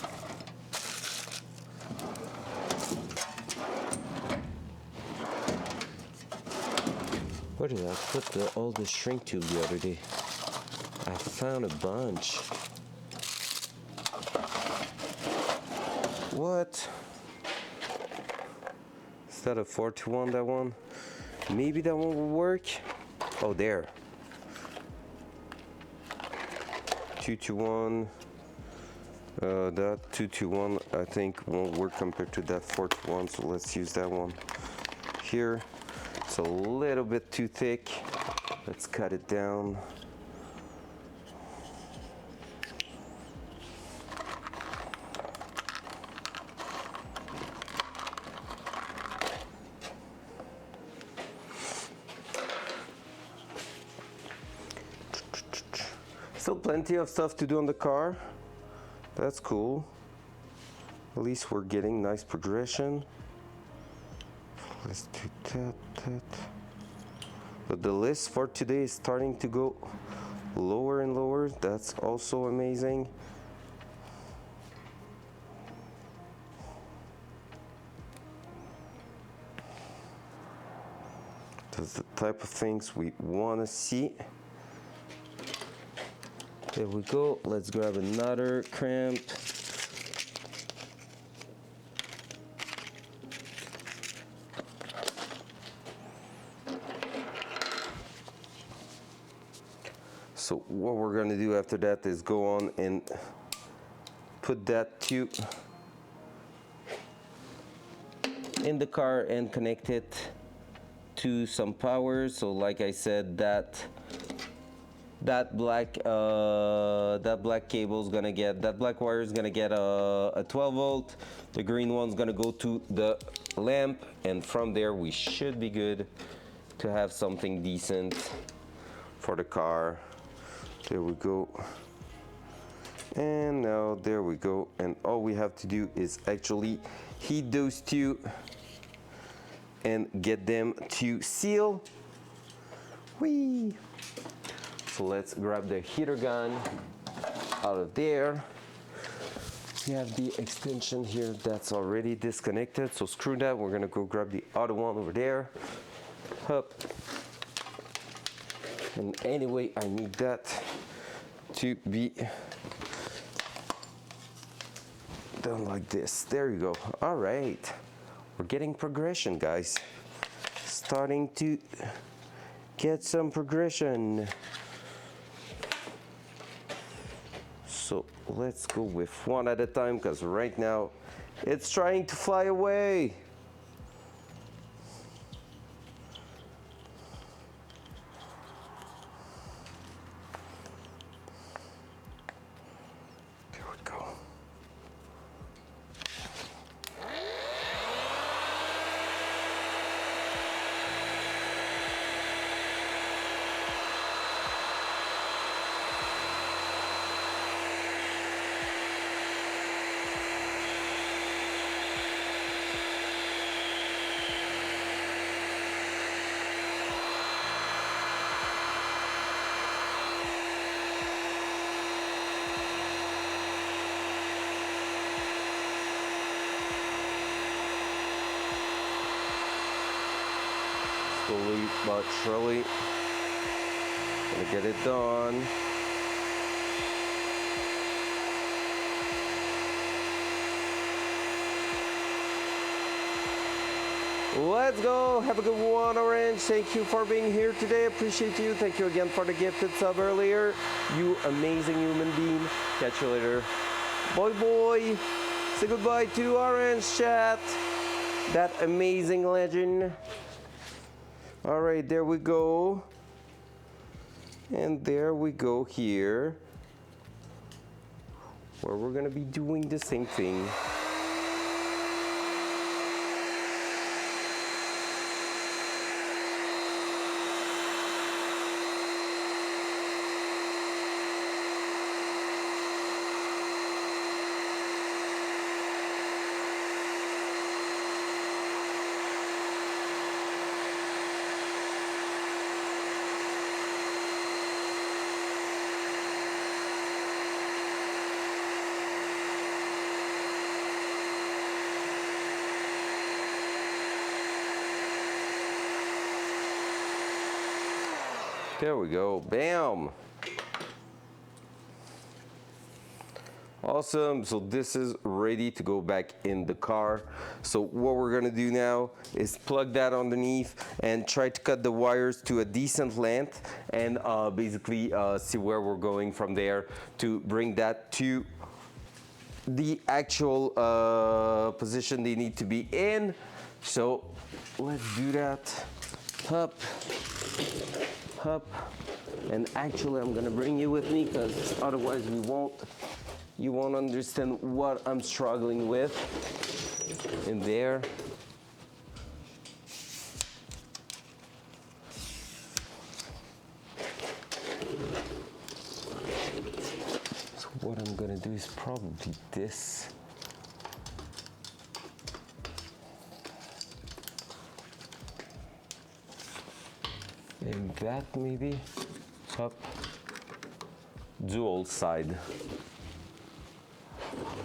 Where did I put all the shrink tube the other day? I found a bunch. What? Is that a 4-to-1, that one? Maybe that one will work. Oh, there. 2-to-1. That 2-to-1 I think won't work compared to that 4-to-1, so let's use that one here. It's a little bit too thick. Let's cut it down. Still plenty of stuff to do on the car. That's cool. At least we're getting nice progression. Let's do that. But the list for today is starting to go lower and lower. That's also amazing. That's the type of things we want to see. There we go. Let's grab another crimp. So what we're going to do after that is go on and put that tube in the car and connect it to some power. So like I said, that black cable is gonna get, that black wire is gonna get a 12 volt. The green one's gonna go to the lamp, and from there we should be good to have something decent for the car. There we go. And now there we go. And all we have to do is actually heat those two and get them to seal. Whee! So let's grab the heater gun out of there. We have the extension here that's already disconnected, so screw that. We're gonna go grab the other one over there. Up. And anyway, I need that to be done like this. There you go. All right. We're getting progression, guys. Starting to get some progression. So let's go with one at a time because right now it's trying to fly away. There we go. Slowly but surely, gonna get it done. Let's go. Have a good one, Orange. Thank you for being here today. Appreciate you. Thank you again for the gifted sub earlier. You amazing human being. Catch you later. Boy. Say goodbye to Orange chat. That amazing legend. All right, there we go. And there we go here, where we're gonna be doing the same thing. There we go, bam. Awesome, so this is ready to go back in the car. So what we're gonna do now is plug that underneath and try to cut the wires to a decent length and basically see where we're going from there to bring that to the actual position they need to be in. So let's do that. Up. And actually I'm gonna bring you with me because otherwise you won't understand what I'm struggling with in there. So what I'm gonna do is probably this. And that maybe up dual side.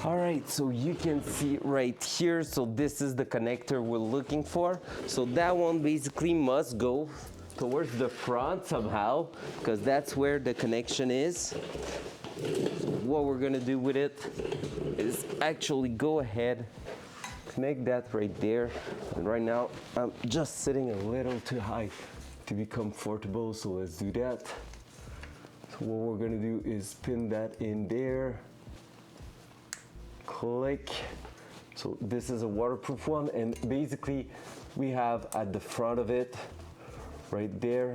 All right, so you can see right here, so this is the connector we're looking for. So that one basically must go towards the front somehow, because that's where the connection is. What we're gonna do with it is actually go ahead, connect that right there. And right now, I'm just sitting a little too high to be comfortable, so let's do that. So what we're gonna do is pin that in there. Click. So this is a waterproof one, and basically we have at the front of it, right there,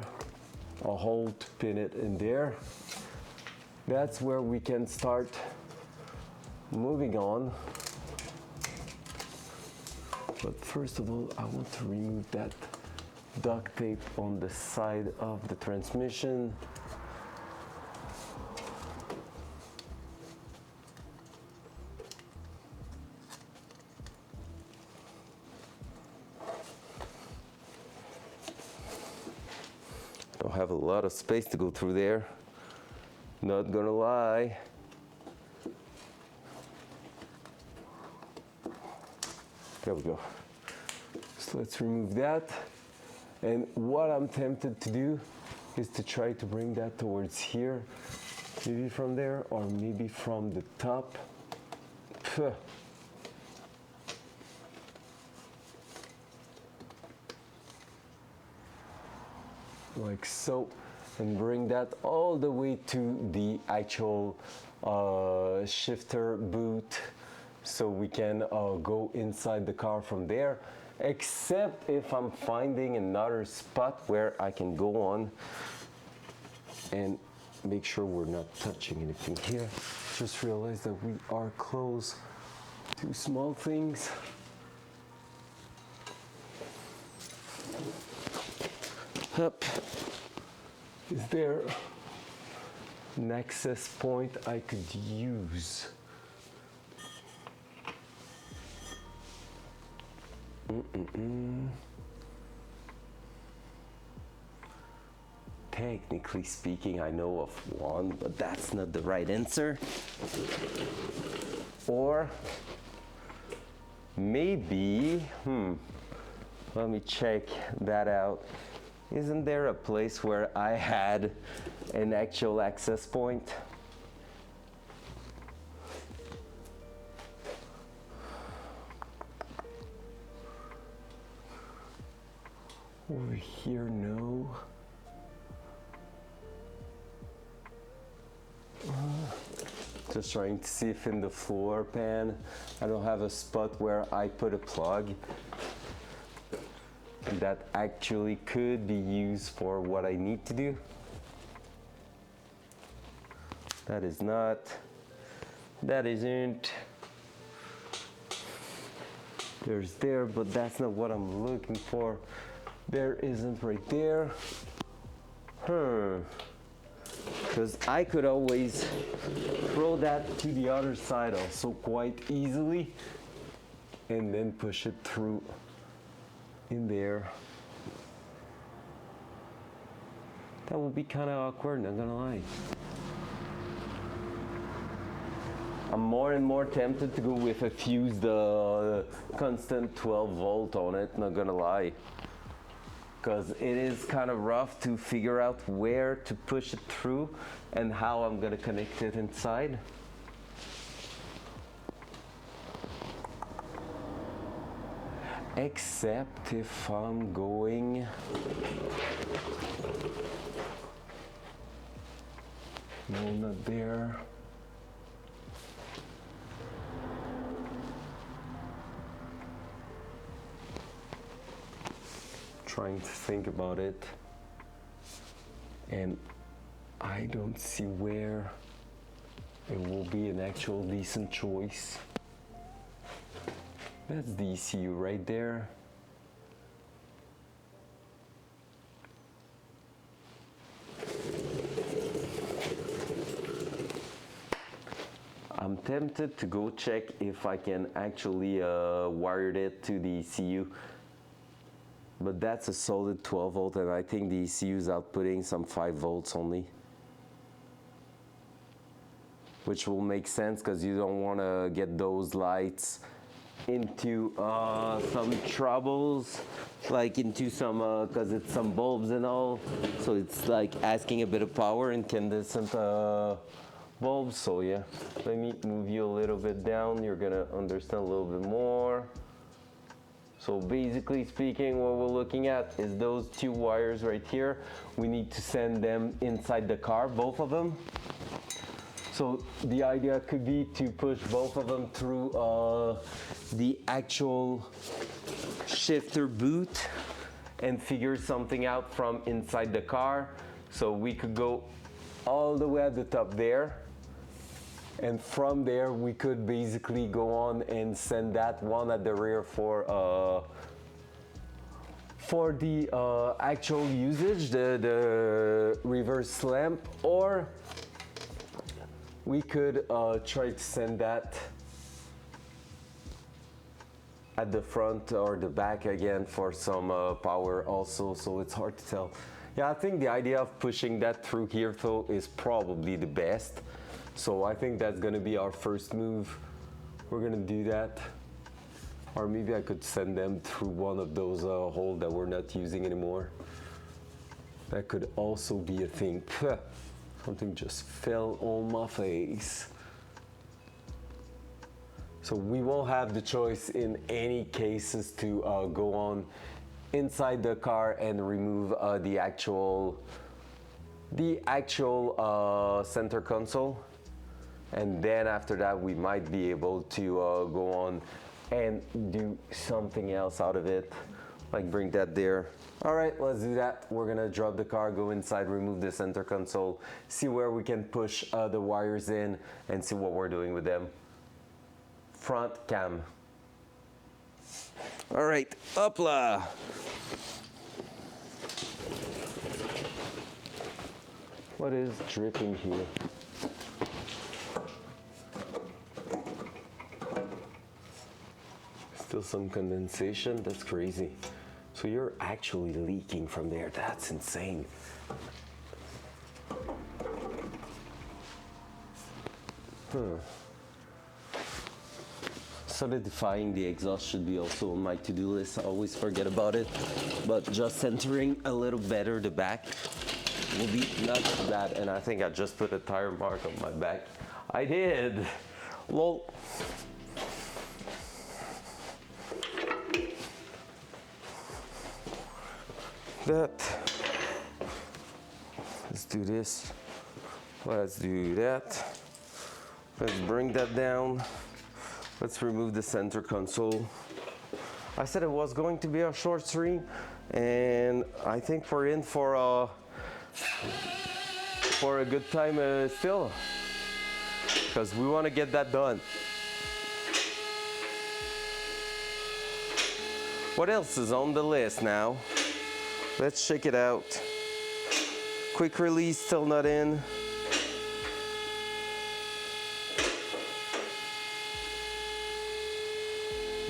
a hole to pin it in there. That's where we can start moving on. But first of all, I want to remove that duct tape on the side of the transmission. Don't have a lot of space to go through there, not gonna lie. There we go. So let's remove that. And what I'm tempted to do is to try to bring that towards here, Maybe from there, or maybe from the top. Phew. Like so, and bring that all the way to the actual shifter boot, so we can go inside the car from there, except if I'm finding another spot where I can go on and make sure we're not touching anything here. Just realize that we are close to small things. Up. Is there an access point I could use? Technically speaking, I know of one, but that's not the right answer. Or maybe, let me check that out. Isn't there a place where I had an actual access point? Over here, no. Just trying to see if in the floor pan I don't have a spot where I put a plug that actually could be used for what I need to do. That is not, that isn't. There's there, but that's not what I'm looking for. There isn't right there. Because I could always throw that to the other side also quite easily and then push it through in there. That would be kind of awkward, not gonna lie. I'm more and more tempted to go with a fused constant 12 volt on it, not gonna lie. Because it is kind of rough to figure out where to push it through and how I'm gonna connect it inside. Except if I'm going no, not there. Trying to think about it, and I don't see where it will be an actual decent choice. That's the ECU right there. I'm tempted to go check if I can actually wire it to the ECU. But that's a solid 12 volt, and I think the ECU is outputting some 5 volts only. Which will make sense because you don't want to get those lights into some troubles, like into some, because it's some bulbs and all. So it's like asking a bit of power, incandescent bulbs. So yeah, let me move you a little bit down. You're gonna understand a little bit more. So basically speaking, what we're looking at is those two wires right here. We need to send them inside the car, both of them. So the idea could be to push both of them through the actual shifter boot and figure something out from inside the car. So we could go all the way at the top there. And from there, we could basically go on and send that one at the rear for the actual usage, the reverse lamp, or we could try to send that at the front or the back again for some power also, so it's hard to tell. Yeah, I think the idea of pushing that through here though is probably the best. So I think that's gonna be our first move. We're gonna do that. Or maybe I could send them through one of those holes that we're not using anymore. That could also be a thing. Something just fell on my face. So we won't have the choice in any cases to go on inside the car and remove the actual center console. And then after that, we might be able to go on and do something else out of it, like bring that there. All right, let's do that. We're gonna drop the car, go inside, remove the center console, see where we can push the wires in, and see what we're doing with them. Front cam. All right, hopla. What is dripping here? Still some condensation, that's crazy. So you're actually leaking from there, that's insane. Solidifying the exhaust should be also on my to-do list. I always forget about it, but just centering a little better the back will be not bad. And I think I just put a tire mark on my back. I did. Lol. That. Let's do this. Let's do that. Let's bring that down. Let's remove the center console. I said it was going to be a short stream, and I think we're in for a good time still, because we want to get that done. What else is on the list now? Let's check it out. Quick release still not in.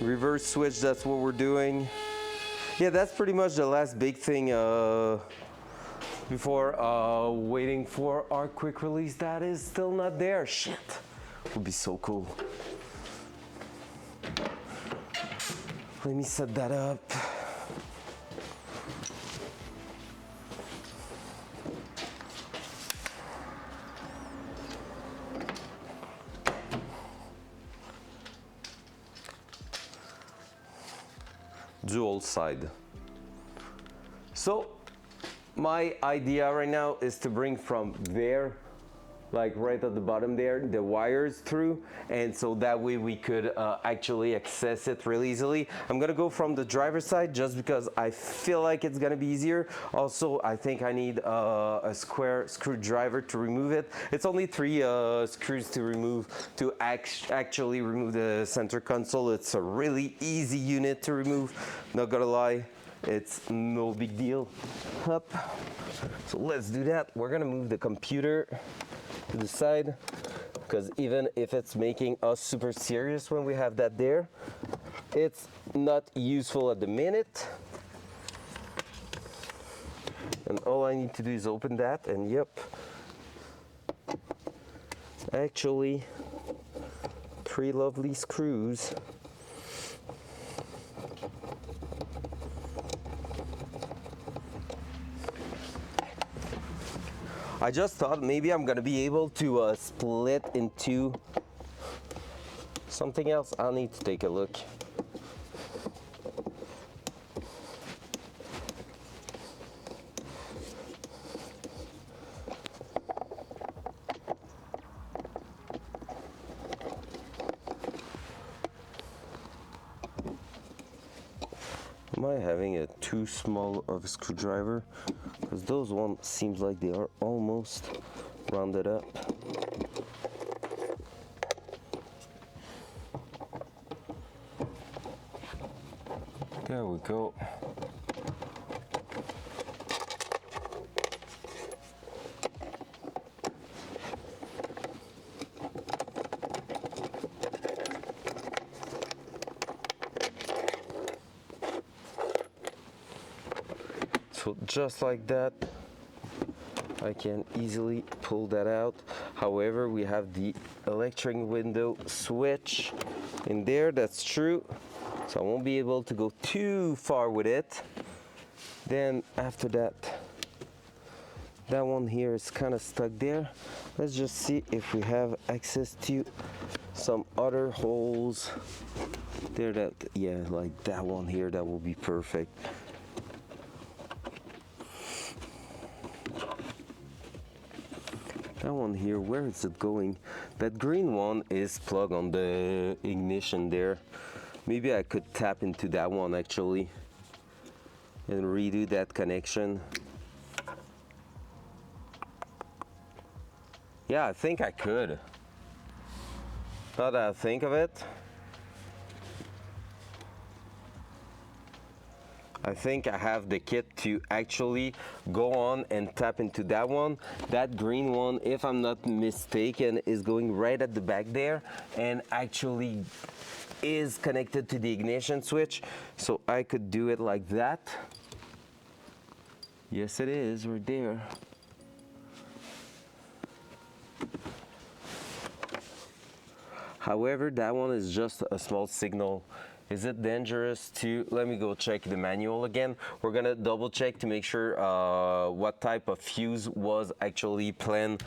Reverse switch, that's what we're doing. Yeah, that's pretty much the last big thing before waiting for our quick release. That is still not there. Shit, would be so cool. Let me set that up. Dual side. So my idea right now is to bring from there, like right at the bottom there, the wires through, and so that way we could actually access it really easily. I'm gonna go from the driver's side just because I feel like it's gonna be easier. Also, I think I need a square screwdriver to remove it. It's only 3 screws to remove to actually remove the center console. It's a really easy unit to remove, not gonna lie. It's no big deal. Up. So let's do that. We're gonna move the computer to the side, because even if it's making us super serious when we have that there, it's not useful at the minute. And all I need to do is open that, and yep, actually 3 lovely screws. I just thought maybe I'm gonna be able to split into something else. I'll need to take a look. Am I having a too small of a screwdriver? Because those ones seems like they are almost rounded up. There we go. So just like that, I can easily pull that out. However, we have the electric window switch in there, that's true. So I won't be able to go too far with it. Then after that, That one here is kind of stuck there. Let's just see if we have access to some other holes there. That, yeah, like that one here, that will be perfect. That one here, where is it going? That green one is plugged on the ignition there. Maybe I could tap into that one actually and redo that connection. Yeah, I think I could. Now that I think of it, I think I have the kit to actually go on and tap into that one. That green one, if I'm not mistaken, is going right at the back there and actually is connected to the ignition switch. So I could do it like that. Yes, it is right there. However, that one is just a small signal. Is it dangerous to, let me go check the manual again. We're gonna double check to make sure what type of fuse was actually planned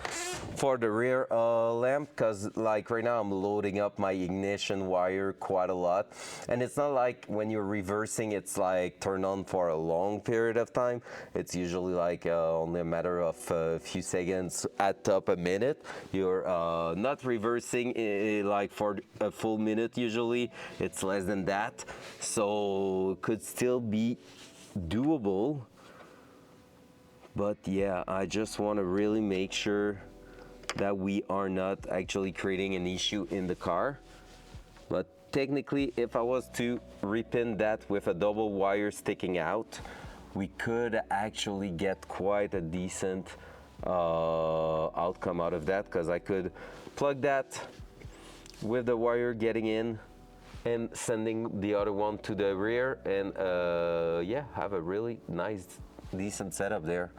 for the rear lamp, because like right now I'm loading up my ignition wire quite a lot. And it's not like when you're reversing, it's like turned on for a long period of time. It's usually like only a matter of a few seconds, at top a minute. You're not reversing like for a full minute usually. It's less than that, so could still be doable. But yeah, I just want to really make sure that we are not actually creating an issue in the car. But technically, if I was to repin that with a double wire sticking out, we could actually get quite a decent outcome out of that, because I could plug that with the wire getting in and sending the other one to the rear, and yeah, have a really nice, decent setup there.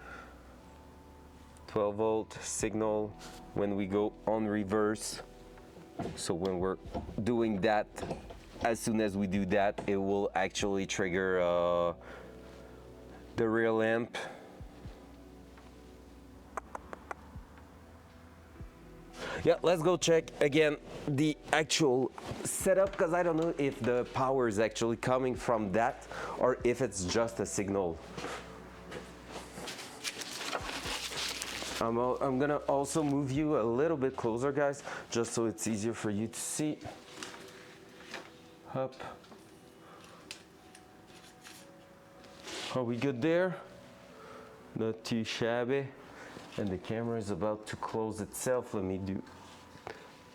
12 volt signal when we go on reverse. So when we're doing that, as soon as we do that, it will actually trigger the rear lamp. Yeah, let's go check again the actual setup, because I don't know if the power is actually coming from that or if it's just a signal. I'm gonna also move you a little bit closer, guys, just so it's easier for you to see. Up. Are we good there? Not too shabby. And the camera is about to close itself. Let me do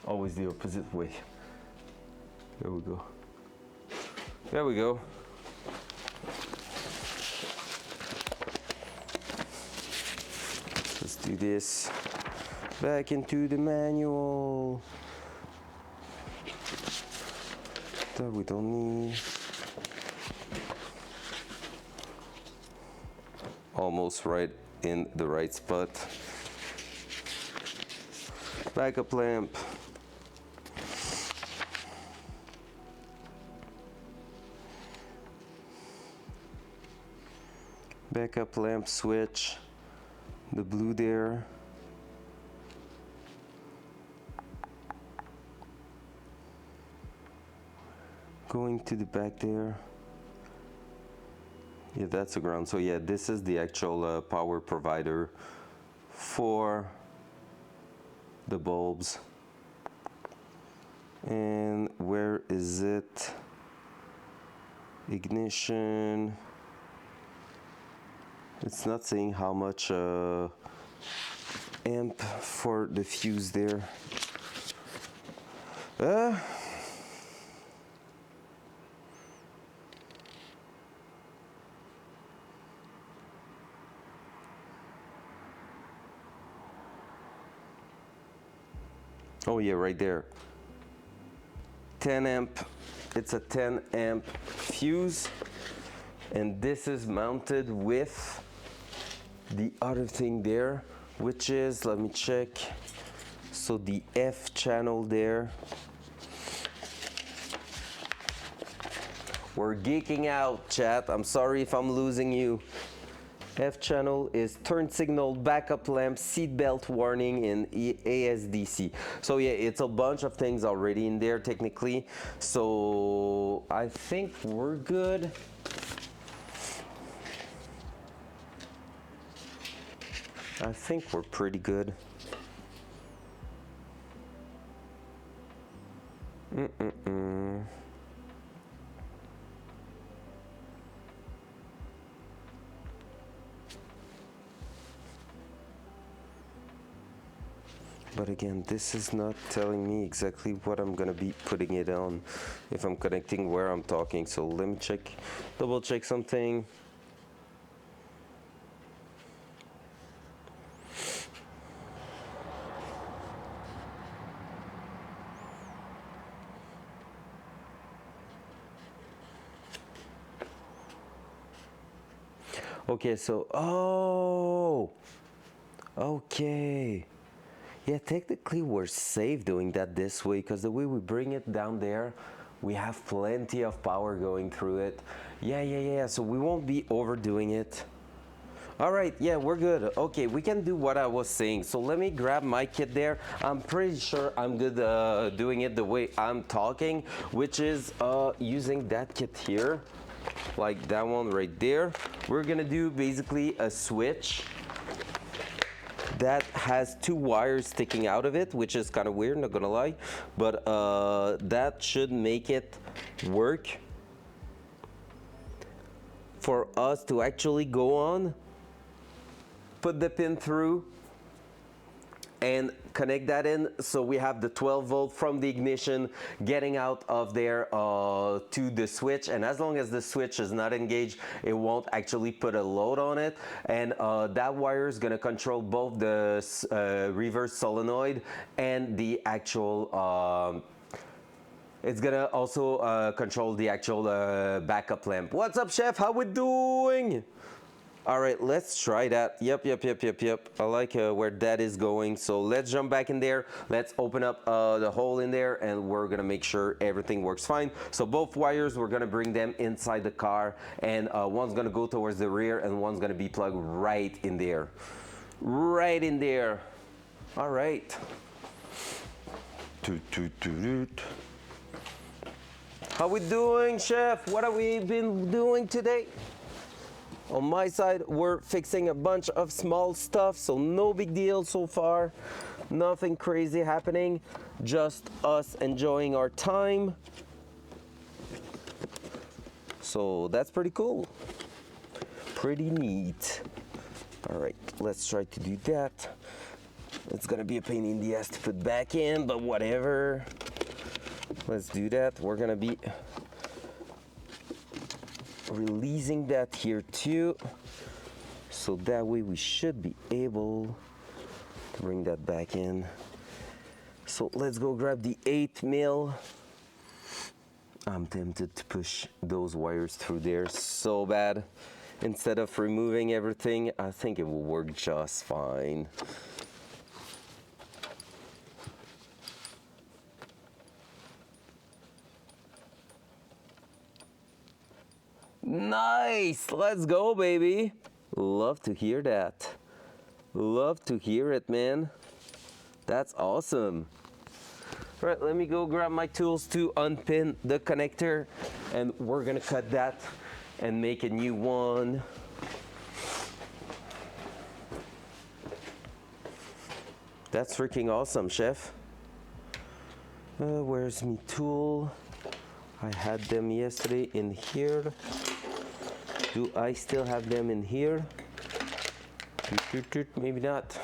always the opposite way. There we go. There we go. Let's do this. Back into the manual. That we don't need. Almost right in the right spot. Backup lamp. Backup lamp switch. The blue there. Going to the back there. Yeah, that's a ground. So yeah, this is the actual power provider for the bulbs. And where is it? Ignition. It's not saying how much amp for the fuse there. Oh yeah, right there. 10 amp. It's a 10 amp fuse. And this is mounted with the other thing there, which is, let me check. So the F channel there. We're geeking out, chat. I'm sorry if I'm losing you. F channel is turn signal, backup lamp, seatbelt warning, and ASDC. So yeah, it's a bunch of things already in there technically. So I think we're good. I think we're pretty good. But again, this is not telling me exactly what I'm gonna be putting it on if I'm connecting where I'm talking. So let me check, double check something. Okay, so, oh, okay. Yeah, technically we're safe doing that this way because the way we bring it down there, we have plenty of power going through it. Yeah, so we won't be overdoing it. All right, yeah, we're good. Okay, we can do what I was saying. So let me grab my kit there. I'm pretty sure I'm good doing it the way I'm talking, which is using that kit here, like that one right there. We're gonna do basically a switch that has two wires sticking out of it, which is kind of weird, not gonna lie, but that should make it work for us to actually go on, put the pin through, and connect that in. So we have the 12 volt from the ignition getting out of there to the switch, and as long as the switch is not engaged, it won't actually put a load on it. And that wire is going to control both the reverse solenoid and the actual it's gonna also control the actual backup lamp. What's up, chef? How we doing? All right, let's try that. Yep. I like where that is going. So let's jump back in there. Let's open up the hole in there, and we're gonna make sure everything works fine. So both wires, we're gonna bring them inside the car, and one's gonna go towards the rear, and one's gonna be plugged right in there. Right in there. All right. How we doing, chef? What have we been doing today? On my side, we're fixing a bunch of small stuff, so no big deal so far. Nothing crazy happening, just us enjoying our time. So that's pretty cool. Pretty neat. All right, let's try to do that. It's gonna be a pain in the ass to put back in, but whatever. Let's do that. We're gonna be releasing that here too, so that way we should be able to bring that back in. So let's go grab the 8 mil. I'm tempted to push those wires through there so bad. Instead of removing everything, I think it will work just fine. Nice, let's go, baby. Love to hear that. Love to hear it, man. That's awesome. All right, let me go grab my tools to unpin the connector, and we're gonna cut that and make a new one. That's freaking awesome, chef. Where's my tool? I had them yesterday in here. Do I still have them in here? Maybe not.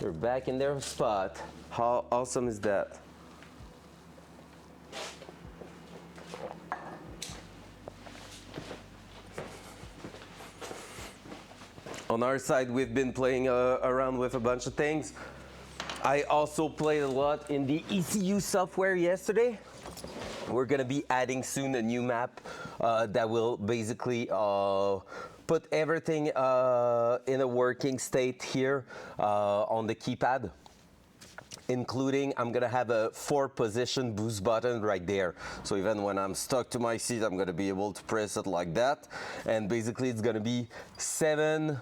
They're back in their spot. How awesome is that? On our side, we've been playing around with a bunch of things. I also played a lot in the ECU software yesterday. We're gonna be adding soon a new map that will basically put everything in a working state here on the keypad. including I'm gonna have a 4-position boost button right there. So even when I'm stuck to my seat, I'm gonna be able to press it like that. And basically it's gonna be 7,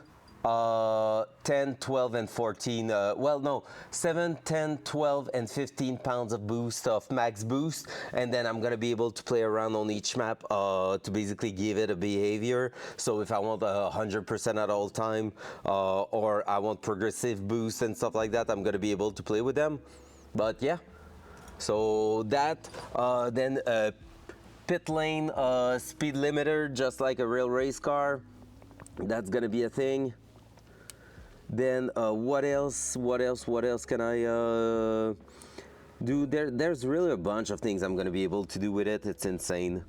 10, 12, and 14. Well, no, 7, 10, 12, and 15 pounds of boost, of max boost. And then I'm gonna be able to play around on each map to basically give it a behavior. So if I want 100% at all time, or I want progressive boost and stuff like that, I'm gonna be able to play with them. But yeah, so that, then pit lane speed limiter, just like a real race car. That's gonna be a thing. Then what else can I do? There's really a bunch of things I'm gonna be able to do with it. It's insane.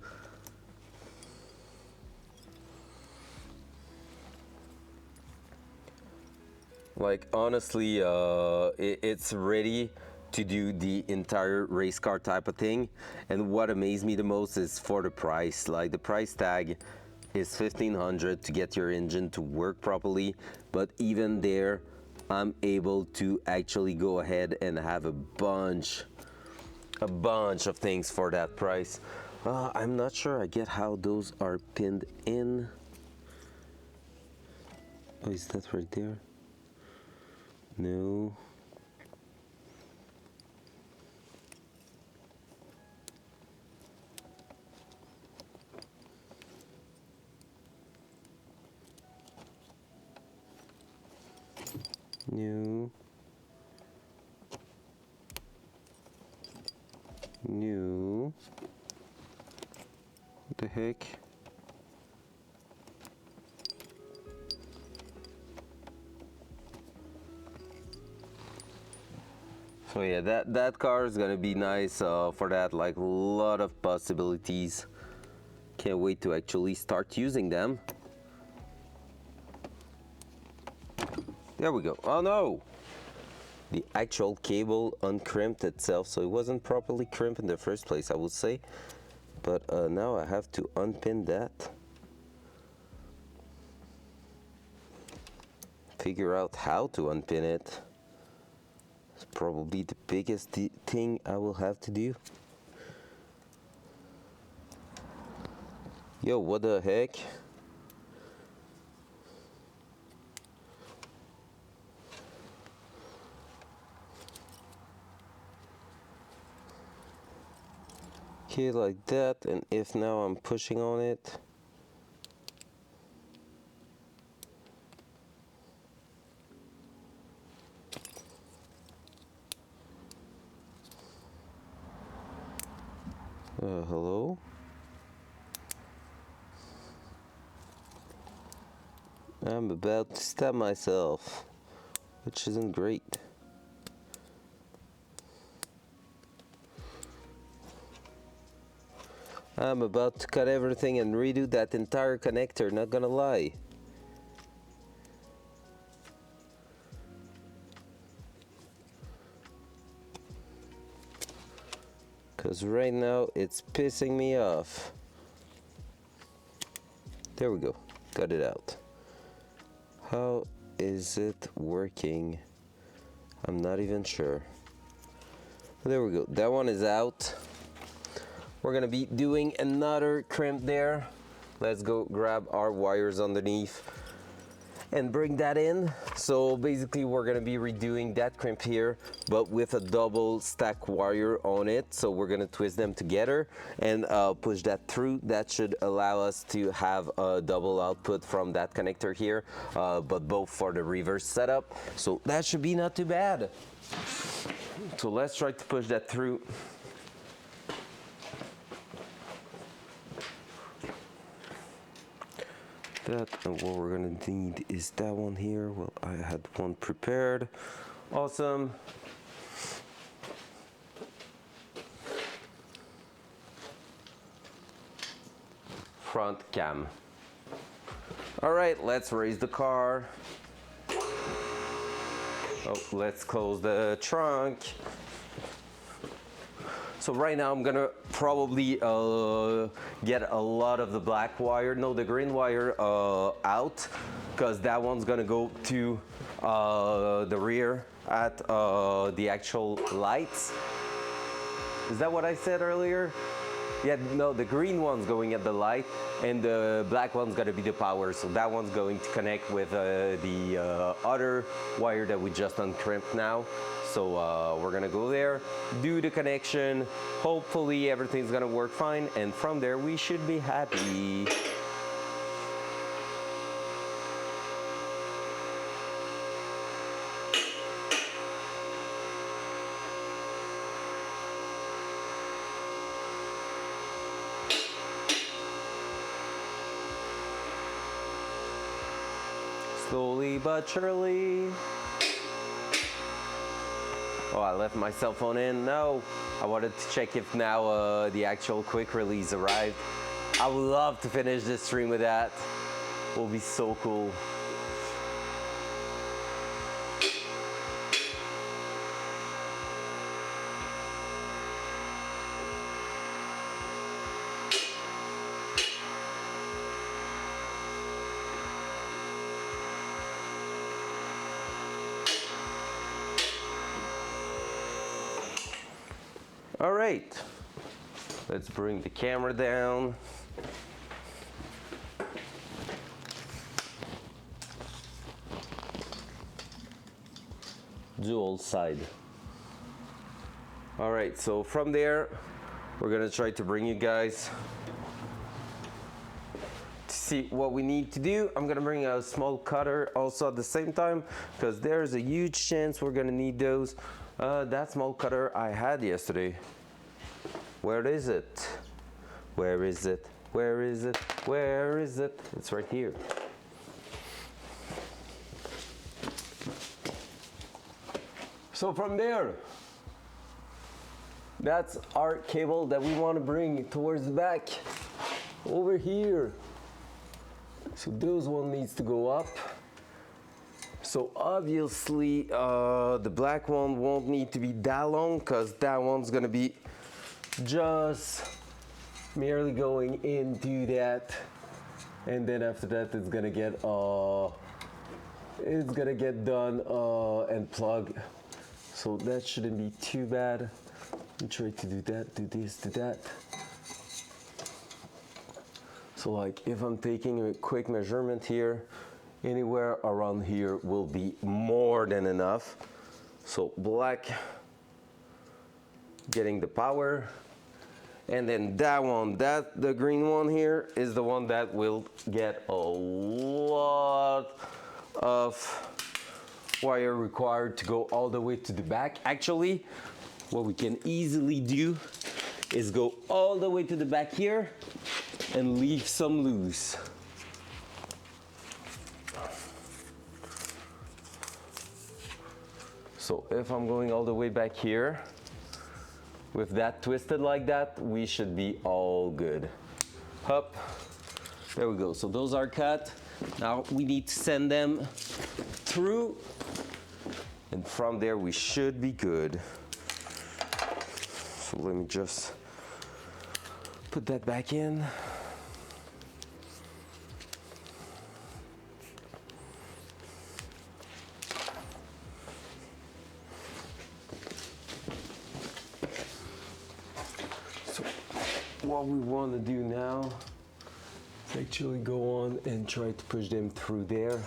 Like honestly, it's ready to do the entire race car type of thing. And what amazed me the most is for the price. Like the price tag is $1,500 to get your engine to work properly, but even there I'm able to actually go ahead and have a bunch of things for that price. I'm not sure I get how those are pinned in. Oh, is that right there? No. New. What the heck? So yeah, that car is gonna be nice for that. Like a lot of possibilities. Can't wait to actually start using them. There we go. Oh no! The actual cable uncrimped itself, so it wasn't properly crimped in the first place, I would say. But now I have to unpin that. Figure out how to unpin it. It's probably the biggest thing I will have to do. Yo, what the heck? Okay, like that, and if now I'm pushing on it, hello? I'm about to stab myself, which isn't great. I'm about to cut everything and redo that entire connector, not gonna lie. Because right now it's pissing me off. There we go, got it out. How is it working? I'm not even sure. There we go, that one is out. We're gonna be doing another crimp there. Let's go grab our wires underneath and bring that in. So basically we're gonna be redoing that crimp here, but with a double stack wire on it. So we're gonna twist them together and push that through. That should allow us to have a double output from that connector here, but both for the reverse setup. So that should be not too bad. So let's try to push that through. That, and what we're gonna need is that one here. Well, I had one prepared. Awesome. Front cam. All right, let's raise the car. Oh, let's close the trunk. So right now I'm gonna probably get a lot of the black wire, no, the green wire out, because that one's gonna go to the rear at the actual lights. Is that what I said earlier? Yeah, no, the green one's going at the light and the black one's gonna be the power. So that one's going to connect with the other wire that we just uncrimped now. So we're gonna go there, do the connection. Hopefully everything's gonna work fine. And from there we should be happy. Slowly but surely. Oh, I left my cell phone in. No, I wanted to check if now the actual quick release arrived. I would love to finish this stream with that. It will be so cool. All right, let's bring the camera down. Dual side. All right, so from there, we're gonna try to bring you guys to see what we need to do. I'm gonna bring a small cutter also at the same time, because there's a huge chance we're gonna need those. That small cutter I had yesterday. Where is it? Where is it? Where is it? Where is it? It's right here. So from there, that's our cable that we want to bring towards the back. Over here. So those one needs to go up. So obviously the black one won't need to be that long, because that one's gonna be just merely going into that, and then after that it's gonna get done and plugged. So that shouldn't be too bad. Let me try to do that, do this, do that. So like if I'm taking a quick measurement here, anywhere around here will be more than enough. So black getting the power, and then that one, the green one here is the one that will get a lot of wire required to go all the way to the back. Actually, what we can easily do is go all the way to the back here and leave some loose. So if I'm going all the way back here, with that twisted like that, we should be all good. Up, there we go. So those are cut. Now we need to send them through, and from there we should be good. So let me just put that back in. What we want to do now is actually go on and try to push them through there.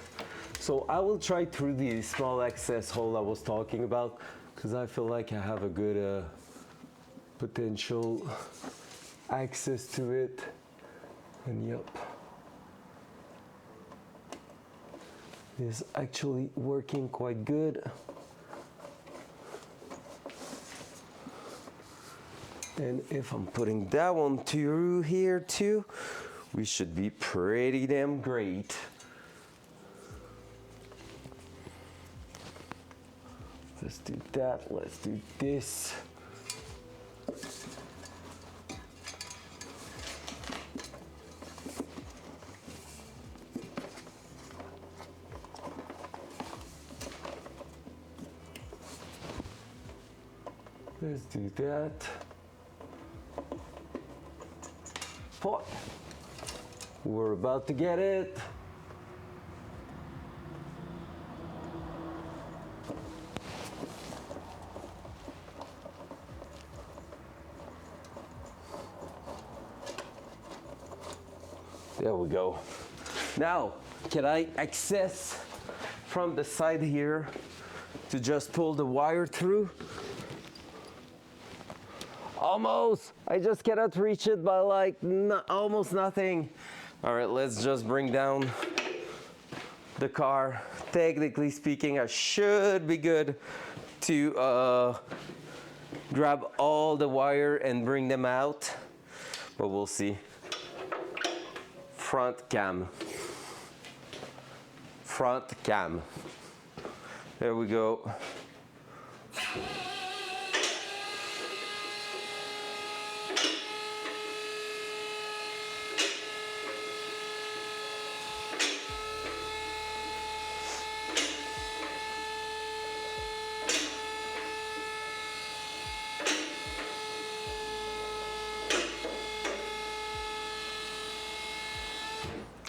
So I will try through the small access hole I was talking about, because I feel like I have a good potential access to it. And yep, it's actually working quite good. And if I'm putting that one through here too, we should be pretty damn great. Let's do that, let's do this. Let's do that. fuck. We're about to get it. There we go. Now, can I access from the side here to just pull the wire through? Almost. I just cannot reach it by like almost nothing. All right, let's just bring down the car. Technically speaking, I should be good to grab all the wire and bring them out, but we'll see. Front cam. Front cam. There we go.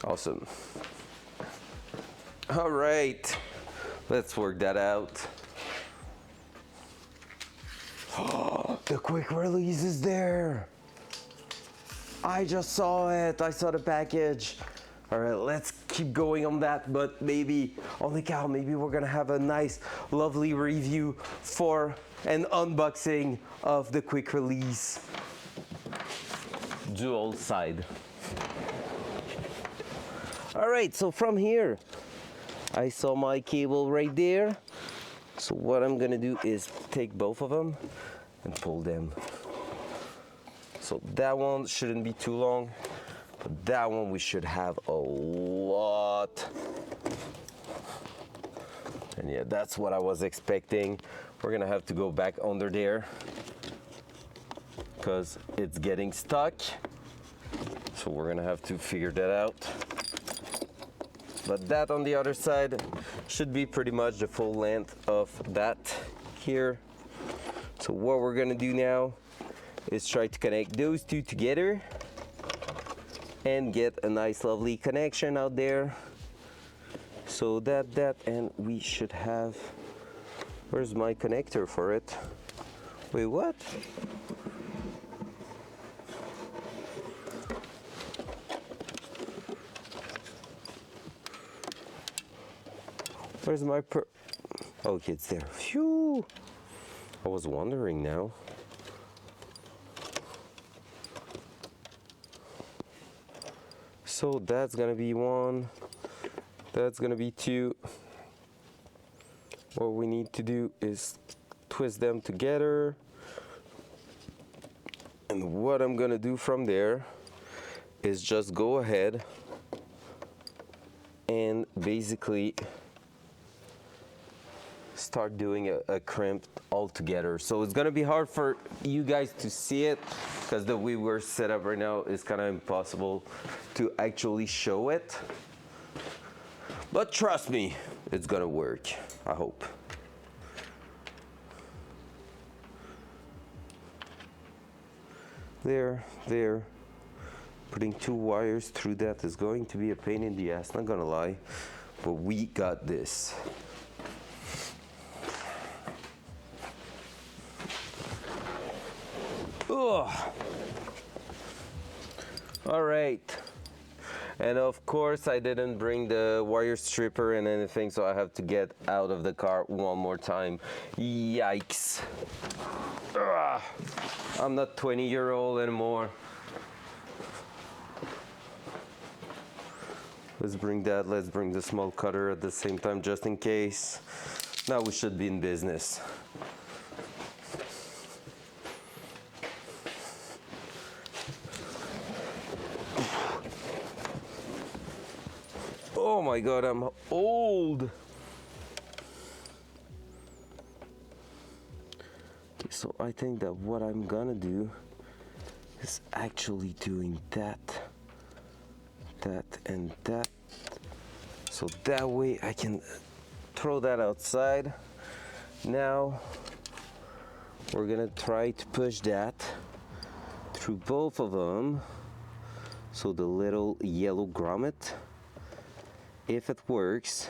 Awesome. All right, let's work that out. Oh, the quick release is there. I just saw it. I saw the package. All right, let's keep going on that, but maybe, holy cow, maybe we're gonna have a nice, lovely review for an unboxing of the quick release dual side. All right, so from here, I saw my cable right there. So what I'm gonna do is take both of them and pull them. So that one shouldn't be too long, but that one we should have a lot. And yeah, that's what I was expecting. We're gonna have to go back under there because it's getting stuck. So we're gonna have to figure that out. But that on the other side should be pretty much the full length of that here. So what we're gonna do now is try to connect those two together and get a nice lovely connection out there. So that and we should have, where's my connector for it? Wait, what? Where's my okay, it's there. Phew! I was wondering now. So that's gonna be one. That's gonna be two. What we need to do is twist them together. And what I'm gonna do from there is just go ahead and basically start doing a crimp all together. So it's gonna be hard for you guys to see it because the way we're set up right now is kind of impossible to actually show it. But trust me, it's gonna work, I hope. There. Putting two wires through that is going to be a pain in the ass, not gonna lie, but we got this. Ugh. All right. And of course I didn't bring the wire stripper and anything, so I have to get out of the car one more time. Yikes. Ugh. I'm not 20-year-old anymore. Let's bring the small cutter at the same time just in case. Now we should be in business. Oh my God, I'm old. Okay, so I think that what I'm gonna do is actually doing that, and that. So that way I can throw that outside. Now we're gonna try to push that through both of them So the little yellow grommet, if it works,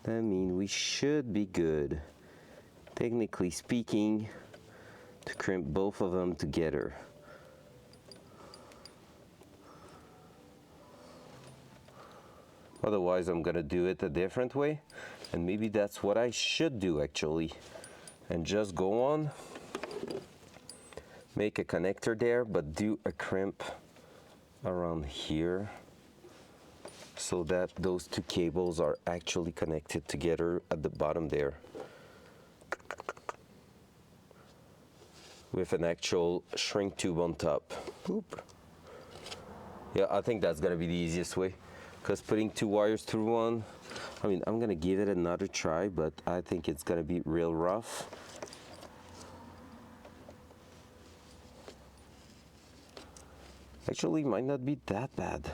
that means we should be good, technically speaking, to crimp both of them together. Otherwise, I'm gonna do it a different way, and maybe that's what I should do actually, and just go on, make a connector there, but do a crimp around here so that those two cables are actually connected together at the bottom there with an actual shrink tube on top. Oop. Yeah, I think that's gonna be the easiest way, because putting two wires through one, I mean, I'm gonna give it another try, but I think it's gonna be real rough. Actually, might not be that bad.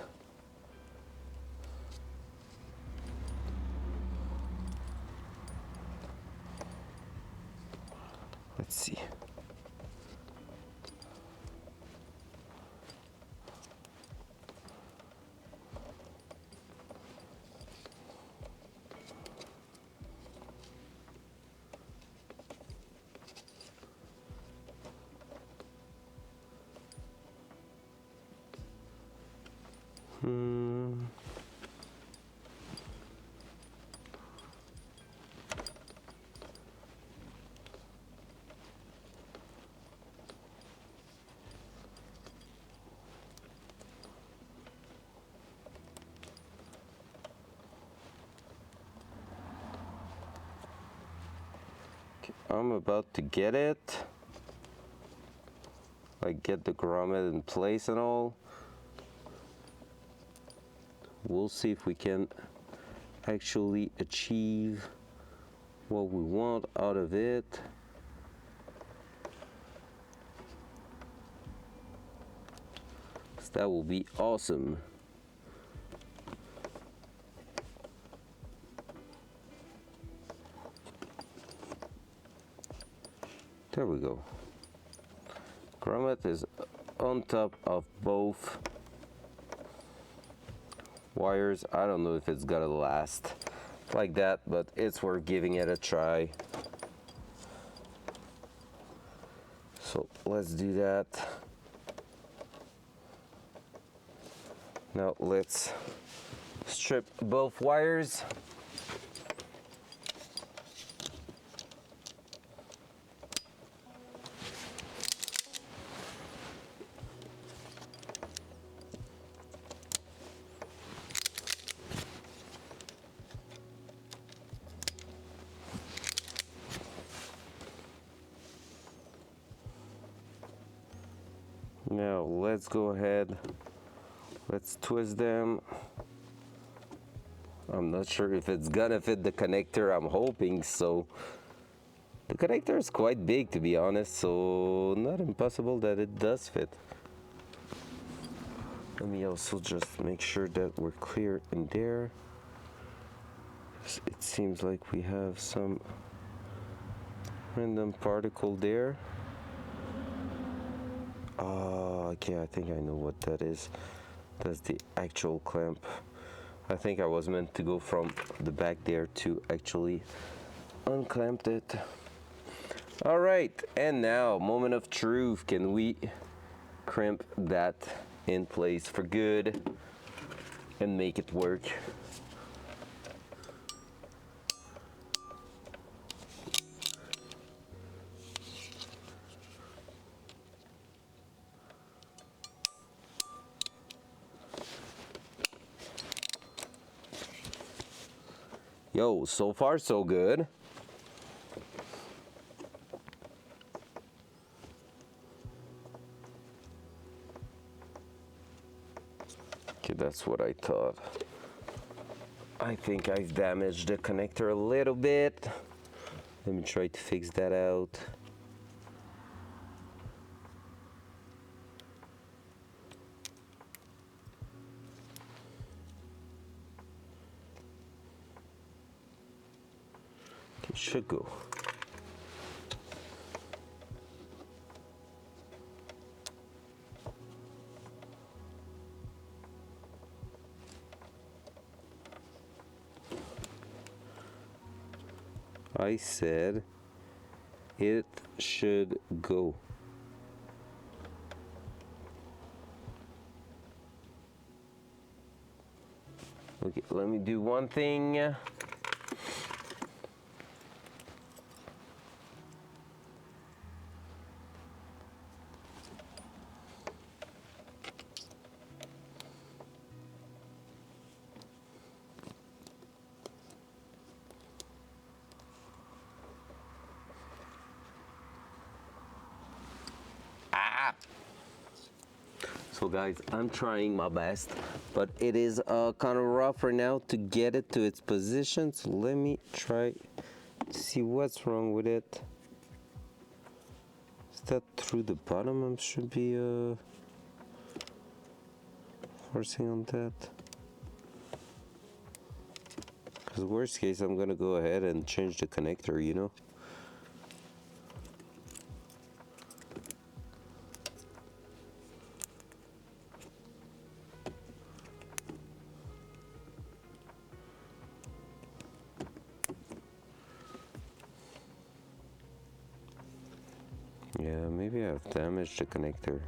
Let's see. I'm about to get it. Like get the grommet in place and all. We'll see if we can actually achieve what we want out of it. So that will be awesome. There we go. Grommet is on top of both wires. I don't know if it's gonna last like that, but it's worth giving it a try. So let's do that. Now let's strip both wires. Now let's go ahead, let's twist them. I'm not sure if it's gonna fit the connector. I'm hoping so. The connector is quite big, to be honest, so not impossible that it does fit. Let me also just make sure that we're clear in there. It seems like we have some random particle there. Okay, I think I know what that is. That's the actual clamp. I think I was meant to go from the back there to actually unclamp it. All right, and now, moment of truth. Can we crimp that in place for good and make it work? Yo, so far so good. Okay, that's what I thought. I think I've damaged the connector a little bit. Let me try to fix that out. It should go. I said it should go. Okay, let me do one thing. So guys, I'm trying my best, but it is kind of rough right now to get it to its position. So let me try to see what's wrong with it. Is that through the bottom? I should be forcing on that. Because worst case, I'm gonna go ahead and change the connector, you know. Yeah, maybe I've damaged the connector.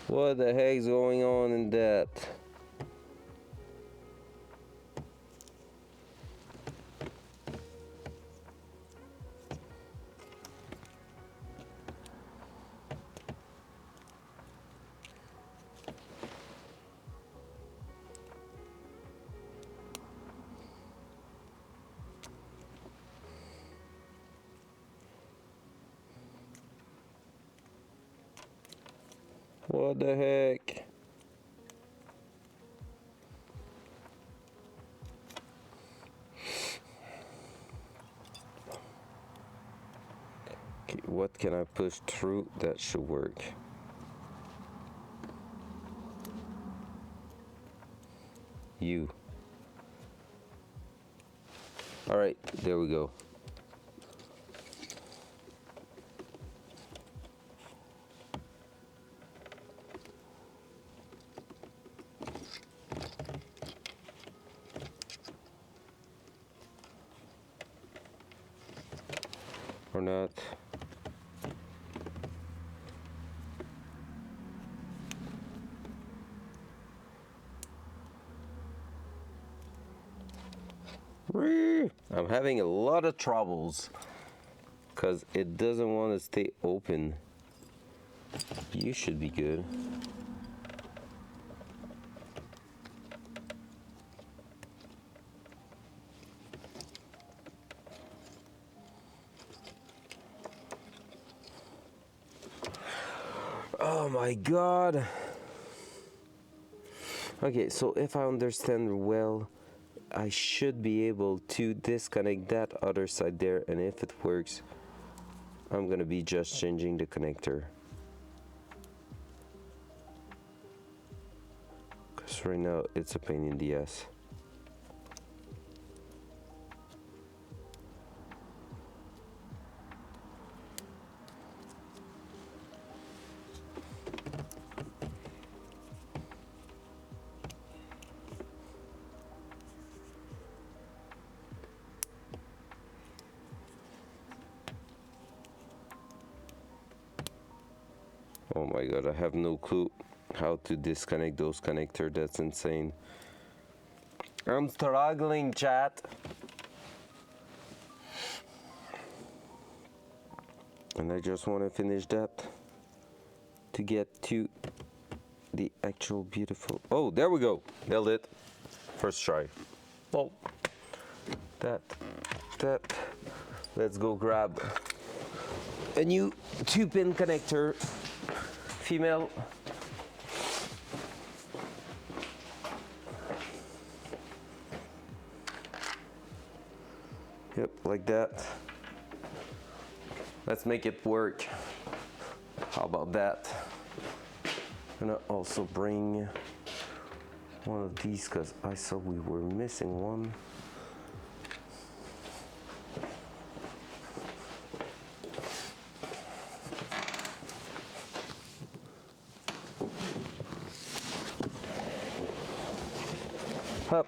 What the heck's going on in that? What the heck? Okay, what can I push through that should work? You. All right, there we go. Or not. I'm having a lot of troubles because it doesn't want to stay open. You should be good. Oh my god. Okay, so if I understand well, I should be able to disconnect that other side there, and if it works, I'm gonna be just changing the connector. Because right now it's a pain in the ass. Oh my god, I have no clue how to disconnect those connectors. That's insane. I'm struggling, chat. And I just want to finish that to get to the actual beautiful. Oh, there we go. Nailed it. First try. Oh, that. Let's go grab a new 2-pin connector. Female. Yep, like that. Let's make it work. How about that? I'm gonna also bring one of these because I saw we were missing one. Up.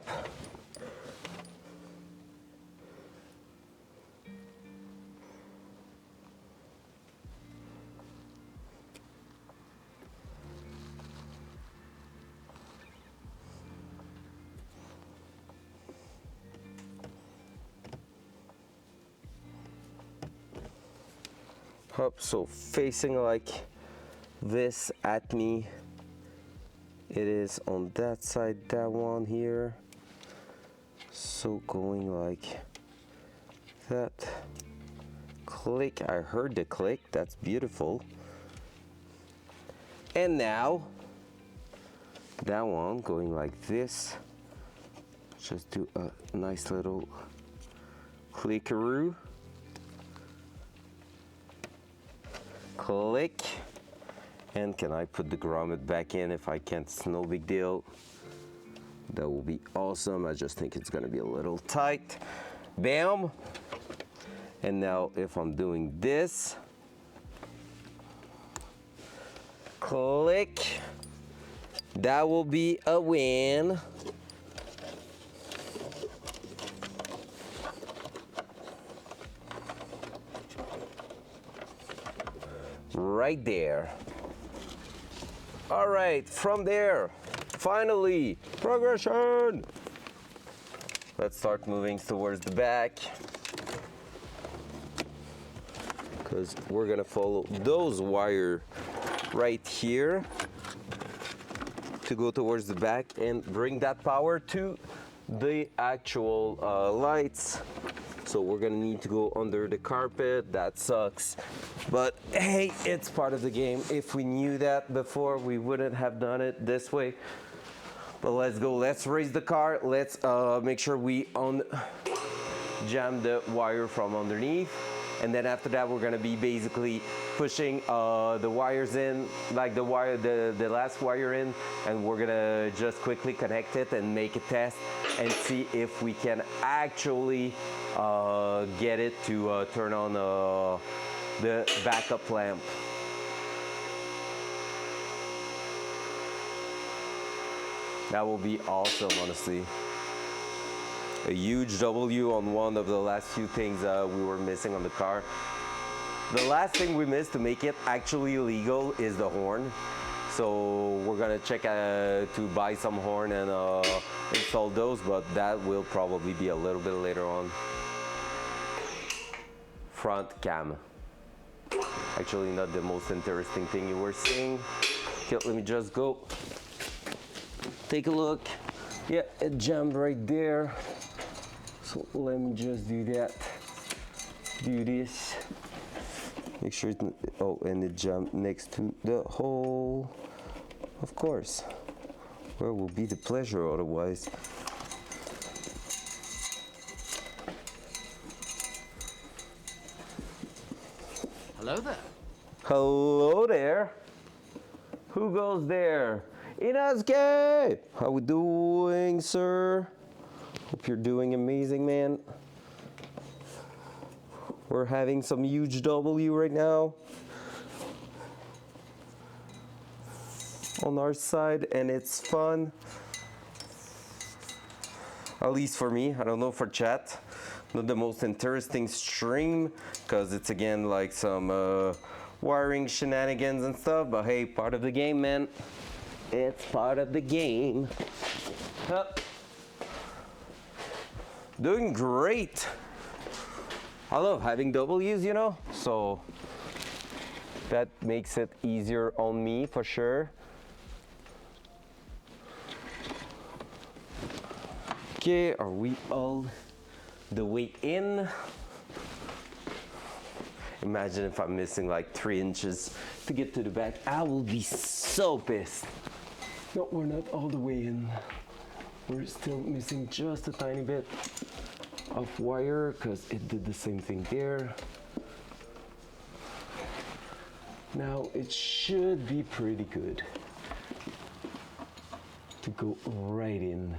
Up, so facing like this at me. It is on that side, that one here. So going like that. Click, I heard the click, that's beautiful. And now, that one going like this. Just do a nice little clickaroo. Click. And can I put the grommet back in? If I can't, it's no big deal. That will be awesome. I just think it's gonna be a little tight. Bam. And now if I'm doing this, click, that will be a win. Right there. All right, from there, finally, progression. Let's start moving towards the back because we're gonna follow those wires right here to go towards the back and bring that power to the actual lights. So we're gonna need to go under the carpet. That sucks. But hey, it's part of the game. If we knew that before, we wouldn't have done it this way. But let's go, let's raise the car. Let's make sure we jam the wire from underneath. And then after that, we're gonna be basically pushing the wires in, like the last wire in, and we're gonna just quickly connect it and make a test and see if we can actually get it to turn on the backup lamp. That will be awesome, honestly. A huge W on one of the last few things we were missing on the car. The last thing we missed to make it actually legal is the horn. So we're gonna check to buy some horn and install those, but that will probably be a little bit later on. Front cam. Actually not the most interesting thing you were seeing. Okay, let me just go. Take a look. Yeah, it jammed right there. So let me just do that. Do this. Make sure it, oh, and it jumped next to the hole. Of course. Where will be the pleasure otherwise? Hello there. Hello there. Who goes there? Inazke! How we doing, sir? Hope you're doing amazing, man. We're having some huge W right now on our side, and it's fun. At least for me. I don't know for chat. Not the most interesting stream, because it's again like some wiring shenanigans and stuff, but hey, part of the game, man. It's part of the game. Doing great. I love having W's, you know, so that makes it easier on me for sure. Okay, are we all the way in? Imagine if I'm missing like 3 inches to get to the back. I will be so pissed. No, we're not all the way in. We're still missing just a tiny bit of wire because it did the same thing there. Now it should be pretty good. to go right in.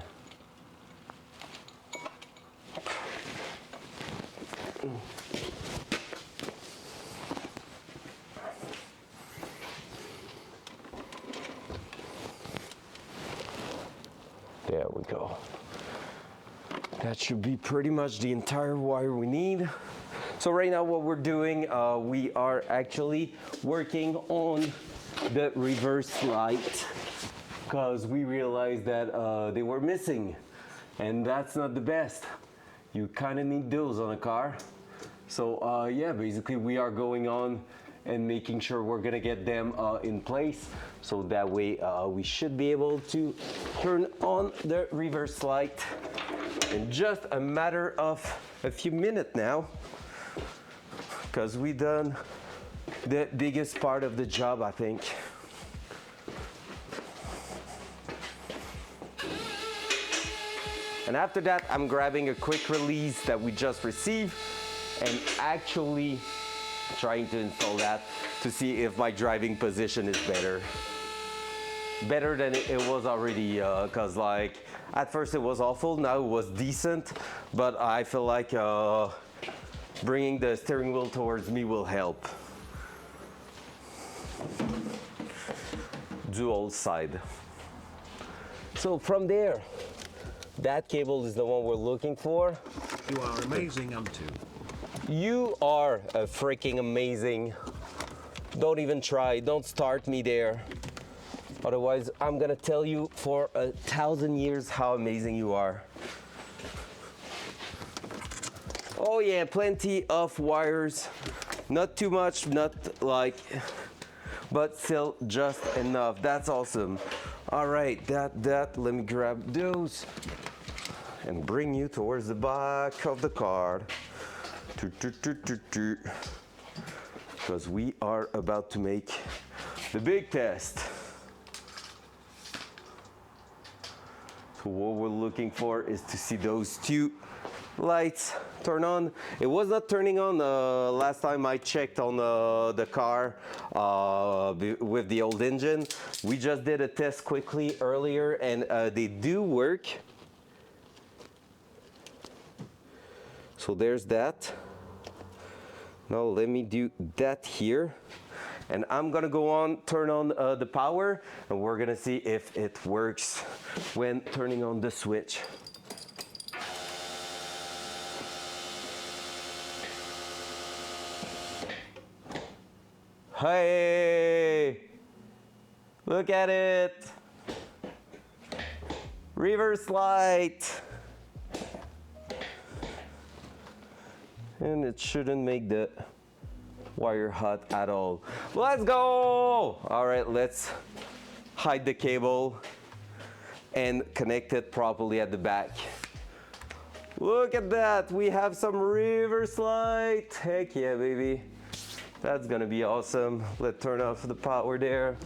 There we go. That should be pretty much the entire wire we need. So right now what we're doing, we are actually working on the reverse light because we realized that they were missing, and that's not the best. You kind of need those on a car. So yeah, basically we are going on and making sure we're gonna get them in place, so that way we should be able to turn on the reverse light in just a matter of a few minutes now, because we done the biggest part of the job, I think. And after that, I'm grabbing a quick release that we just received and actually trying to install that to see if my driving position is better than it was already, because like at first it was awful, now it was decent, but I feel like bringing the steering wheel towards me will help. Dual side. So from there, that cable is the one we're looking for. You are amazing, Unto. You are a freaking amazing. Don't even try, don't start me there. Otherwise, I'm gonna tell you for 1,000 years how amazing you are. Oh yeah, plenty of wires. Not too much, not like, but still just enough. That's awesome. All right, let me grab those and bring you towards the back of the car. Because we are about to make the big test. So what we're looking for is to see those two lights turn on. It was not turning on last time I checked on the car with the old engine. We just did a test quickly earlier, and they do work. So there's that. Now let me do that here. And I'm gonna go on, turn on the power, and we're gonna see if it works when turning on the switch. Hey, look at it. Reverse light. And it shouldn't make the wire hot at all. Let's go! All right, let's hide the cable and connect it properly at the back. Look at that, we have some reverse light. Heck yeah, baby. That's gonna be awesome. Let's turn off the power there.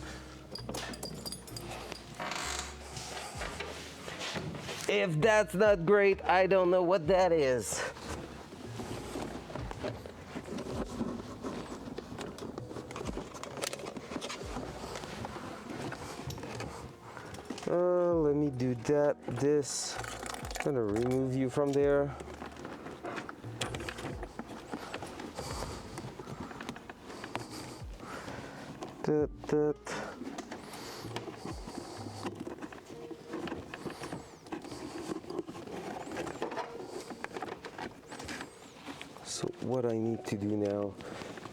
If that's not great, I don't know what that is. Let me do that. This. I'm gonna remove you from there. That. So what I need to do now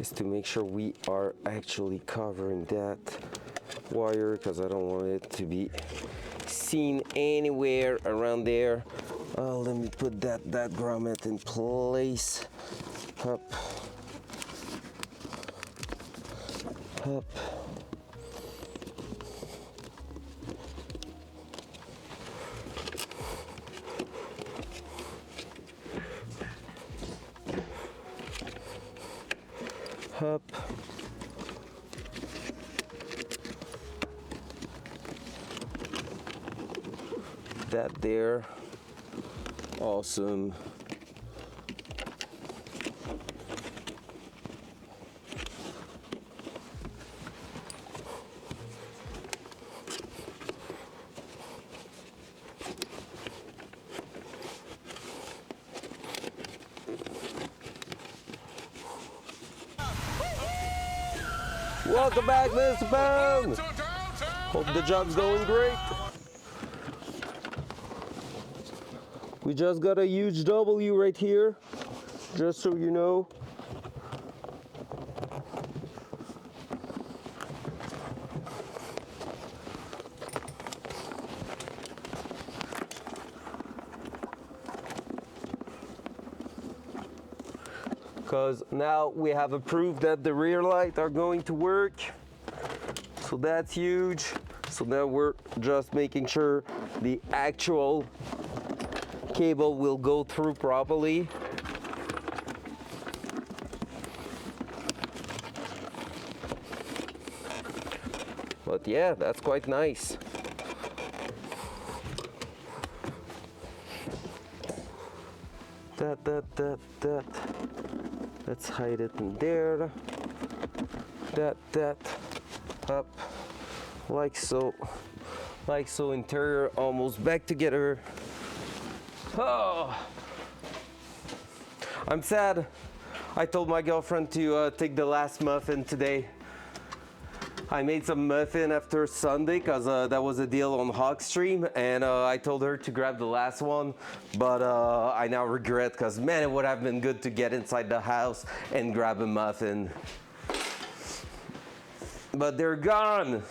is to make sure we are actually covering that wire, because I don't want it to be seen anywhere around there. Let me put that grommet in place. Up. Up. Up. That there. Awesome. Welcome back, Mr. Pound. Hope the job's going great. We just got a huge W right here, just so you know. Because now we have a proof that the rear lights are going to work. So that's huge. So now we're just making sure the actual cable will go through properly. But yeah, that's quite nice. That. Let's hide it in there. That. Up. Like so. Like so. Interior almost back together. Oh. I'm sad. I told my girlfriend to take the last muffin today. I made some muffin after Sunday because that was a deal on Hogstream, and I told her to grab the last one, but I now regret because man, it would have been good to get inside the house and grab a muffin. But they're gone.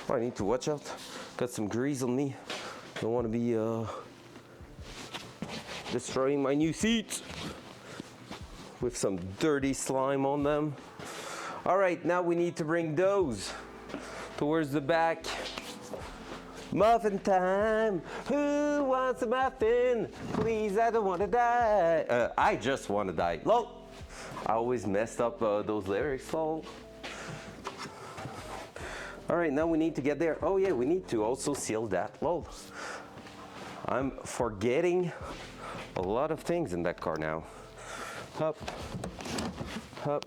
Oh, I need to watch out. Got some grease on me. Don't want to be destroying my new seats with some dirty slime on them. All right, now we need to bring those towards the back. Muffin time. Who wants a muffin? Please, I don't want to die. I just want to die. Lol. I always messed up those lyrics. Lol. All right, now we need to get there. Oh yeah, we need to also seal that. Lol. I'm forgetting a lot of things in that car now. Up. Up.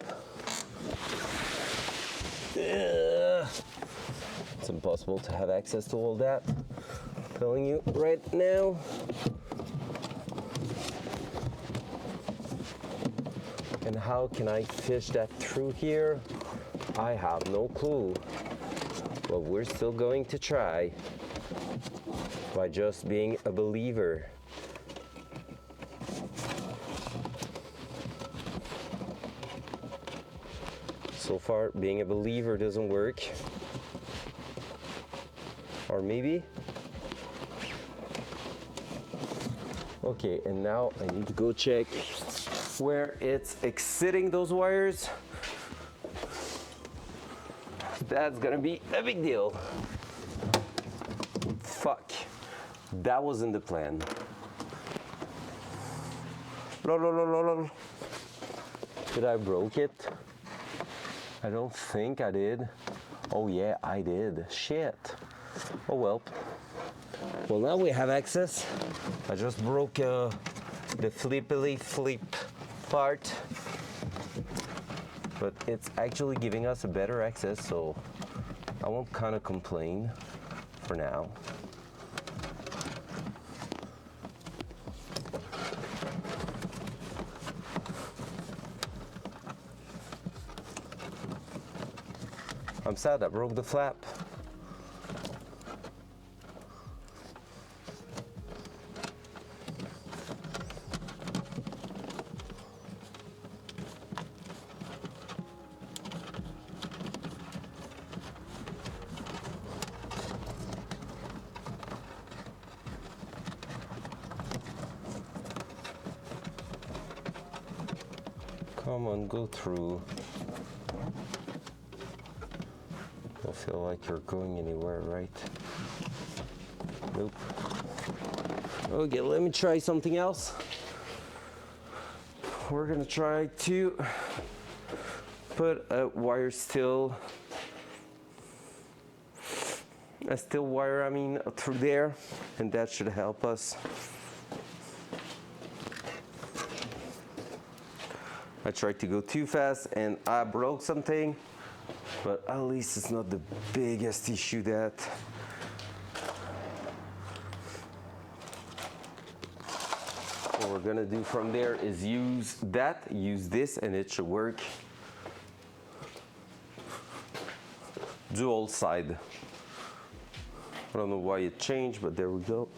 It's impossible to have access to all that. I'm telling you right now. And how can I fish that through here? I have no clue. But we're still going to try by just being a believer. So far, being a believer doesn't work. Or maybe? Okay, and now I need to go check where it's exiting those wires. That's gonna be a big deal. Fuck. That wasn't the plan. Did I broke it? I don't think I did. Oh yeah, I did. Shit. Oh well. Well, now we have access. I just broke the flippily flip part. But it's actually giving us a better access, so I won't kind of complain for now. I'm sad I broke the flap. Come on, go through. Don't feel like you're going anywhere, right? Nope. Okay, let me try something else. We're gonna try to put a wire still, a steel wire, through there, and that should help us. I tried to go too fast and I broke something, but at least it's not the biggest issue that. What we're gonna do from there is use this, and it should work. dual side. I don't know why it changed, but there we go.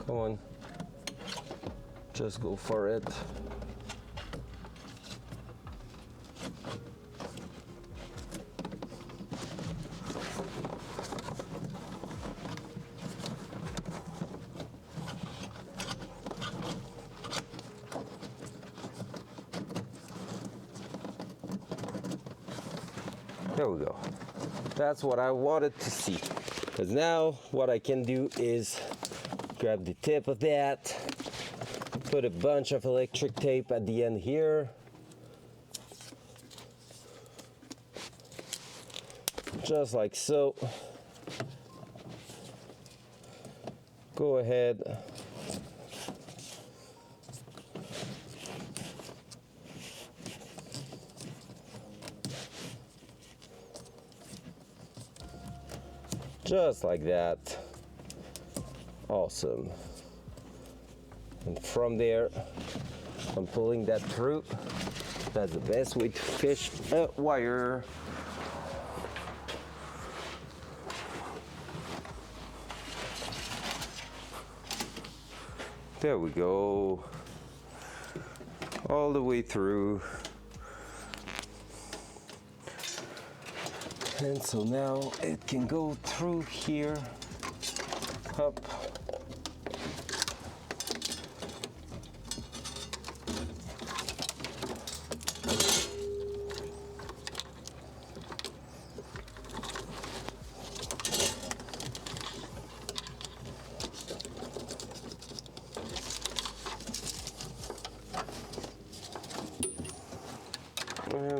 Come on, just go for it. There we go. That's what I wanted to see. Because now what I can do is grab the tip of that, put a bunch of electric tape at the end here. Just like so. Go ahead. Just like that. Awesome. And from there, I'm pulling that through. That's the best way to fish a wire. There we go. All the way through. And so now it can go through here, up.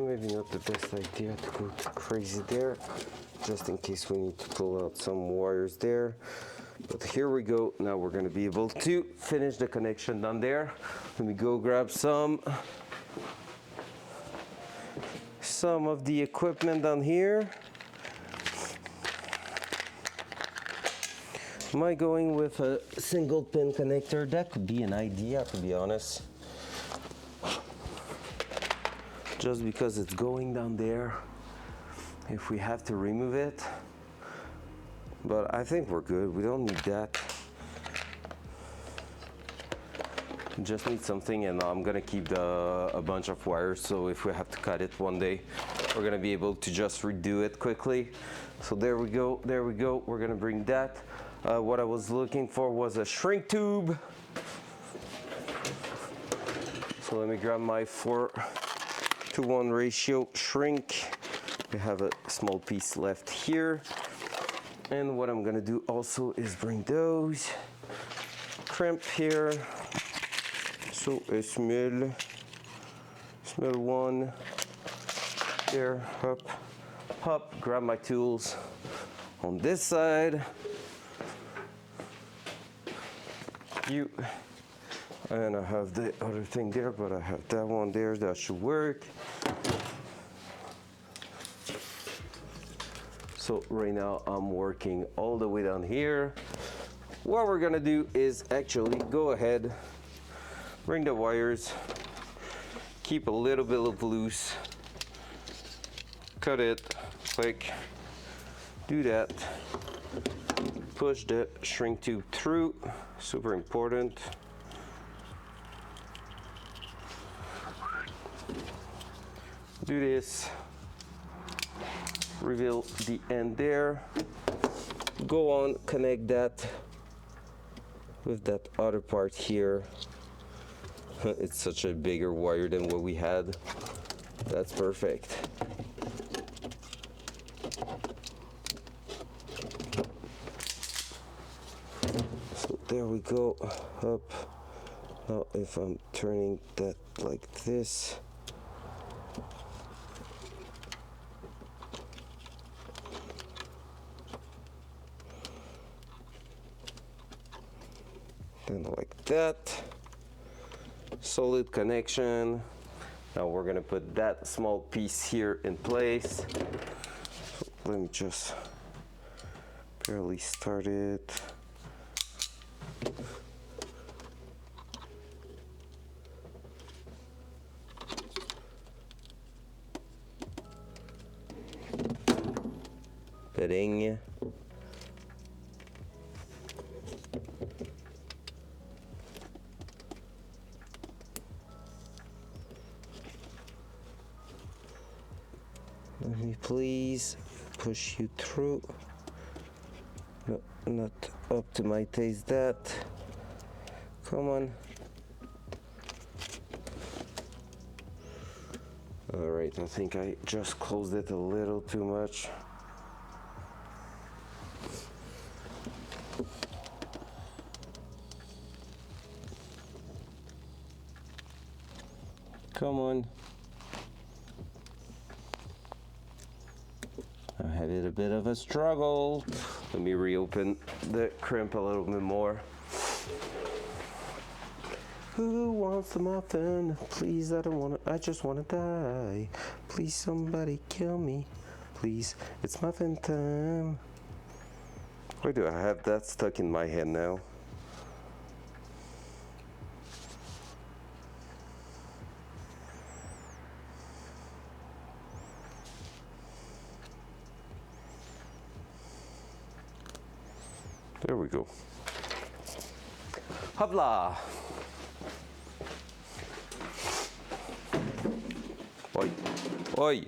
Maybe not the best idea to go too crazy there, just in case we need to pull out some wires there. But here we go. Now we're going to be able to finish the connection down there. Let me go grab some of the equipment down here. Am I going with a single pin connector? That could be an idea, to be honest. Just because it's going down there, if we have to remove it. But I think we're good. We don't need that. Just need something, and I'm gonna keep a bunch of wires, so if we have to cut it one day, we're gonna be able to just redo it quickly. So there we go, there we go. We're gonna bring that. What I was looking for was a shrink tube. So let me grab my 4:1 ratio shrink. We have a small piece left here. And what I'm gonna do also is bring those crimp here. So a small one there, up, grab my tools on this side. And I have the other thing there, but I have that one there, that should work. So right now I'm working all the way down here. What we're gonna do is actually go ahead, bring the wires, keep a little bit of loose, cut it, click, do that, push the shrink tube through, super important. Do this, reveal the end there, go on, connect that with that other part here. It's such a bigger wire than what we had. That's perfect. So there we go, up. Now if I'm turning that like this, then like that, solid connection. Now we're gonna put that small piece here in place. Let me just barely start it. Fitting. Let me please push you through. No, not up to my taste that. Come on. All right, I think I just closed it a little too much. Come on. I had it a bit of a struggle. Let me reopen the crimp a little bit more. Who wants a muffin? Please, I don't want to, I just want to die. Please, somebody kill me. Please, it's muffin time. Why do I have that stuck in my head now? There we go. Habla. Oi. Oi.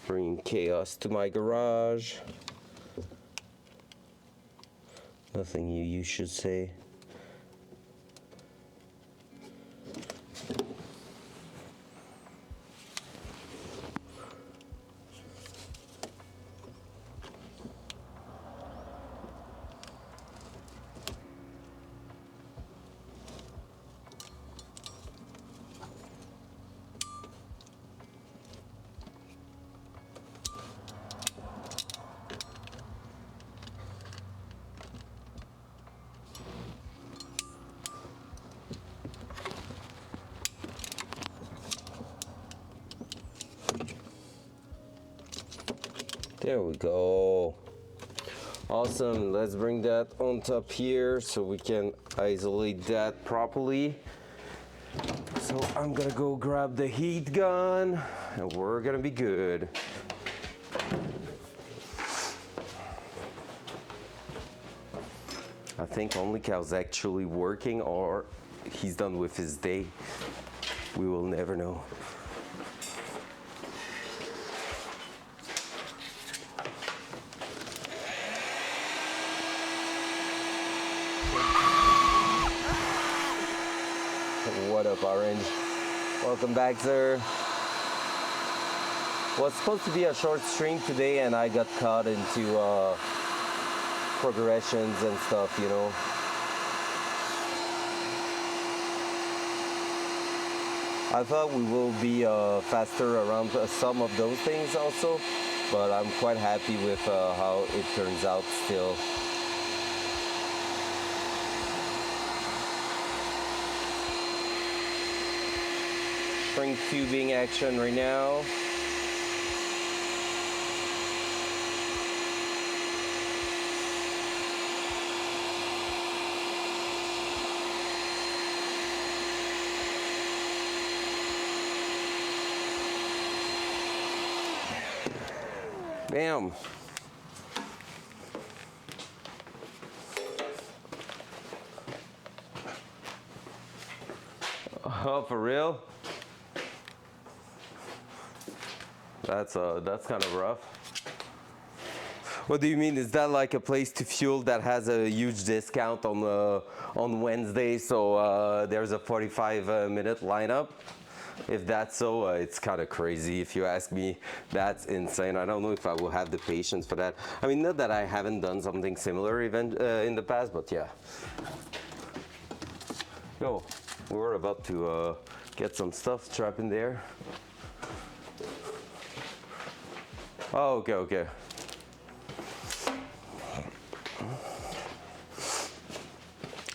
Bringing chaos to my garage. Nothing you should say. There we go. Awesome. Let's bring that on top here so we can isolate that properly. So I'm gonna go grab the heat gun and we're gonna be good. I think only cow's actually working or he's done with his day. We will never know. What up, Orange? Welcome back, sir. Was supposed to be a short stream today and I got caught into progressions and stuff, you know. I thought we will be faster around some of those things also, but I'm quite happy with how it turns out still. Spring tubing action right now. Bam. Oh, for real? That's kind of rough. What do you mean? Is that like a place to fuel that has a huge discount on Wednesday? So there's a 45-minute lineup. If that's so, it's kind of crazy if you ask me. That's insane. I don't know if I will have the patience for that. I mean, not that I haven't done something similar even in the past, but yeah. Yo, we're about to get some stuff strapped in there. Oh, okay, okay.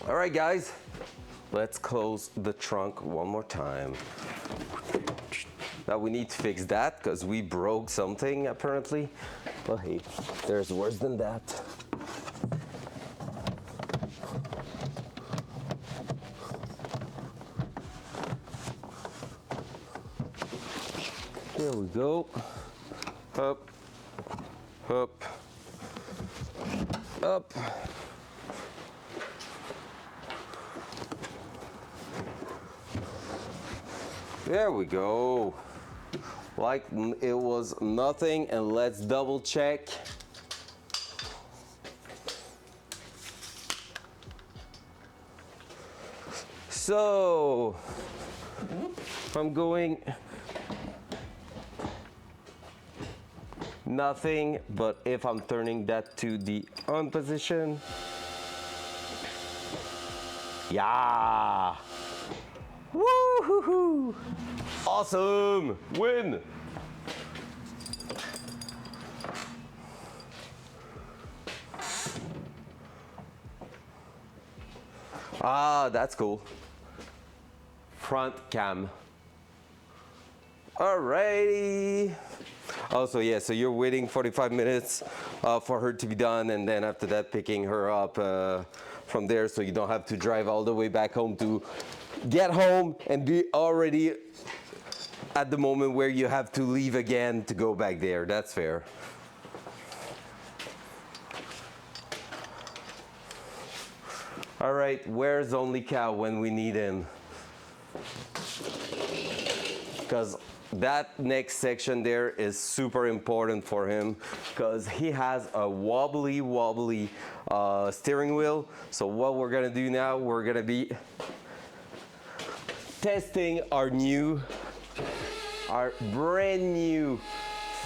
All right, guys, let's close the trunk one more time. Now we need to fix that because we broke something apparently. But hey, there's worse than that. There we go. Up, up, up. There we go. Like it was nothing, and let's double check. So, I'm going nothing, but if I'm turning that to the on position, yeah. Woo-hoo-hoo! Awesome! Win! Ah, that's cool. Front cam. Alrighty. Also, yeah, so you're waiting 45 minutes for her to be done, and then after that picking her up from there, so you don't have to drive all the way back home to get home and be already at the moment where you have to leave again to go back there. That's fair. All right, where's Only Cow when we need him? Because that next section there is super important for him because he has a wobbly steering wheel. So what we're gonna do now, we're gonna be testing our brand new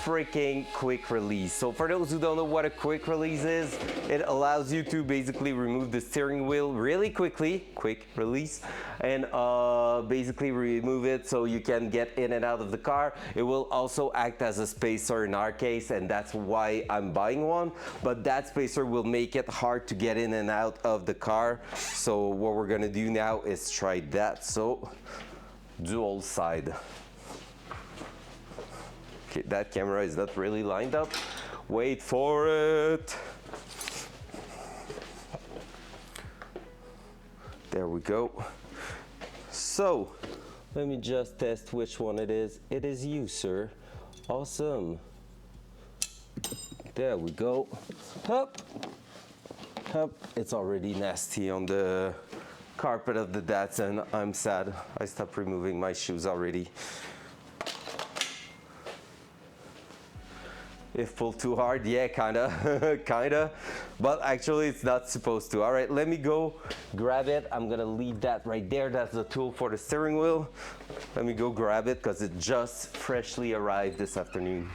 freaking quick release. So for those who don't know what a quick release is, it allows you to basically remove the steering wheel really quickly, quick release, and basically remove it so you can get in and out of the car. It will also act as a spacer in our case, and that's why I'm buying one, but that spacer will make it hard to get in and out of the car. So what we're gonna do now is try that. So dual side. Okay, that camera is not really lined up. Wait for it. There we go. So, let me just test which one it is. It is you, sir. Awesome. There we go. Hup. Hup. It's already nasty on the carpet of the Datsun. I'm sad. I stopped removing my shoes already. If pulled too hard, yeah, kinda, but actually it's not supposed to. All right, let me go grab it. I'm gonna leave that right there. That's the tool for the steering wheel. Let me go grab it because it just freshly arrived this afternoon.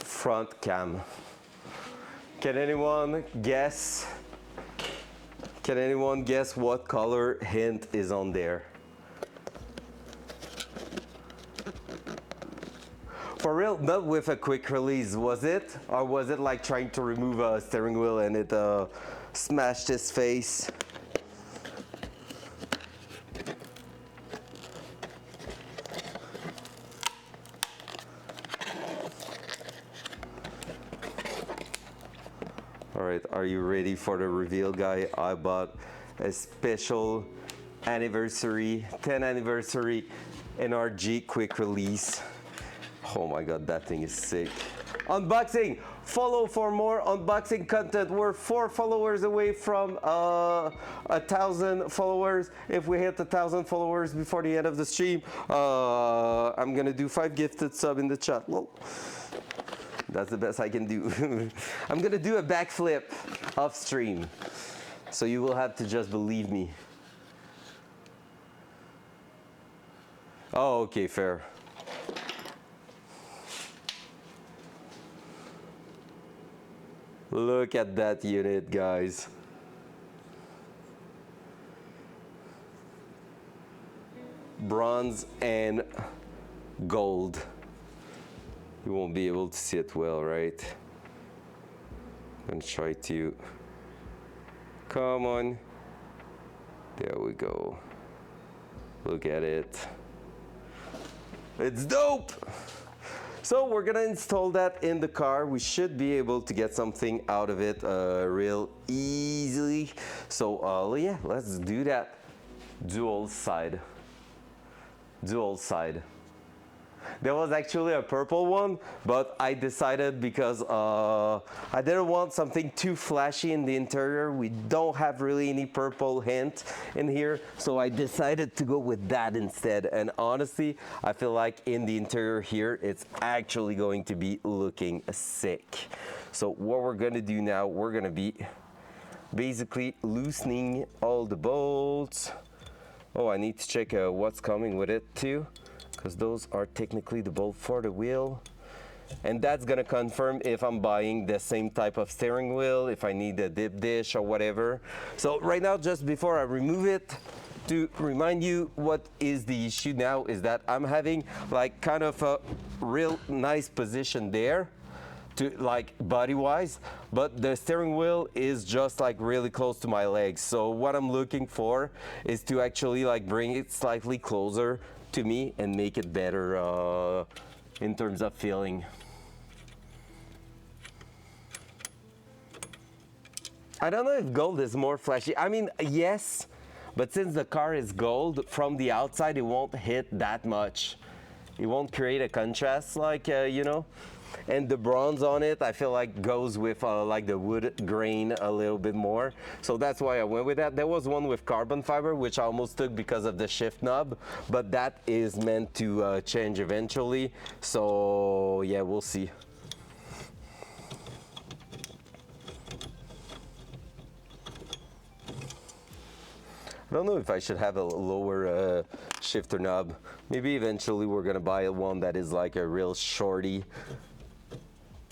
Front cam. Can anyone guess? Can anyone guess what color hint is on there? For real, not with a quick release, was it? Or was it like trying to remove a steering wheel and it smashed his face? All right, are you ready for the reveal, guy? I bought a special anniversary, 10th anniversary NRG quick release. Oh my God, that thing is sick. Unboxing, follow for more unboxing content. We're 4 followers away from 1,000 followers. If we hit 1,000 followers before the end of the stream, I'm gonna do 5 gifted sub in the chat. Well, that's the best I can do. I'm gonna do a backflip off stream. So you will have to just believe me. Oh, okay, fair. Look at that unit, guys. Bronze and gold. You won't be able to see it well, right? I'm gonna try to. Come on. There we go. Look at it. It's dope! So we're gonna install that in the car. We should be able to get something out of it real easily. So yeah, let's do that. Dual side. Dual side. There was actually a purple one, but I decided because I didn't want something too flashy in the interior. We don't have really any purple hint in here, so I decided to go with that instead. And honestly, I feel like in the interior here, it's actually going to be looking sick. So what we're gonna do now, we're gonna be basically loosening all the bolts. Oh, I need to check what's coming with it too, because those are technically the bolt for the wheel. And that's gonna confirm if I'm buying the same type of steering wheel, if I need a dip dish or whatever. So right now, just before I remove it, to remind you what is the issue now is that I'm having like kind of a real nice position there, to like body wise, but the steering wheel is just like really close to my legs. So what I'm looking for is to actually like bring it slightly closer to me and make it better in terms of feeling. I don't know if gold is more flashy. I mean, yes, but since the car is gold, from the outside it won't hit that much. It won't create a contrast like, you know. And the bronze on it, I feel like goes with like the wood grain a little bit more. So that's why I went with that. There was one with carbon fiber, which I almost took because of the shift knob, but that is meant to change eventually. So yeah, we'll see. I don't know if I should have a lower shifter knob. Maybe eventually we're gonna buy one that is like a real shorty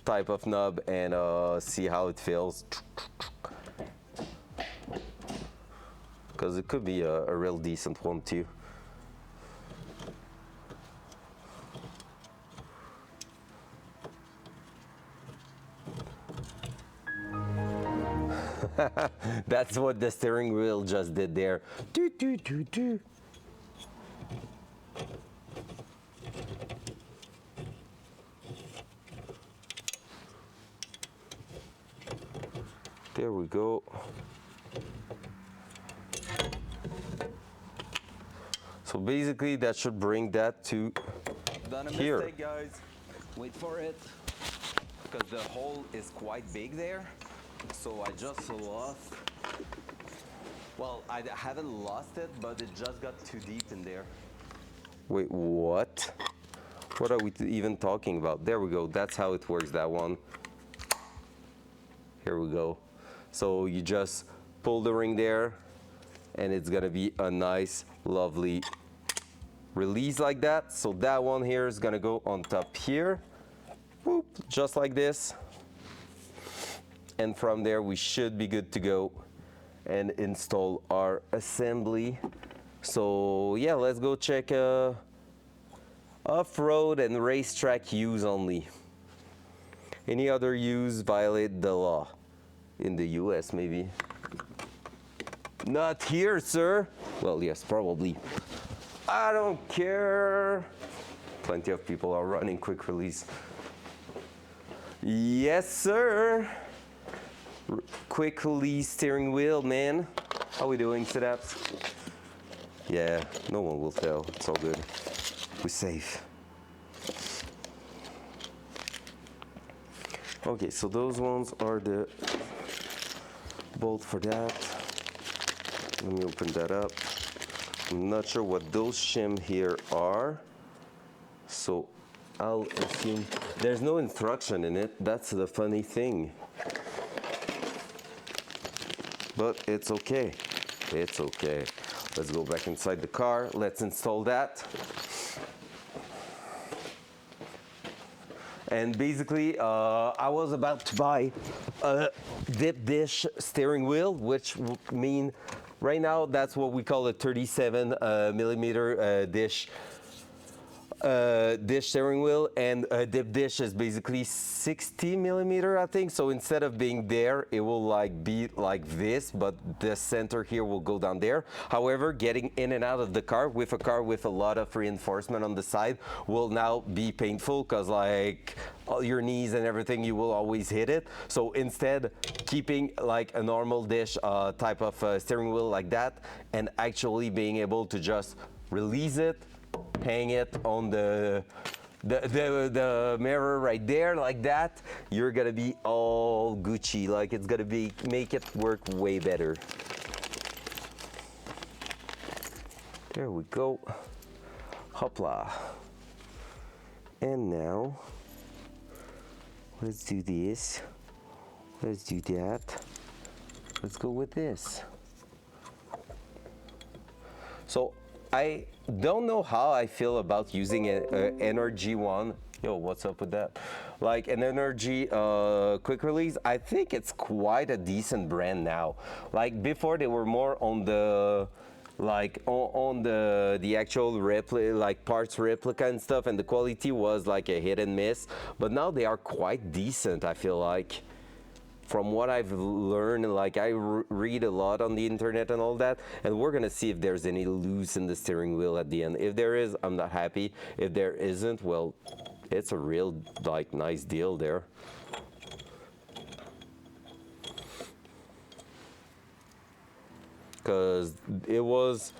type of knob and see how it feels. Because it could be a real decent one too. That's what the steering wheel just did there. Doo, doo, doo, doo. There we go. So basically that should bring that to Done a here. mistake, guys. Wait for it. Because the hole is quite big there. So I just lost. Well, I haven't lost it, but it just got too deep in there. Wait, what? What are we even talking about? There we go. That's how it works, that one. Here we go. So you just pull the ring there and it's gonna be a nice, lovely release like that. So that one here is gonna go on top here. Whoop, just like this. And from there we should be good to go and install our assembly. So yeah, let's go check off-road and racetrack use only. Any other use violate the law. In the US, maybe. Not here, sir. Well, yes, probably. I don't care. Plenty of people are running quick release. Yes, sir. quick release steering wheel, man. How we doing, sit-ups? Yeah, no one will tell. It's all good. We're safe. Okay, so those ones are the bolt for that. Let me open that up. I'm not sure what those shim here are, so I'll assume there's no instruction in it. That's the funny thing. But it's okay. It's okay. Let's go back inside the car. Let's install that. And basically, I was about to buy a dip dish steering wheel, which would mean right now that's what we call a 37 millimeter dish steering wheel, and a dip dish is basically 60 millimeter, I think. So instead of being there, it will like be like this, but the center here will go down there. However, getting in and out of the car with a lot of reinforcement on the side will now be painful, because like all your knees and everything, you will always hit it. So instead, keeping like a normal dish type of steering wheel like that, and actually being able to just release it, hang it on the mirror right there like that, you're gonna be all Gucci. Like it's gonna be make it work way better. There we go. Hopla. And now let's do this. Let's do that. Let's go with this. So I don't know how I feel about using an Energy one. Yo, what's up with that? Like an Energy quick release. I think it's quite a decent brand now. Like before, they were more on the on the actual like parts replica and stuff, and the quality was like a hit and miss. But now they are quite decent, I feel like. From what I've learned, like I read a lot on the internet and all that, and we're gonna see if there's any loose in the steering wheel at the end. If there is, I'm not happy. If there isn't, well, it's a real like nice deal there. Because it was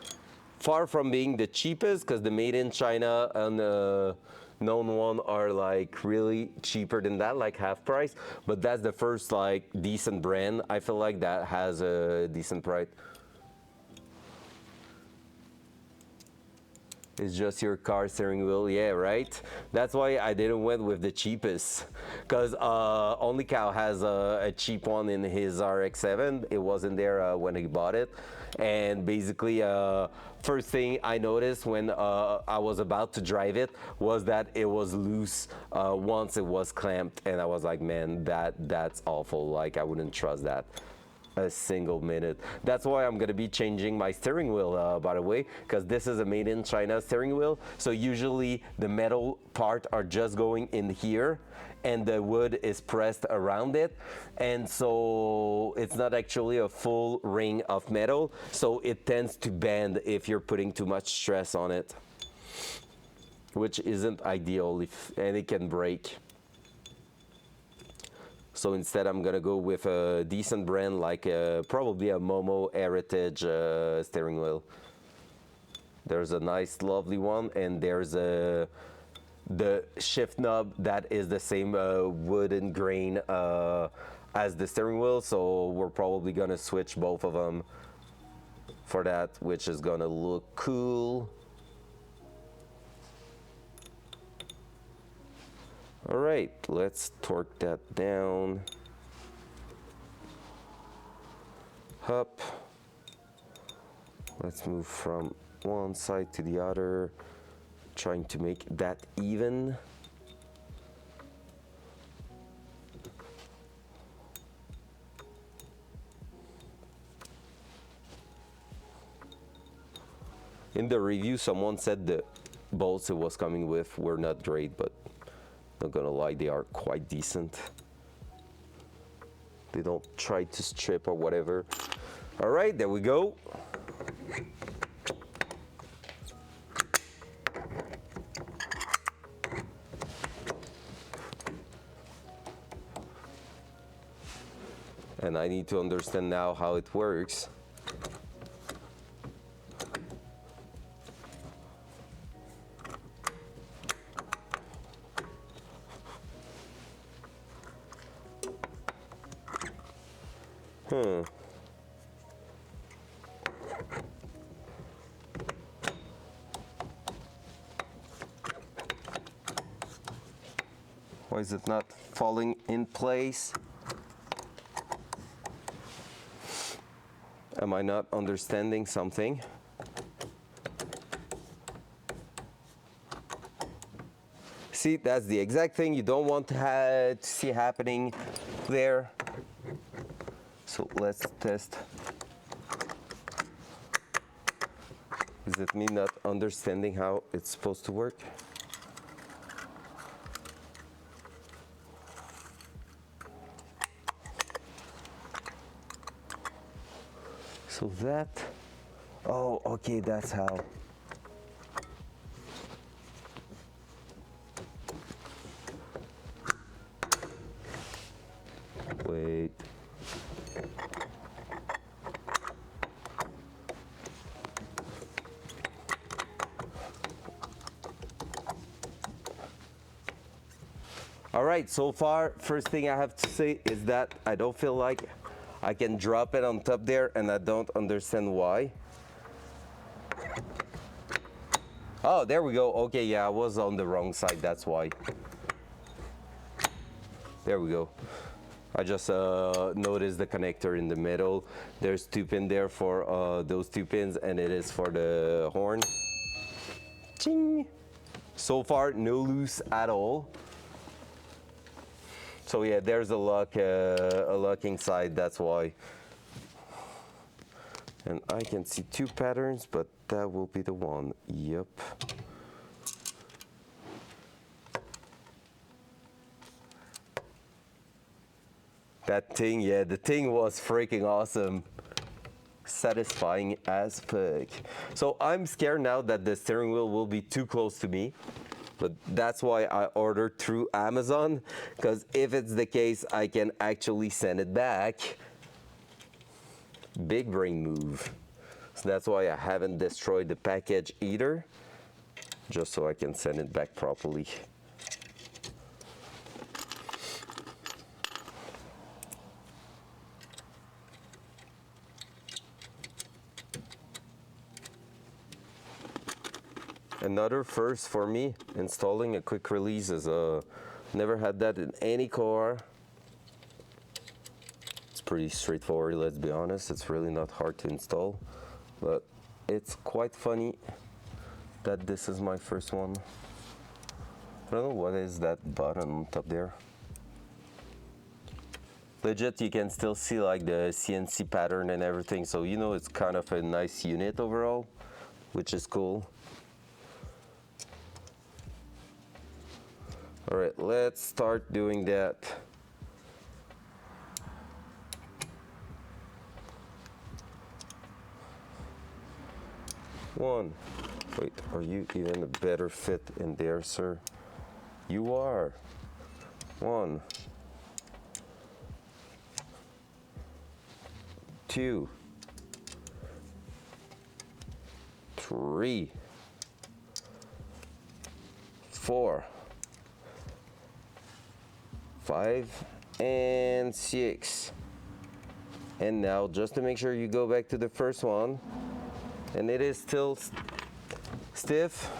far from being the cheapest, because the made in China and known one are like really cheaper than that, like half price. But that's the first like decent brand I feel like that has a decent price. It's just your car steering wheel, yeah, right? That's why I didn't went with the cheapest, because Only Cow has a cheap one in his RX-7. It wasn't there when he bought it, and basically first thing I noticed when I was about to drive it was that it was loose once it was clamped, and I was like, man, that's awful. Like I wouldn't trust that a single minute. That's why I'm gonna be changing my steering wheel, by the way, because this is a made in China steering wheel. So usually the metal part are just going in here, and the wood is pressed around it, and so it's not actually a full ring of metal, so it tends to bend if you're putting too much stress on it, which isn't ideal, and it can break. So instead, I'm gonna go with a decent brand, like probably a Momo Heritage steering wheel. There's a nice, lovely one, and there's the shift knob that is the same wooden grain as the steering wheel. So we're probably gonna switch both of them for that, which is gonna look cool. All right, let's torque that down. Up. Let's move from one side to the other, trying to make that even. In the review, someone said the bolts it was coming with were not great, but not gonna lie, they are quite decent. They don't try to strip or whatever. All right, there we go. and I need to understand now how it works. Why is it not falling in place? Am I not understanding something? See, that's the exact thing you don't want to see happening there. So let's test. Is it me not understanding how it's supposed to work? So that, oh, okay, that's how. Wait. All right, so far, first thing I have to say is that I don't feel like I can drop it on top there, and I don't understand why. Oh, there we go. Okay, yeah, I was on the wrong side, that's why. There we go. I just noticed the connector in the middle. There's 2 pins there for those 2 pins, and it is for the horn. Ching! So far, no loose at all. So yeah, there's a locking side, that's why. And I can see 2 patterns, but that will be the one. Yep. That thing, yeah, the thing was freaking awesome. Satisfying as fuck. So I'm scared now that the steering wheel will be too close to me. But that's why I ordered through Amazon, because if it's the case, I can actually send it back. Big brain move. So that's why I haven't destroyed the package either, just so I can send it back properly. Another first for me, installing a quick release is never had that in any car. It's pretty straightforward, let's be honest. It's really not hard to install, but it's quite funny that this is my first one. I don't know what is that button on top there. Legit, you can still see like the CNC pattern and everything, so you know it's kind of a nice unit overall, which is cool. All right, let's start doing that. One. Wait, are you even a better fit in there, sir? You are. 1, 2, 3, 4, 5, and 6. And now, just to make sure you go back to the first one, and it is still stiff.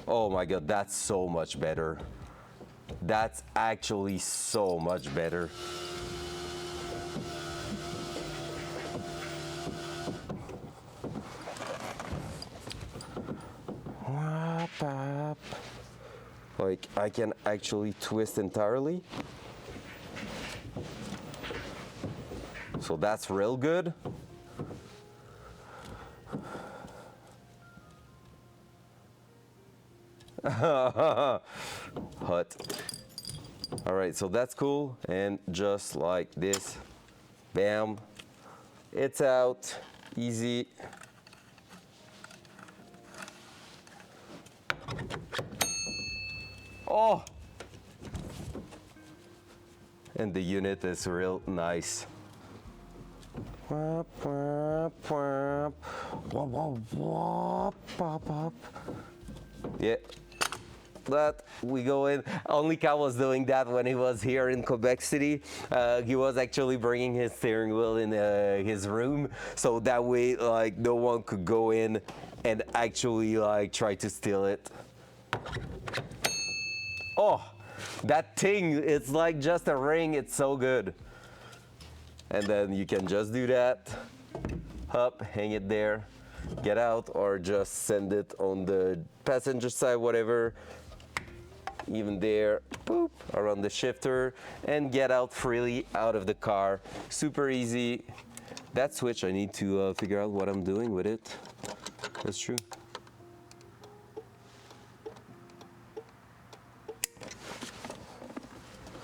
Oh my God, that's so much better. That's actually so much better. Like, I can actually twist entirely. So that's real good. Hot. All right, so that's cool. And just like this, bam, it's out, easy. Oh, and the unit is real nice. Wop, wop, wop. Wop, wop, wop, wop, wop. Yeah, that we go in. Only Cal was doing that when he was here in Quebec City. He was actually bringing his steering wheel in his room, so that way like no one could go in and actually like try to steal it. Oh, that thing, it's like just a ring. It's so good. And then you can just do that. Up, hang it there, get out, or just send it on the passenger side, whatever. Even there, boop, around the shifter, and get out freely out of the car. Super easy. That switch, I need to figure out what I'm doing with it. That's true.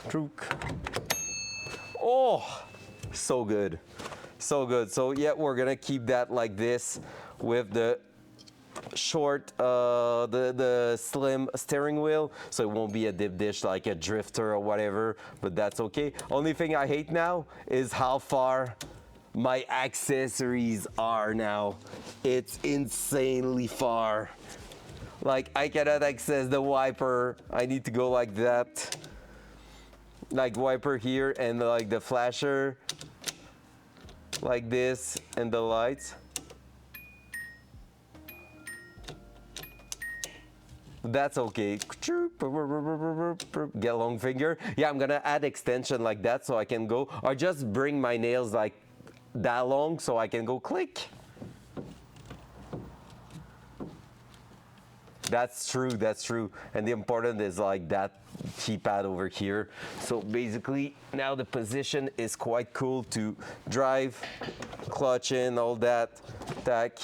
Truc. Oh, so good. So good. So yeah, we're gonna keep that like this with the short, the slim steering wheel, so it won't be a dip dish like a drifter or whatever, but that's okay. Only thing I hate now is how far my accessories are now. It's insanely far. Like I cannot access the wiper. I need to go like that. Like wiper here and like the flasher like this and the lights. That's okay. Get a long finger. Yeah, I'm gonna add extension like that so I can go, or just bring my nails like that long so I can go click. That's true, that's true. And the important is like that keypad over here. So basically now the position is quite cool to drive, clutch in, all that. Tack.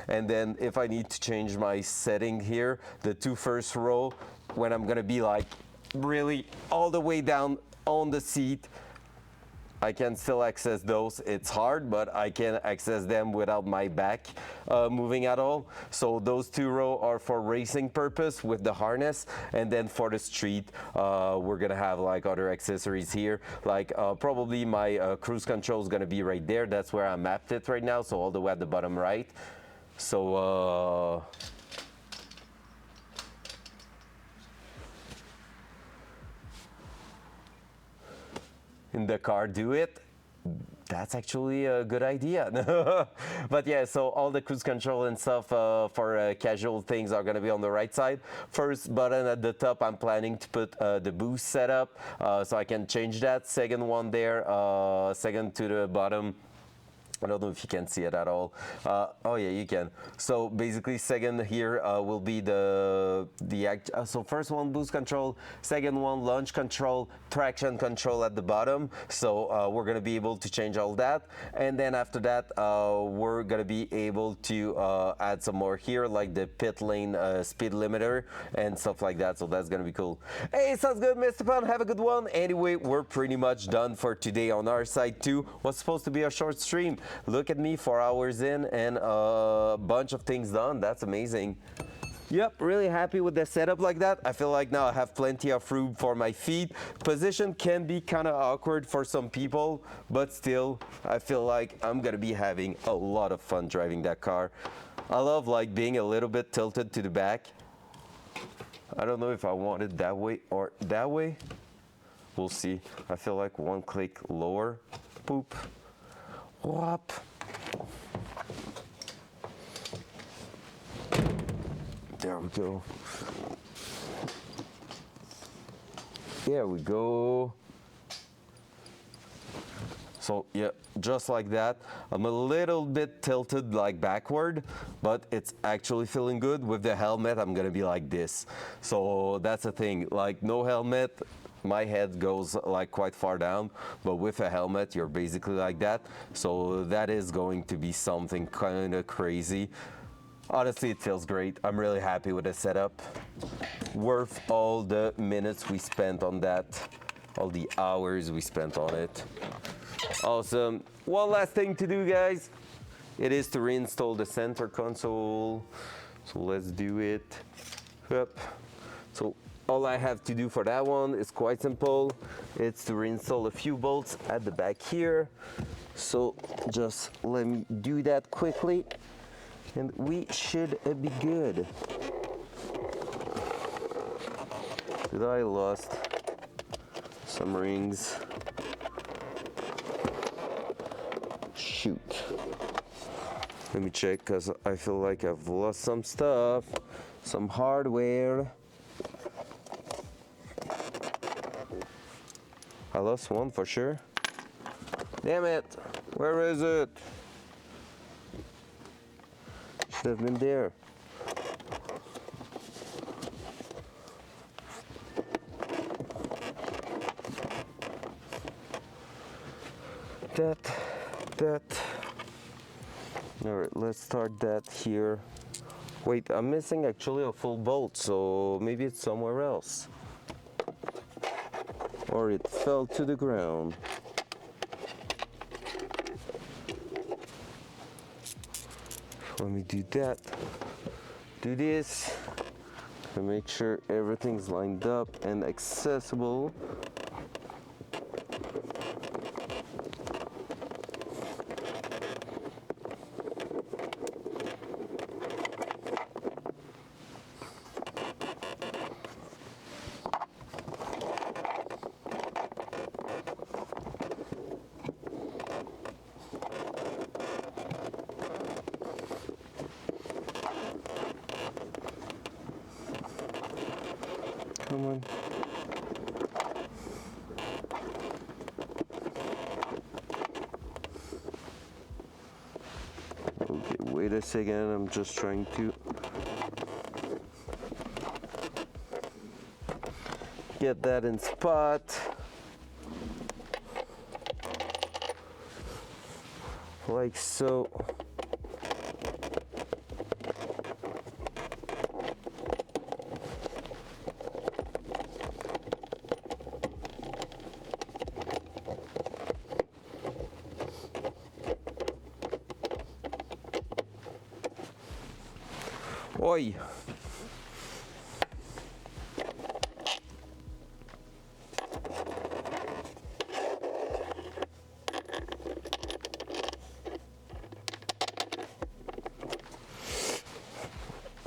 And then if I need to change my setting here, the two first row, when I'm gonna be like really all the way down on the seat, I can still access those. It's hard, but I can access them without my back moving at all. So those two rows are for racing purpose with the harness, and then for the street, we're gonna have like other accessories here. Like probably my cruise control is gonna be right there. That's where I mapped it right now, so all the way at the bottom right. So in the car do it, that's actually a good idea. But yeah, so all the cruise control and stuff for casual things are gonna be on the right side. First button at the top, I'm planning to put the boost setup, so I can change that. Second one there, second to the bottom. I don't know if you can see it at all. Oh yeah, you can. So basically, second here will be so first one boost control, second one launch control, traction control at the bottom. So we're gonna be able to change all that, and then after that, we're gonna be able to add some more here, like the pit lane speed limiter and stuff like that. So that's gonna be cool. Hey, sounds good, Mr. Pan. Have a good one. Anyway, we're pretty much done for today on our side too. What's supposed to be a short stream. Look at me, 4 hours in and a bunch of things done. That's amazing. Yep, really happy with the setup like that. I feel like now I have plenty of room for my feet. Position can be kind of awkward for some people, but still, I feel like I'm gonna be having a lot of fun driving that car. I love like being a little bit tilted to the back. I don't know if I want it that way or that way. We'll see. I feel like one click lower. Boop. Whop. There we go. There we go. So yeah, just like that. I'm a little bit tilted like backward, but it's actually feeling good. With the helmet, I'm gonna be like this. So that's the thing, like no helmet, my head goes like quite far down, but with a helmet, you're basically like that. So that is going to be something kind of crazy. Honestly, it feels great. I'm really happy with the setup. Worth all the minutes we spent on that, all the hours we spent on it. Awesome. One last thing to do, guys. It is to reinstall the center console. So let's do it. Yep. So all I have to do for that one is quite simple. It's to reinstall a few bolts at the back here. So just let me do that quickly and we should be good. Did I lost some rings? Shoot. Let me check because I feel like I've lost some stuff, some hardware. I lost one for sure. Damn it, where is it? Should have been there. That. All right, let's start that here. Wait, I'm missing actually a full bolt, so maybe it's somewhere else. Or it fell to the ground. Let me do that. Do this. To make sure everything's lined up and accessible. Come on. Okay, wait a second, I'm just trying to get that in spot. Like so. Oi.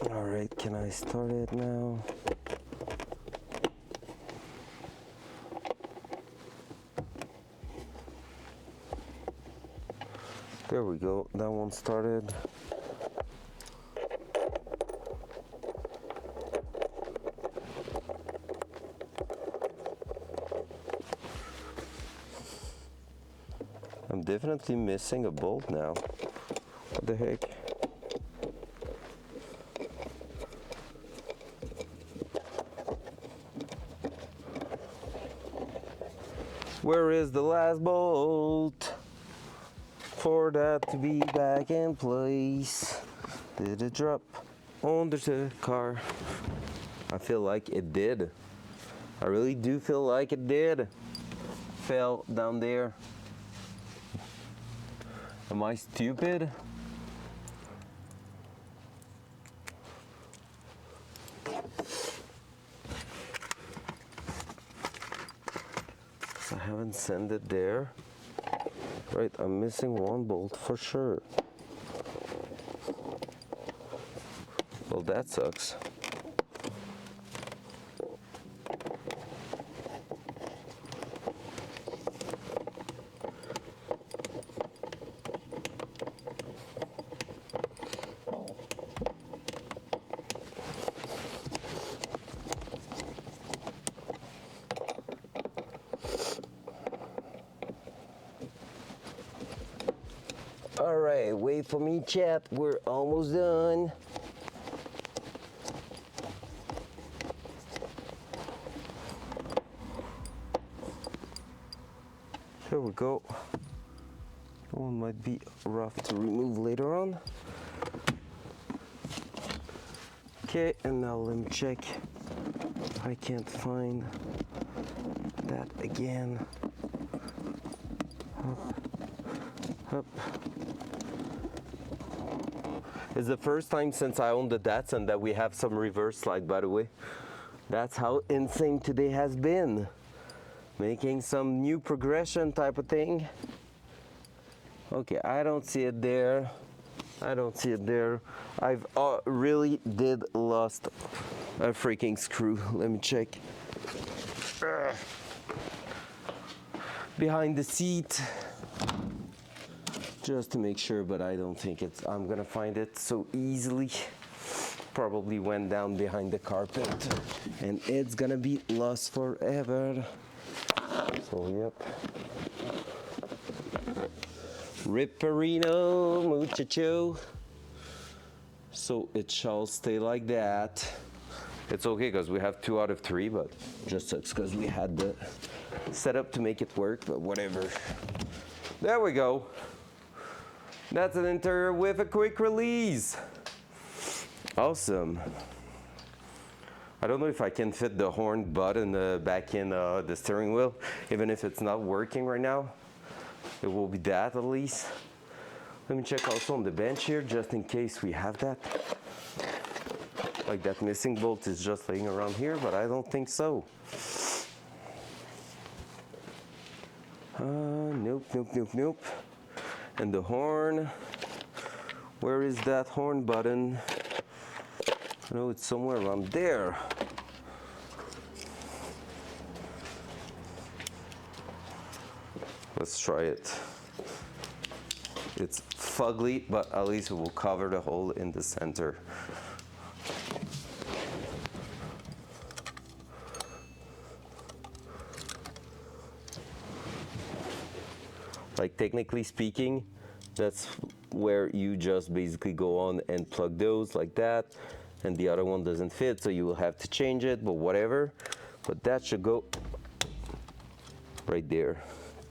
All right, can I start it now? There we go, that one started. I'm definitely missing a bolt now. What the heck? Where is the last bolt? For that to be back in place. Did it drop under the car? I feel like it did. I really do feel like it did. Fell down there. Am I stupid? I haven't sent it there. Right, I'm missing one bolt for sure. Well, that sucks. All right, wait for me, chat. We're almost done. Here we go. That one might be rough to remove later on. Okay, and now let me check. I can't find that again. Up. It's the first time since I own the Datsun that we have some reverse slide, by the way. That's how insane today has been. Making some new progression type of thing. Okay, I don't see it there. I don't see it there. I've really did lost a freaking screw. Let me check. Behind the seat. Just to make sure, but I don't think I'm gonna find it so easily. Probably went down behind the carpet and it's gonna be lost forever. So yep. Ripperino muchacho. So it shall stay like that. It's okay because we have 2 out of 3, but just sucks because we had the setup to make it work, but whatever. There we go. That's an interior with a quick release. Awesome. I don't know if I can fit the horn button back in the steering wheel, even if it's not working right now. It will be that at least. Let me check also on the bench here, just in case we have that. Like that missing bolt is just laying around here, but I don't think so. Nope. And the horn, where is that horn button? I know it's somewhere around there. Let's try it. It's fugly, but at least it will cover the hole in the center. Like technically speaking, that's where you just basically go on and plug those like that, and the other one doesn't fit, so you will have to change it, but whatever. But that should go right there,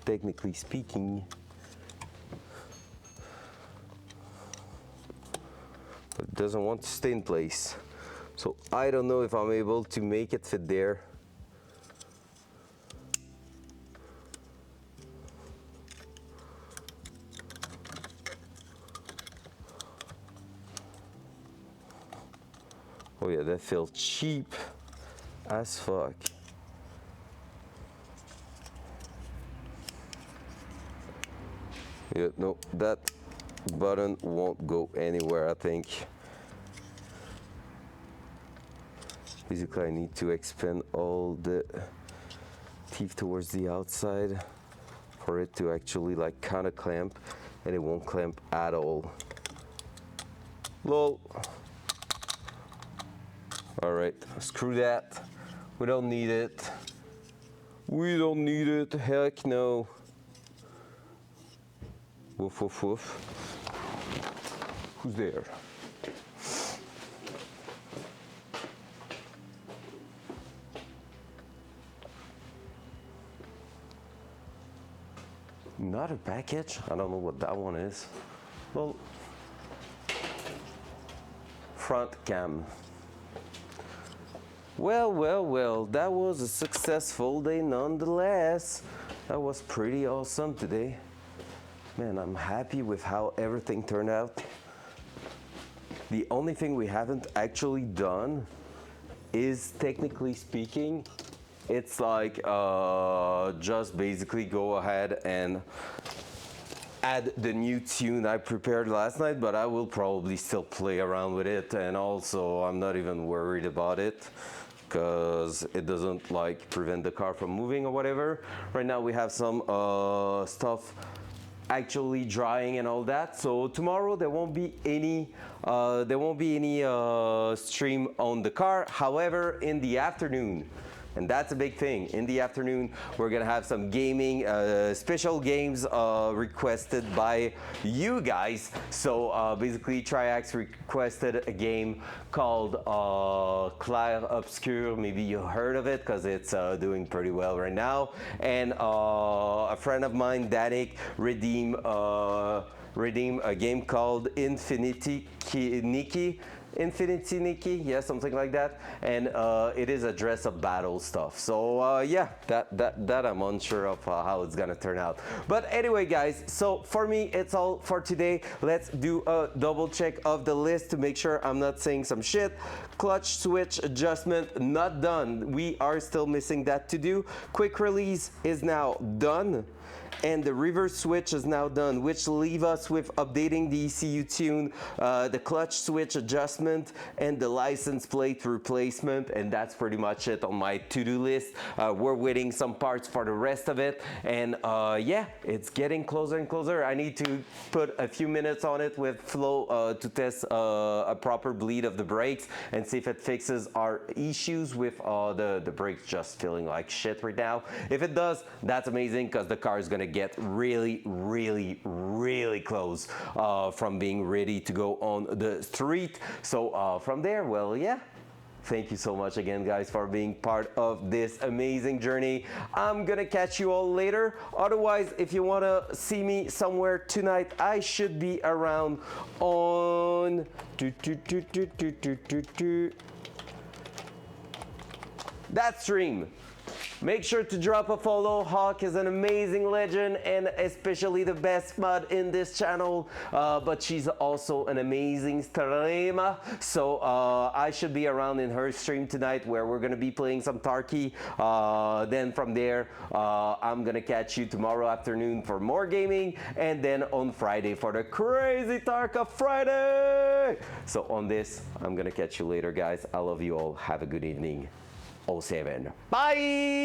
technically speaking. But it doesn't want to stay in place. So I don't know if I'm able to make it fit there. Oh yeah, that feels cheap as fuck. Yeah, no, that button won't go anywhere, I think. Basically, I need to expand all the teeth towards the outside for it to actually like kind of clamp, and it won't clamp at all. Lol. All right, screw that. We don't need it. We don't need it, heck no. Woof, woof, woof. Who's there? Not a package? I don't know what that one is. Well, front cam. Well, that was a successful day nonetheless. That was pretty awesome today. Man, I'm happy with how everything turned out. The only thing we haven't actually done is, technically speaking, it's like just basically go ahead and add the new tune I prepared last night, but I will probably still play around with it, and also I'm not even worried about it because it doesn't like prevent the car from moving or whatever. Right now we have some stuff actually drying and all that, so tomorrow there won't be any stream on the car. However, in the afternoon, and that's a big thing, in the afternoon we're gonna have some gaming special games requested by you guys. So basically Triax requested a game called Clair Obscur. Maybe you heard of it because it's doing pretty well right now, and a friend of mine, Danik, redeem a game called Infinity Nikki. Infinity Nikki, yeah, something like that. And it is a dress-up battle stuff. So yeah, that I'm unsure of how it's gonna turn out. But anyway, guys, so for me, it's all for today. Let's do a double check of the list to make sure I'm not saying some shit. Clutch switch adjustment, not done. We are still missing that to do. Quick release is now done. And the reverse switch is now done, which leave us with updating the ECU tune, the clutch switch adjustment, and the license plate replacement. And that's pretty much it on my to-do list. We're waiting some parts for the rest of it. And yeah, it's getting closer and closer. I need to put a few minutes on it with Flo to test a proper bleed of the brakes and see if it fixes our issues with the brakes just feeling like shit right now. If it does, that's amazing, because the car is gonna get really close from being ready to go on the street. So from there, well, yeah, thank you so much again, guys, for being part of this amazing journey. I'm gonna catch you all later. Otherwise, if you wanna see me somewhere tonight, I should be around on that stream. Make sure to drop a follow. Hawk is an amazing legend and especially the best mod in this channel, but she's also an amazing streamer. So I should be around in her stream tonight, where we're gonna be playing some Tarky. Then from there, I'm gonna catch you tomorrow afternoon for more gaming, and then on Friday for the crazy Tarka Friday. So on this, I'm gonna catch you later, guys. I love you all. Have a good evening. 07. Bye!